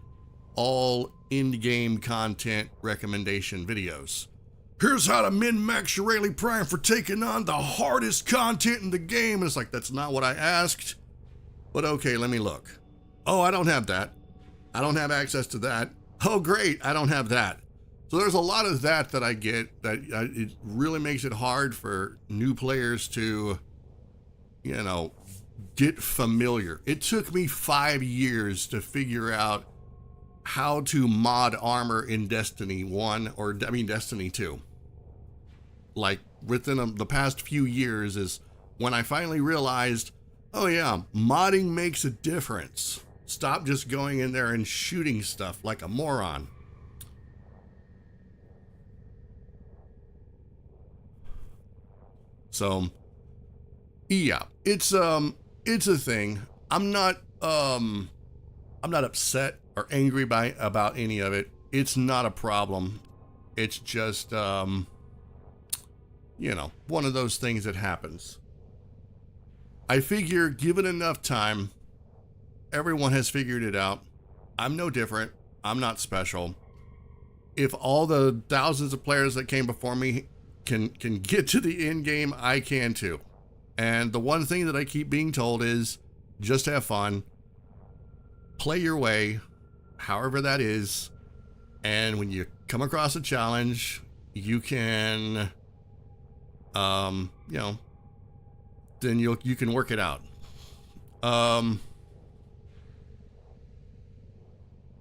S1: all in-game content recommendation videos. Here's how to min-max Urali Prime for taking on the hardest content in the game. And it's like, that's not what I asked. But okay, let me look. Oh, I don't have that. I don't have access to that. Oh, great, I don't have that. So there's a lot of that I get that it really makes it hard for new players to, you know, get familiar. It took me 5 years to figure out how to mod armor in Destiny 1, or I mean Destiny 2. Like within the past few years is when I finally realized, oh yeah, modding makes a difference. Stop just going in there and shooting stuff like a moron. So yeah, it's a thing. I'm not upset or angry about any of it. It's not a problem. It's just you know, one of those things that happens. I figure given enough time, everyone has figured it out. I'm no different. I'm not special. If all the thousands of players that came before me can get to the end game, I can too. And the one thing that I keep being told is just have fun, play your way, however that is. And when you come across a challenge, you can, you know, then you can work it out.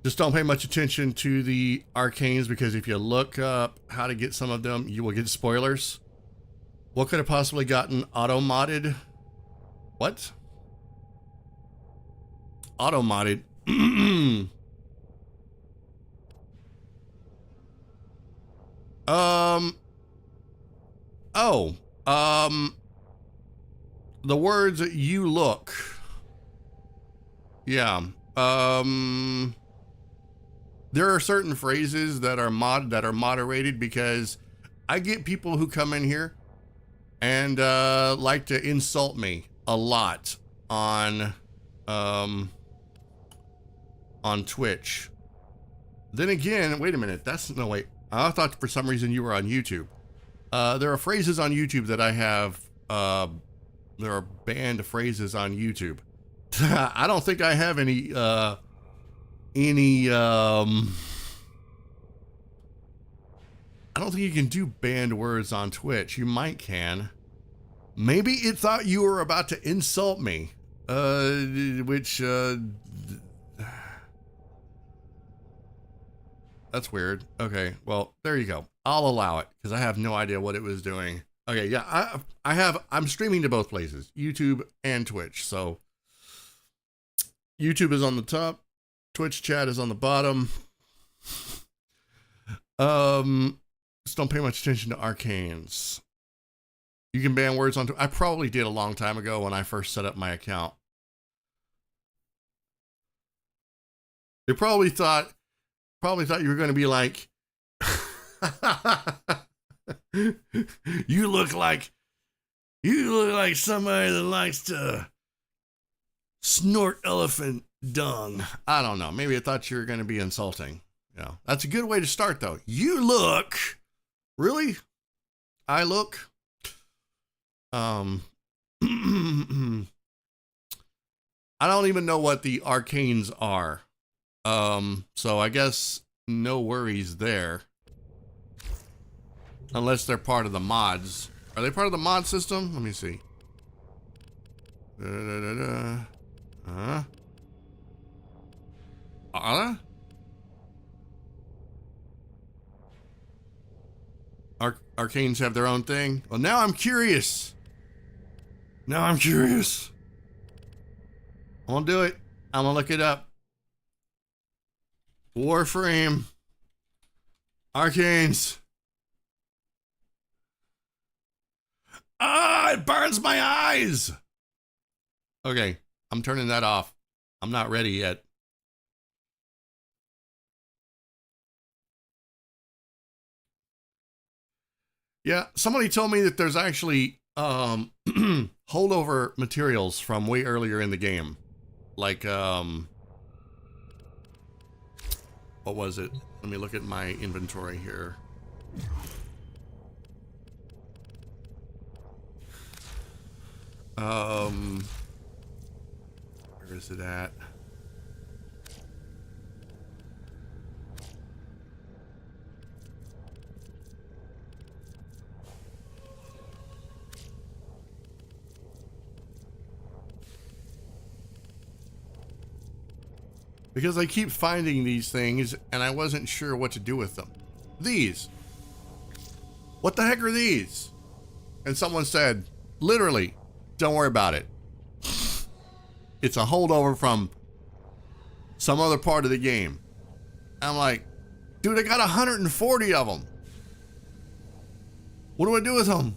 S1: Just don't pay much attention to the arcanes, because if you look up how to get some of them, you will get spoilers. What could have possibly gotten auto-modded? What? Auto-modded? The words "you look." Yeah. There are certain phrases that are moderated, because I get people who come in here and like to insult me a lot on Twitch. Then again, wait a minute. No, wait. I thought for some reason you were on YouTube. There are phrases on YouTube that I have. There are banned phrases on YouTube. I don't think I have any. I don't think you can do banned words on Twitch. You might can. Maybe it thought you were about to insult me. Which that's weird. Okay, well, there you go. I'll allow it, because I have no idea what it was doing. Okay, yeah, I'm streaming to both places, YouTube and Twitch. So YouTube is on the top, Twitch chat is on the bottom. Just don't pay much attention to arcanes. You can ban words on. I probably did a long time ago when I first set up my account. They probably thought you were going to be like, you look like somebody that likes to snort elephant dung. I don't know. Maybe I thought you were going to be insulting. Yeah, that's a good way to start, though. You look. Really? I look. I don't even know what the arcanes are. So I guess no worries there. Unless they're part of the mods. Are they part of the mod system? Let me see. Arcanes have their own thing. Well, now I'm curious. Now I'm curious. I'm gonna do it. I'm gonna look it up. Warframe. Arcanes. Ah, it burns my eyes. Okay, I'm turning that off. I'm not ready yet. Yeah, somebody told me that there's actually holdover materials from way earlier in the game. Like, what was it? Let me look at my inventory here. Where is it at? Because I keep finding these things and I wasn't sure what to do with them. These. What the heck are these? And someone said, literally, don't worry about it. It's a holdover from some other part of the game. I'm like, dude, I got 140 of them. What do I do with them?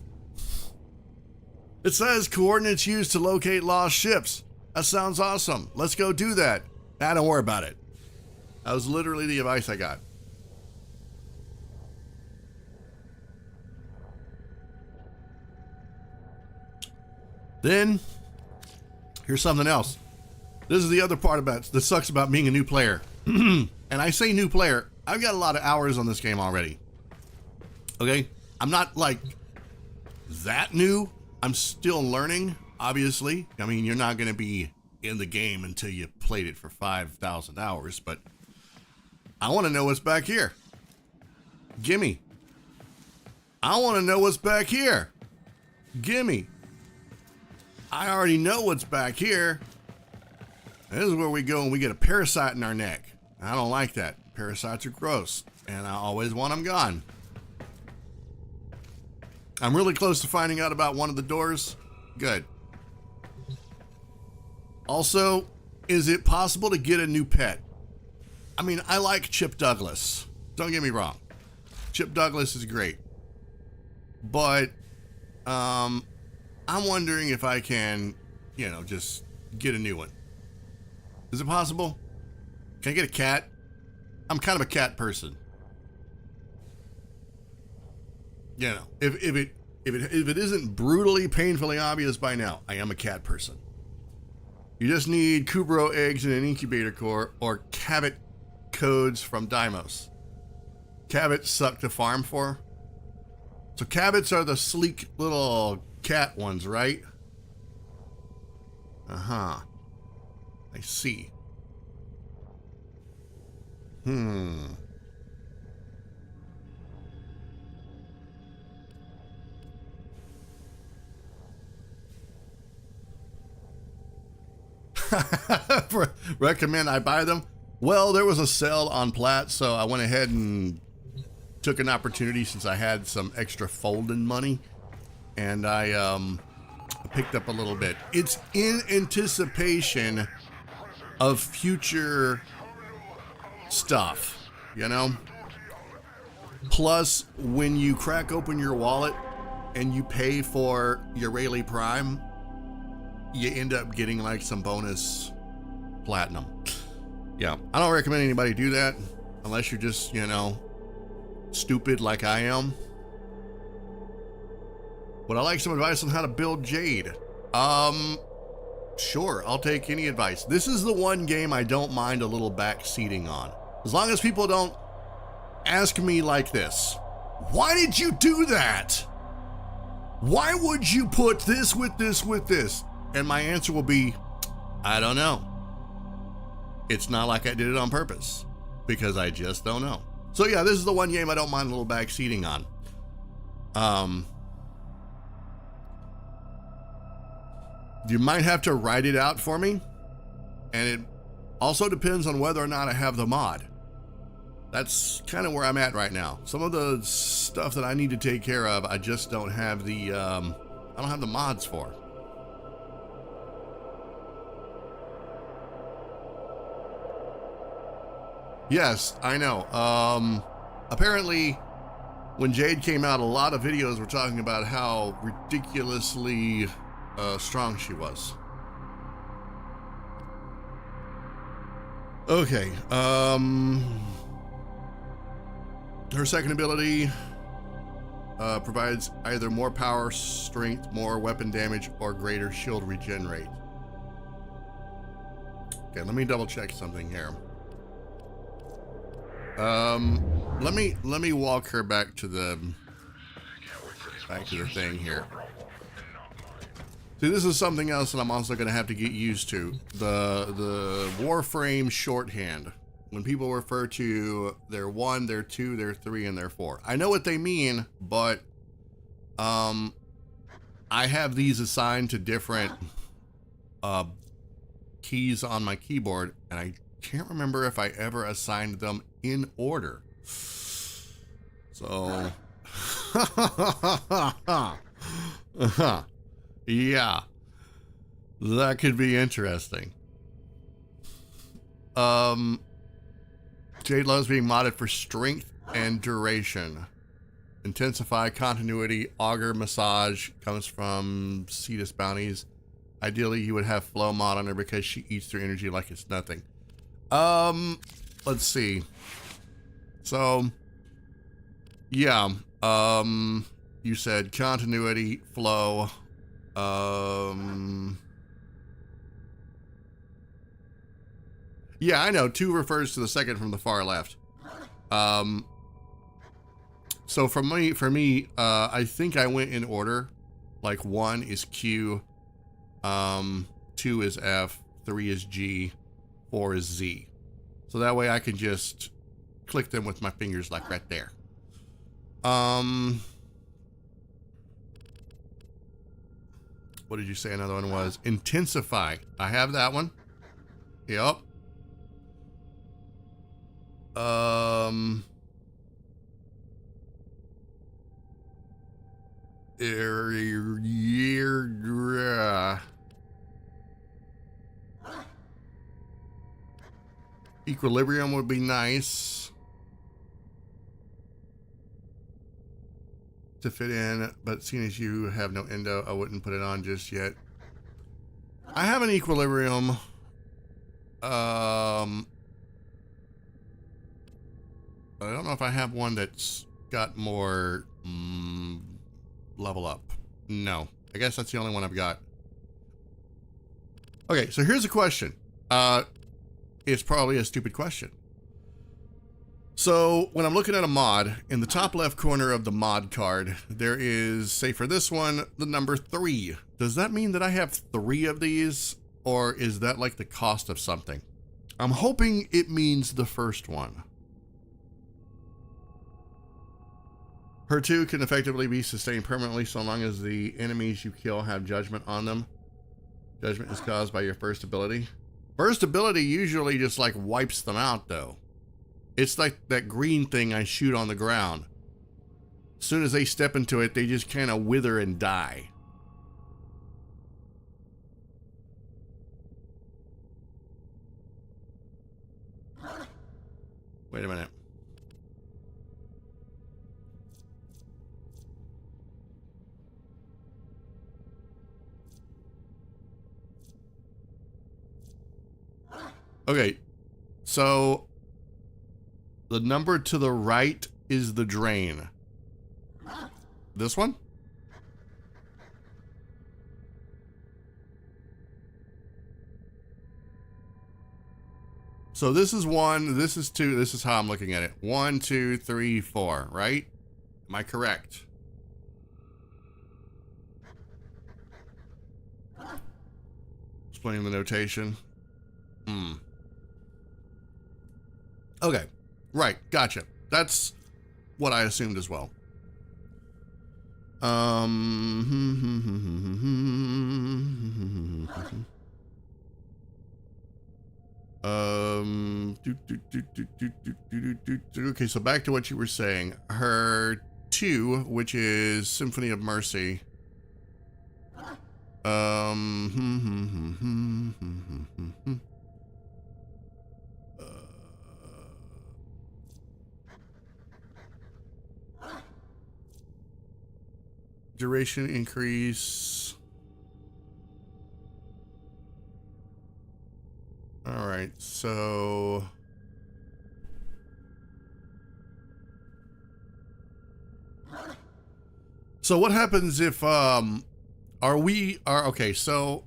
S1: It says coordinates used to locate lost ships. That sounds awesome. Let's go do that. Nah, don't worry about it. That was literally the advice I got. Then, here's something else. This is the other part about that sucks about being a new player. And I say new player, I've got a lot of hours on this game already. Okay? I'm not like that new. I'm still learning, obviously. I mean, you're not going to be in the game until you played it for 5,000 hours, but I want to know what's back here. Gimme. I want to know what's back here. Gimme. I already know what's back here. This is where we go and we get a parasite in our neck. I don't like that. Parasites are gross, and I always want them gone. I'm really close to finding out about one of the doors. Good. Also, is it possible to get a new pet? I mean, I like Chip Douglas. Don't get me wrong. Chip Douglas is great. But, I'm wondering if I can, you know, just get a new one. Is it possible? Can I get a cat? I'm kind of a cat person. You know, if it isn't brutally, painfully obvious by now, I am a cat person. You just need Kubro eggs in an incubator core or Cavit codes from Deimos. Cavits suck to farm for. So Cavits are the sleek little cat ones, right? Uh-huh. I see. Recommend I buy them? Well, there was a sale on Platt, so I went ahead and took an opportunity since I had some extra folding money, and I picked up a little bit. It's in anticipation of future stuff, you know? Plus, when you crack open your wallet and you pay for your Rayleigh Prime, you end up getting like some bonus platinum. Yeah, I don't recommend anybody do that unless you're just, you know, stupid like I am. Would I like some advice on how to build Jade? Sure, I'll take any advice. This is the one game I don't mind a little backseating on. As long as people don't ask me like this. Why did you do that? Why would you put this with this with this? And my answer will be, I don't know. It's not like I did it on purpose, because I just don't know. So yeah, this is the one game I don't mind a little backseating on. You might have to write it out for me, and it also depends on whether or not I have the mod. That's kind of where I'm at right now. Some of the stuff that I need to take care of, I just don't have the I don't have the mods for. Yes, I know. Apparently, when Jade came out, a lot of videos were talking about how ridiculously strong she was. Okay. Her second ability provides either more power, strength, more weapon damage, or greater shield regenerate. Okay, let me double check something here. Let me walk her back to the thing here. See, this is something else that I'm also going to have to get used to. The Warframe shorthand. When people refer to their 1, their 2, their 3, and their 4. I know what they mean, but I have these assigned to different keys on my keyboard, and I can't remember if I ever assigned them in order. So, yeah, that could be interesting. Jade loves being modded for strength and duration. Intensify, continuity, auger, massage comes from Cetus bounties. Ideally, you would have flow mod on her because she eats through energy like it's nothing. Let's see. So, yeah. You said continuity, flow. Yeah, I know. 2 refers to the second from the far left. So for me, I think I went in order. Like 1 is Q, 2 is F, 3 is G, 4 is Z. So that way I can just click them with my fingers like right there. What did you say another one was? Intensify. I have that one. Yep. Equilibrium would be nice to fit in, but seeing as you have no endo, I wouldn't put it on just yet. I have an equilibrium. I don't know if I have one that's got more level up. No, I guess that's the only one I've got. Okay, so here's a question. It's probably a stupid question. So when I'm looking at a mod, in the top left corner of the mod card, there is, say for this one, the number 3. Does that mean that I have 3 of these, or is that like the cost of something? I'm hoping it means the first one. Her 2 can effectively be sustained permanently so long as the enemies you kill have judgment on them. Judgment is caused by your first ability. First ability usually just like wipes them out though. It's like that green thing I shoot on the ground. As soon as they step into it, they just kind of wither and die. Wait a minute. Okay, so the number to the right is the drain. This one? So this is 1, this is 2, this is how I'm looking at it. 1, 2, 3, 4, right? Am I correct? Explaining the notation. Okay, right, gotcha. That's what I assumed as well. Okay, so back to what you were saying. Her 2, which is Symphony of Mercy. Duration increase. All right, so what happens if okay, so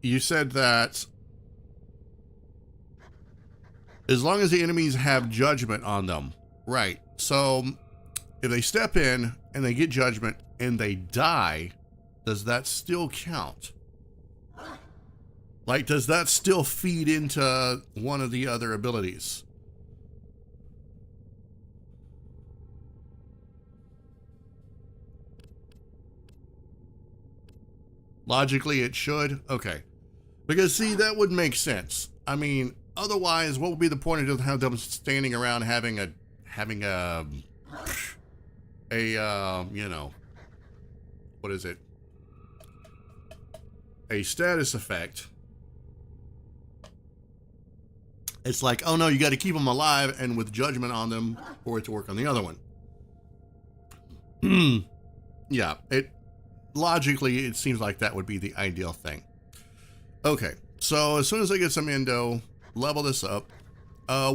S1: you said that as long as the enemies have judgment on them, right? So if they step in and they get judgment and they die, does that still count? Like, does that still feed into one of the other abilities? Logically, it should. Okay. Because, see, that would make sense. I mean, otherwise, what would be the point of have them standing around having a you know, what is it? A status effect. It's like, oh no, you got to keep them alive and with judgment on them for it to work on the other one. Yeah, logically, it seems like that would be the ideal thing. Okay, so as soon as I get some endo, level this up.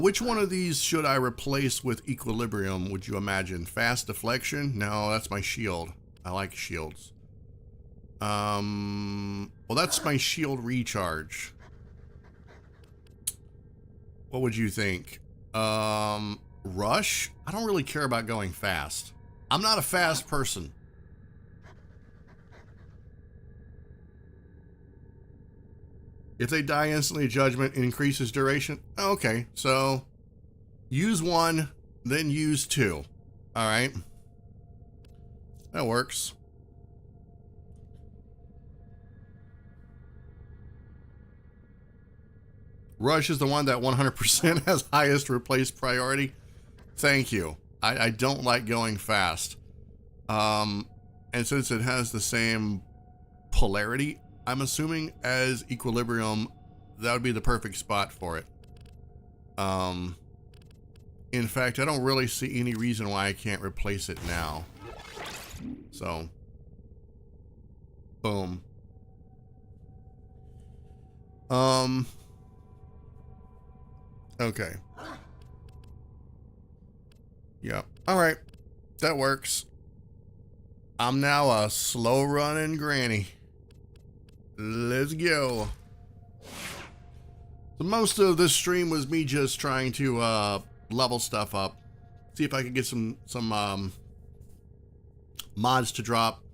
S1: Which one of these should I replace with equilibrium, would you imagine? Fast deflection? No, that's my shield. I like shields. Well, that's my shield recharge. What would you think? Rush? I don't really care about going fast. I'm not a fast person. If they die instantly, judgment increases duration. Okay, so use 1, then use 2. All right. That works. Rush is the one that 100% has highest replace priority. Thank you. I don't like going fast. And since it has the same polarity, I'm assuming, as equilibrium, that would be the perfect spot for it. In fact, I don't really see any reason why I can't replace it now. So, boom. Okay. Yep. All right. That works. I'm now a slow running granny. Let's go. So most of this stream was me just trying to level stuff up. See if I could get some mods to drop.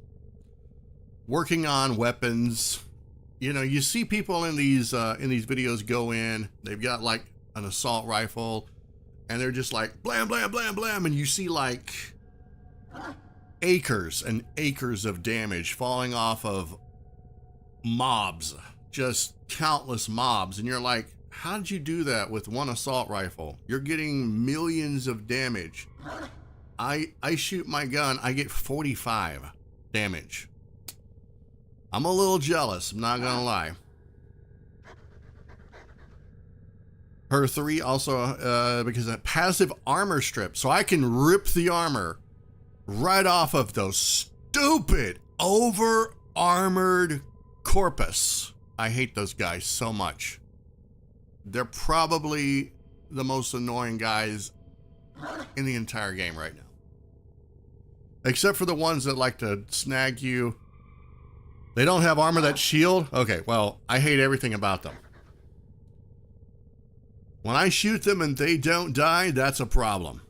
S1: Working on weapons. You know, you see people in these videos go in, they've got like an assault rifle, and they're just like blam, blam, blam, blam, and you see like acres and acres of damage falling off of mobs, just countless mobs, and you're like, how did you do that with one assault rifle? You're getting millions of damage. I shoot my gun, I get 45 damage. I'm a little jealous, I'm not gonna lie. Her 3 also, because of passive armor strip, so I can rip the armor right off of those stupid over armored corpus. I hate those guys so much. They're probably the most annoying guys in the entire game right now. Except for the ones that like to snag you. They don't have armor that shield? Okay, well, I hate everything about them. When I shoot them and they don't die, that's a problem.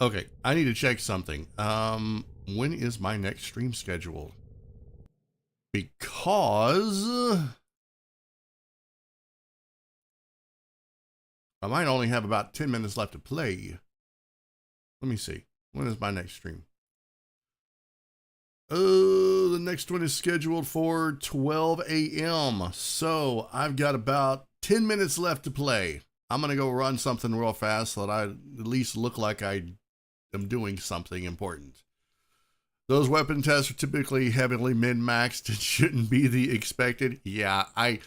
S1: Okay, I need to check something. When is my next stream scheduled? Because I might only have about 10 minutes left to play. Let me see. When is my next stream? Oh, the next one is scheduled for 12 a.m. So I've got about 10 minutes left to play. I'm going to go run something real fast so that I at least look like I am doing something important. Those weapon tests are typically heavily min-maxed. It shouldn't be the expected. Yeah, I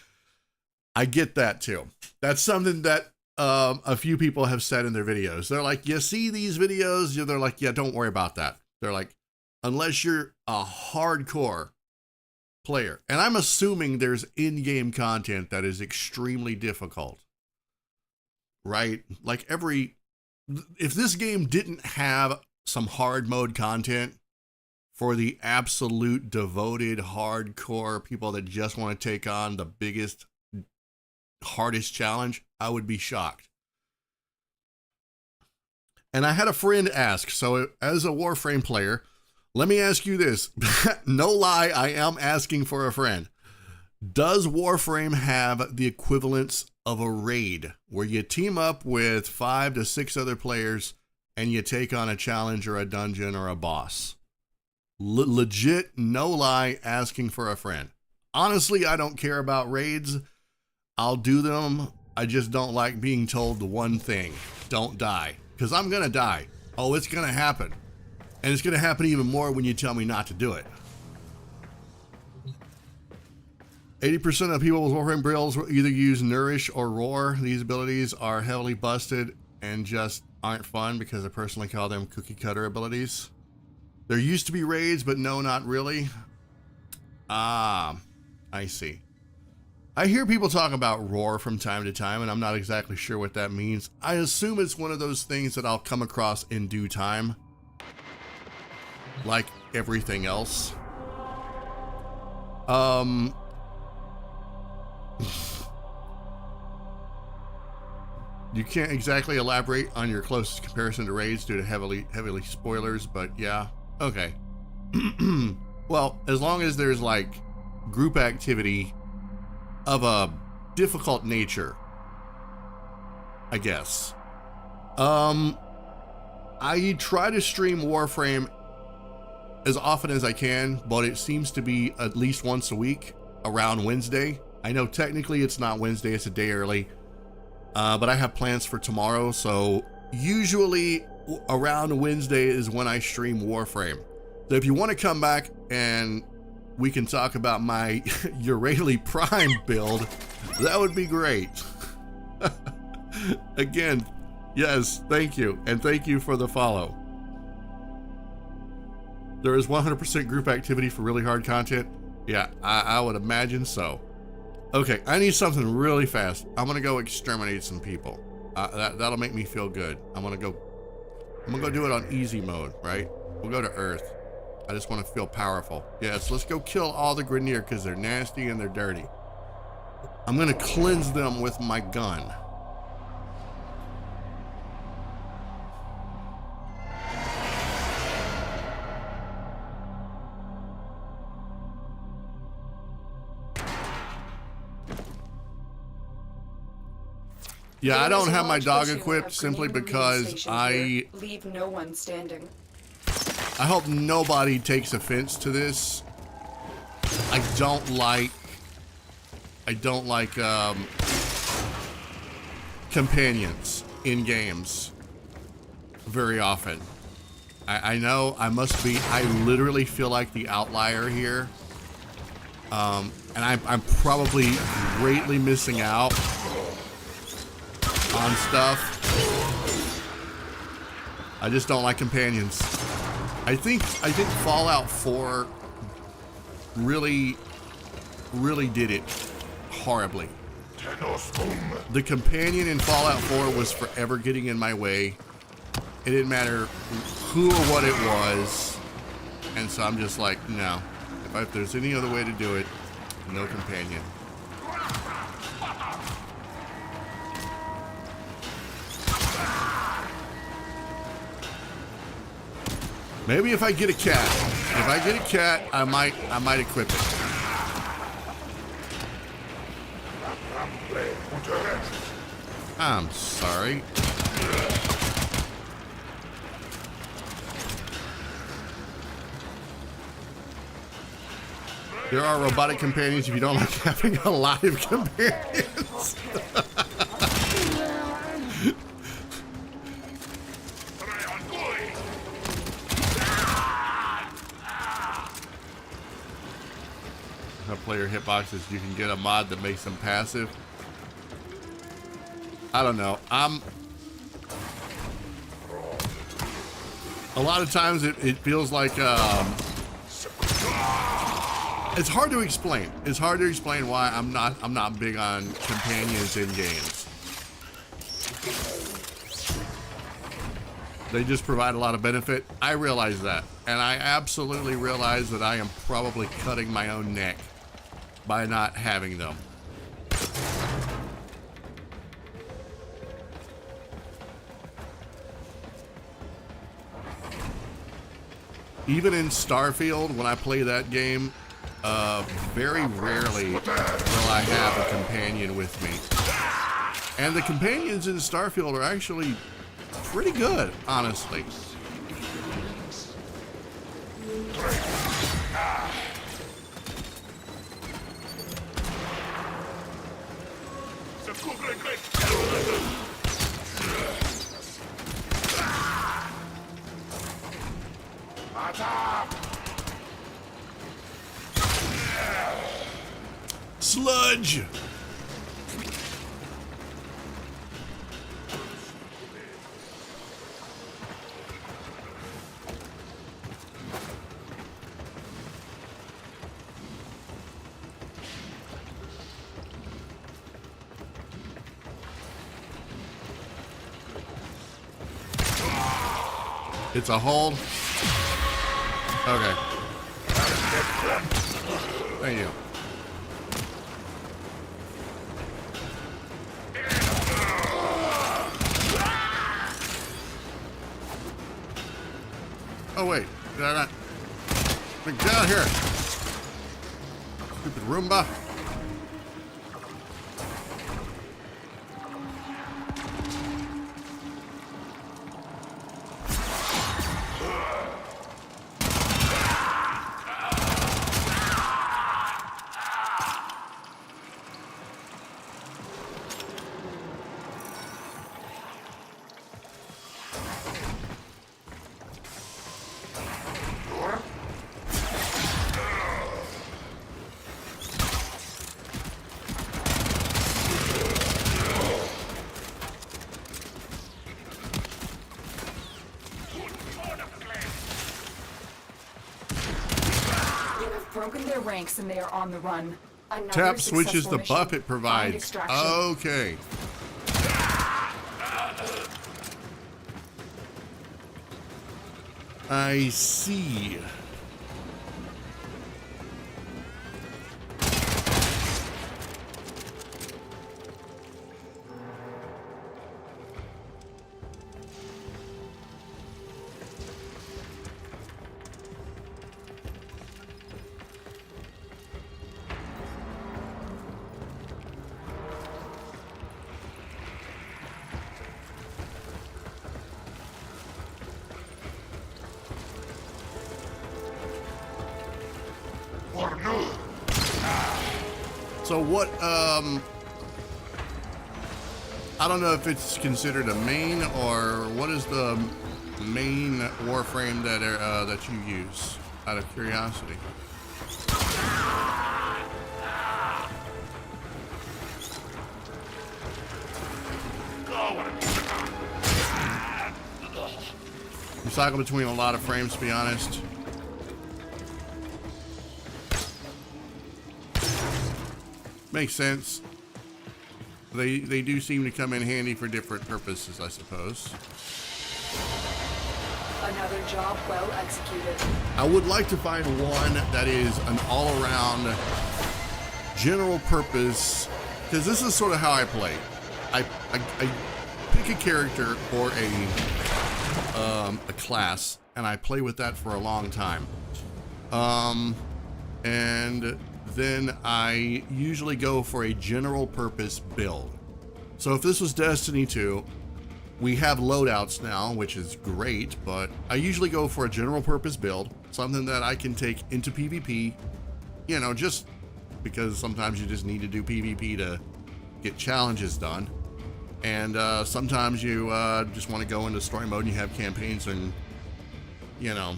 S1: get that too. That's something that a few people have said in their videos. They're like, you see these videos? They're like, yeah, don't worry about that. They're like, unless you're a hardcore player. And I'm assuming there's in-game content that is extremely difficult. Right? Like if this game didn't have some hard mode content for the absolute devoted hardcore people that just want to take on the biggest, hardest challenge, I would be shocked. And I had a friend ask, so as a Warframe player, let me ask you this. No lie, I am asking for a friend. Does Warframe have the equivalence of a raid where you team up with 5 to 6 other players and you take on a challenge or a dungeon or a boss? Legit, no lie, asking for a friend. Honestly, I don't care about raids. I'll do them. I just don't like being told the one thing: don't die. Because I'm going to die. Oh, it's going to happen. And it's going to happen even more when you tell me not to do it. 80% of people with Warframe builds will either use Nourish or Roar. These abilities are heavily busted and just aren't fun because I personally call them cookie cutter abilities. There used to be raids, but no, not really. Ah, I see. I hear people talk about Roar from time to time, and I'm not exactly sure what that means. I assume it's one of those things that I'll come across in due time, like everything else. You can't exactly elaborate on your closest comparison to raids due to heavily spoilers, but yeah, okay. Well, as long as there's like group activity of a difficult nature, I guess. I try to stream Warframe as often as I can, but it seems to be at least once a week around Wednesday. I know technically it's not Wednesday, it's a day early, but I have plans for tomorrow, so usually around Wednesday is when I stream Warframe. So if you want to come back and we can talk about my Urali Prime build, that would be great. Again, yes, thank you, and thank you for the follow. There is 100% group activity for really hard content. Yeah, I would imagine so. Okay, I need something really fast. I'm gonna go exterminate some people. That'll make me feel good. I'm gonna go do it on easy mode, right? We'll go to Earth. I just want to feel powerful. Yes, let's go kill all the Grenier because they're nasty and they're dirty. I'm gonna cleanse them with my gun. Yeah, I don't have my dog equipped simply because
S2: leave no one standing.
S1: I hope nobody takes offense to this. I don't like companions in games very often. I know I must be, I literally feel like the outlier here. And I'm probably greatly missing out on stuff. I just don't like companions. I think Fallout 4 really did it horribly. The companion in Fallout 4 was forever getting in my way, It didn't matter who or what it was. And so I'm just like, no. If there's any other way to do it, no companion. Maybe if I get a cat. If I get a cat, I might equip it. I'm sorry. There are robotic companions if you don't like having a live companions. Player hitboxes, you can get a mod that makes them passive. I don't know. A lot of times it feels like it's hard to explain. It's hard to explain why I'm not big on companions in games. They just provide a lot of benefit. I realize that, and I absolutely realize that I am probably cutting my own neck by not having them. Even in Starfield, when I play that game, very rarely will I have a companion with me. And the companions in Starfield are actually pretty good, honestly. Sludge! It's a hold. Okay. Thank you. Oh wait, did I not? Get out of here. Stupid Roomba.
S2: Broken their ranks and they are on the run. Another
S1: Tap switches the
S2: mission.
S1: buff it
S2: Find
S1: provides.
S2: extraction.
S1: Okay. I see. So what, I don't know if it's considered a main or what is the main Warframe that you use, out of curiosity? You cycle between a lot of frames, to be honest. Makes sense. They do seem to come in handy for different purposes, I suppose.
S2: Another job well executed.
S1: I would like to find one that is an all-around general purpose, because this is sort of how I play. I pick a character or a class, and I play with that for a long time. And then I usually go for a general purpose build. So if this was Destiny 2, we have loadouts now, which is great, but I usually go for a general purpose build, something that I can take into PvP, you know, just because sometimes you just need to do PvP to get challenges done. And sometimes you just want to go into story mode and you have campaigns and, you know,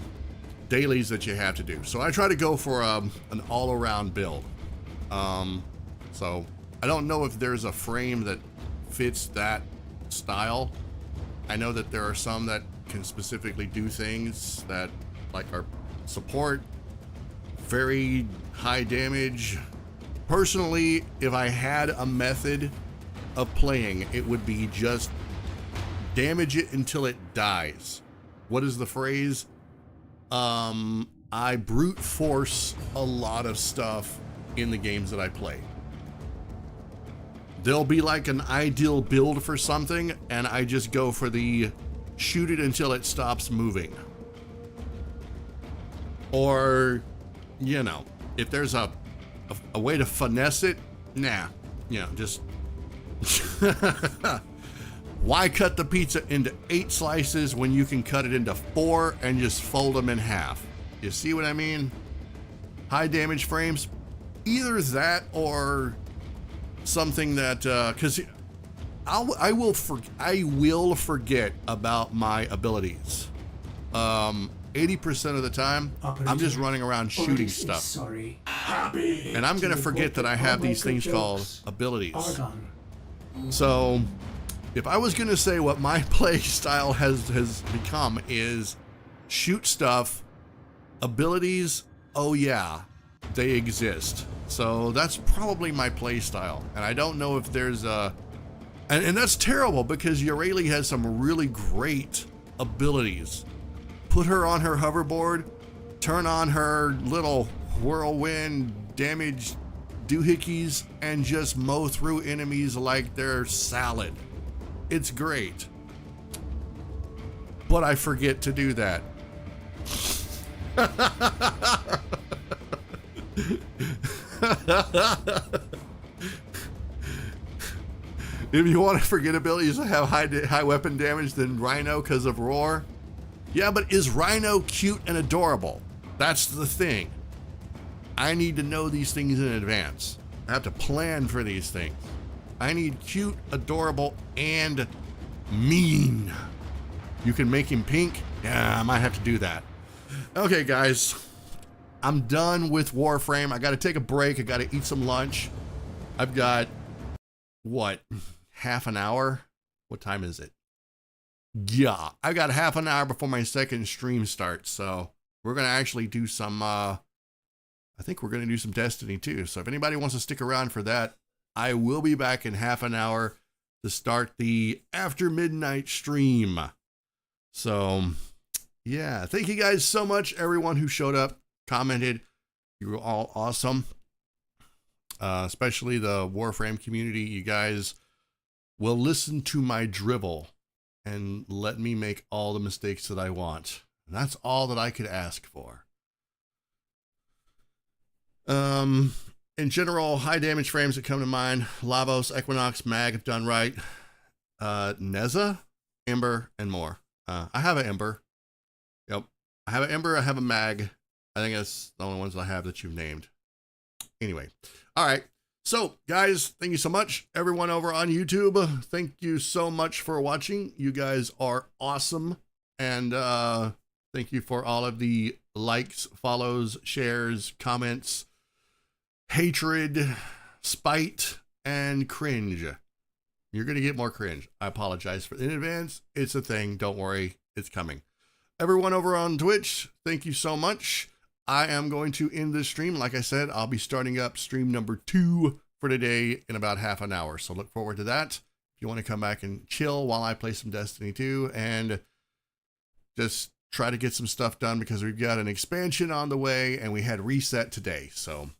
S1: dailies that you have to do. So I try to go for an all-around build. So I don't know if there's a frame that fits that style. I know that there are some that can specifically do things that like are support very high damage. Personally, if I had a method of playing, it would be just damage it until it dies. What is the phrase? I brute force a lot of stuff in the games that I play. There'll be like an ideal build for something, and I just go for the shoot it until it stops moving. Or, you know, if there's a way to finesse it, nah, you know, just why cut the pizza into 8 slices when you can cut it into 4 and just fold them in half? You see what I mean? High damage frames, either that or something that, because I will forget about my abilities. 80% of the time, I'm just running around shooting stuff.
S4: Sorry.
S1: And I'm gonna forget that I have these things called abilities. So if I was gonna say what my play style has become is shoot stuff, abilities, oh yeah, they exist. So that's probably my play style. And I don't know if there's a, and that's terrible because Yareli has some really great abilities. Put her on her hoverboard, turn on her little whirlwind damage doohickeys, and just mow through enemies like they're salad. It's great. But I forget to do that. If you want to forget abilities that have high weapon damage, then Rhino because of Roar. Yeah, but is Rhino cute and adorable? That's the thing. I need to know these things in advance. I have to plan for these things. I need cute, adorable, and mean. You can make him pink? Yeah, I might have to do that. Okay, guys. I'm done with Warframe. I got to take a break. I got to eat some lunch. I've got, what, half an hour? What time is it? Yeah, I got half an hour before my second stream starts. So we're going to actually do some, I think we're going to do some Destiny too. So if anybody wants to stick around for that, I will be back in half an hour to start the after midnight stream. So yeah, thank you guys so much. Everyone who showed up, commented, you were all awesome. Especially the Warframe community. You guys will listen to my drivel and let me make all the mistakes that I want. And that's all that I could ask for. In general, high damage frames that come to mind: Lavos, Equinox, Mag, if done right. Neza, Ember, and more. I have an Ember. Yep. I have an Ember, I have a Mag. I think that's the only ones I have that you've named. Anyway. All right. So, guys, thank you so much. Everyone over on YouTube, thank you so much for watching. You guys are awesome. And thank you for all of the likes, follows, shares, comments, hatred, spite, and cringe. You're going to get more cringe. I apologize for in advance. It's a thing. Don't worry. It's coming. Everyone over on Twitch, thank you so much. I am going to end this stream. Like I said, I'll be starting up stream number 2 for today in about half an hour. So look forward to that. If you want to come back and chill while I play some Destiny 2 and just try to get some stuff done because we've got an expansion on the way and we had reset today. So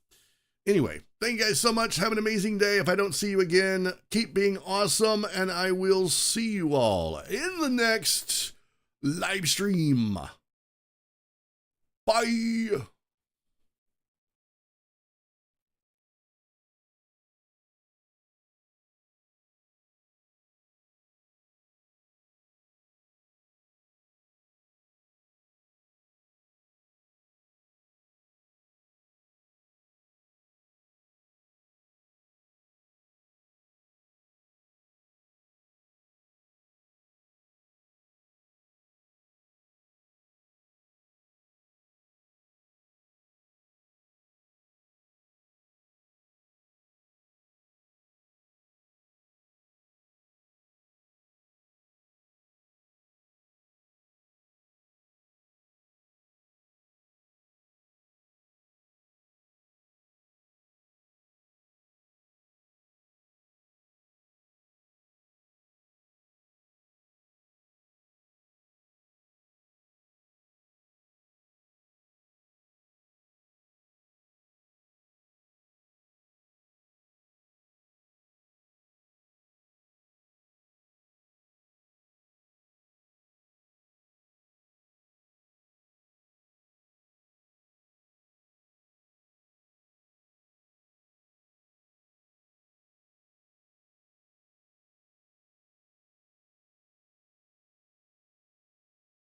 S1: anyway, thank you guys so much. Have an amazing day. If I don't see you again, keep being awesome, and I will see you all in the next live stream. Bye.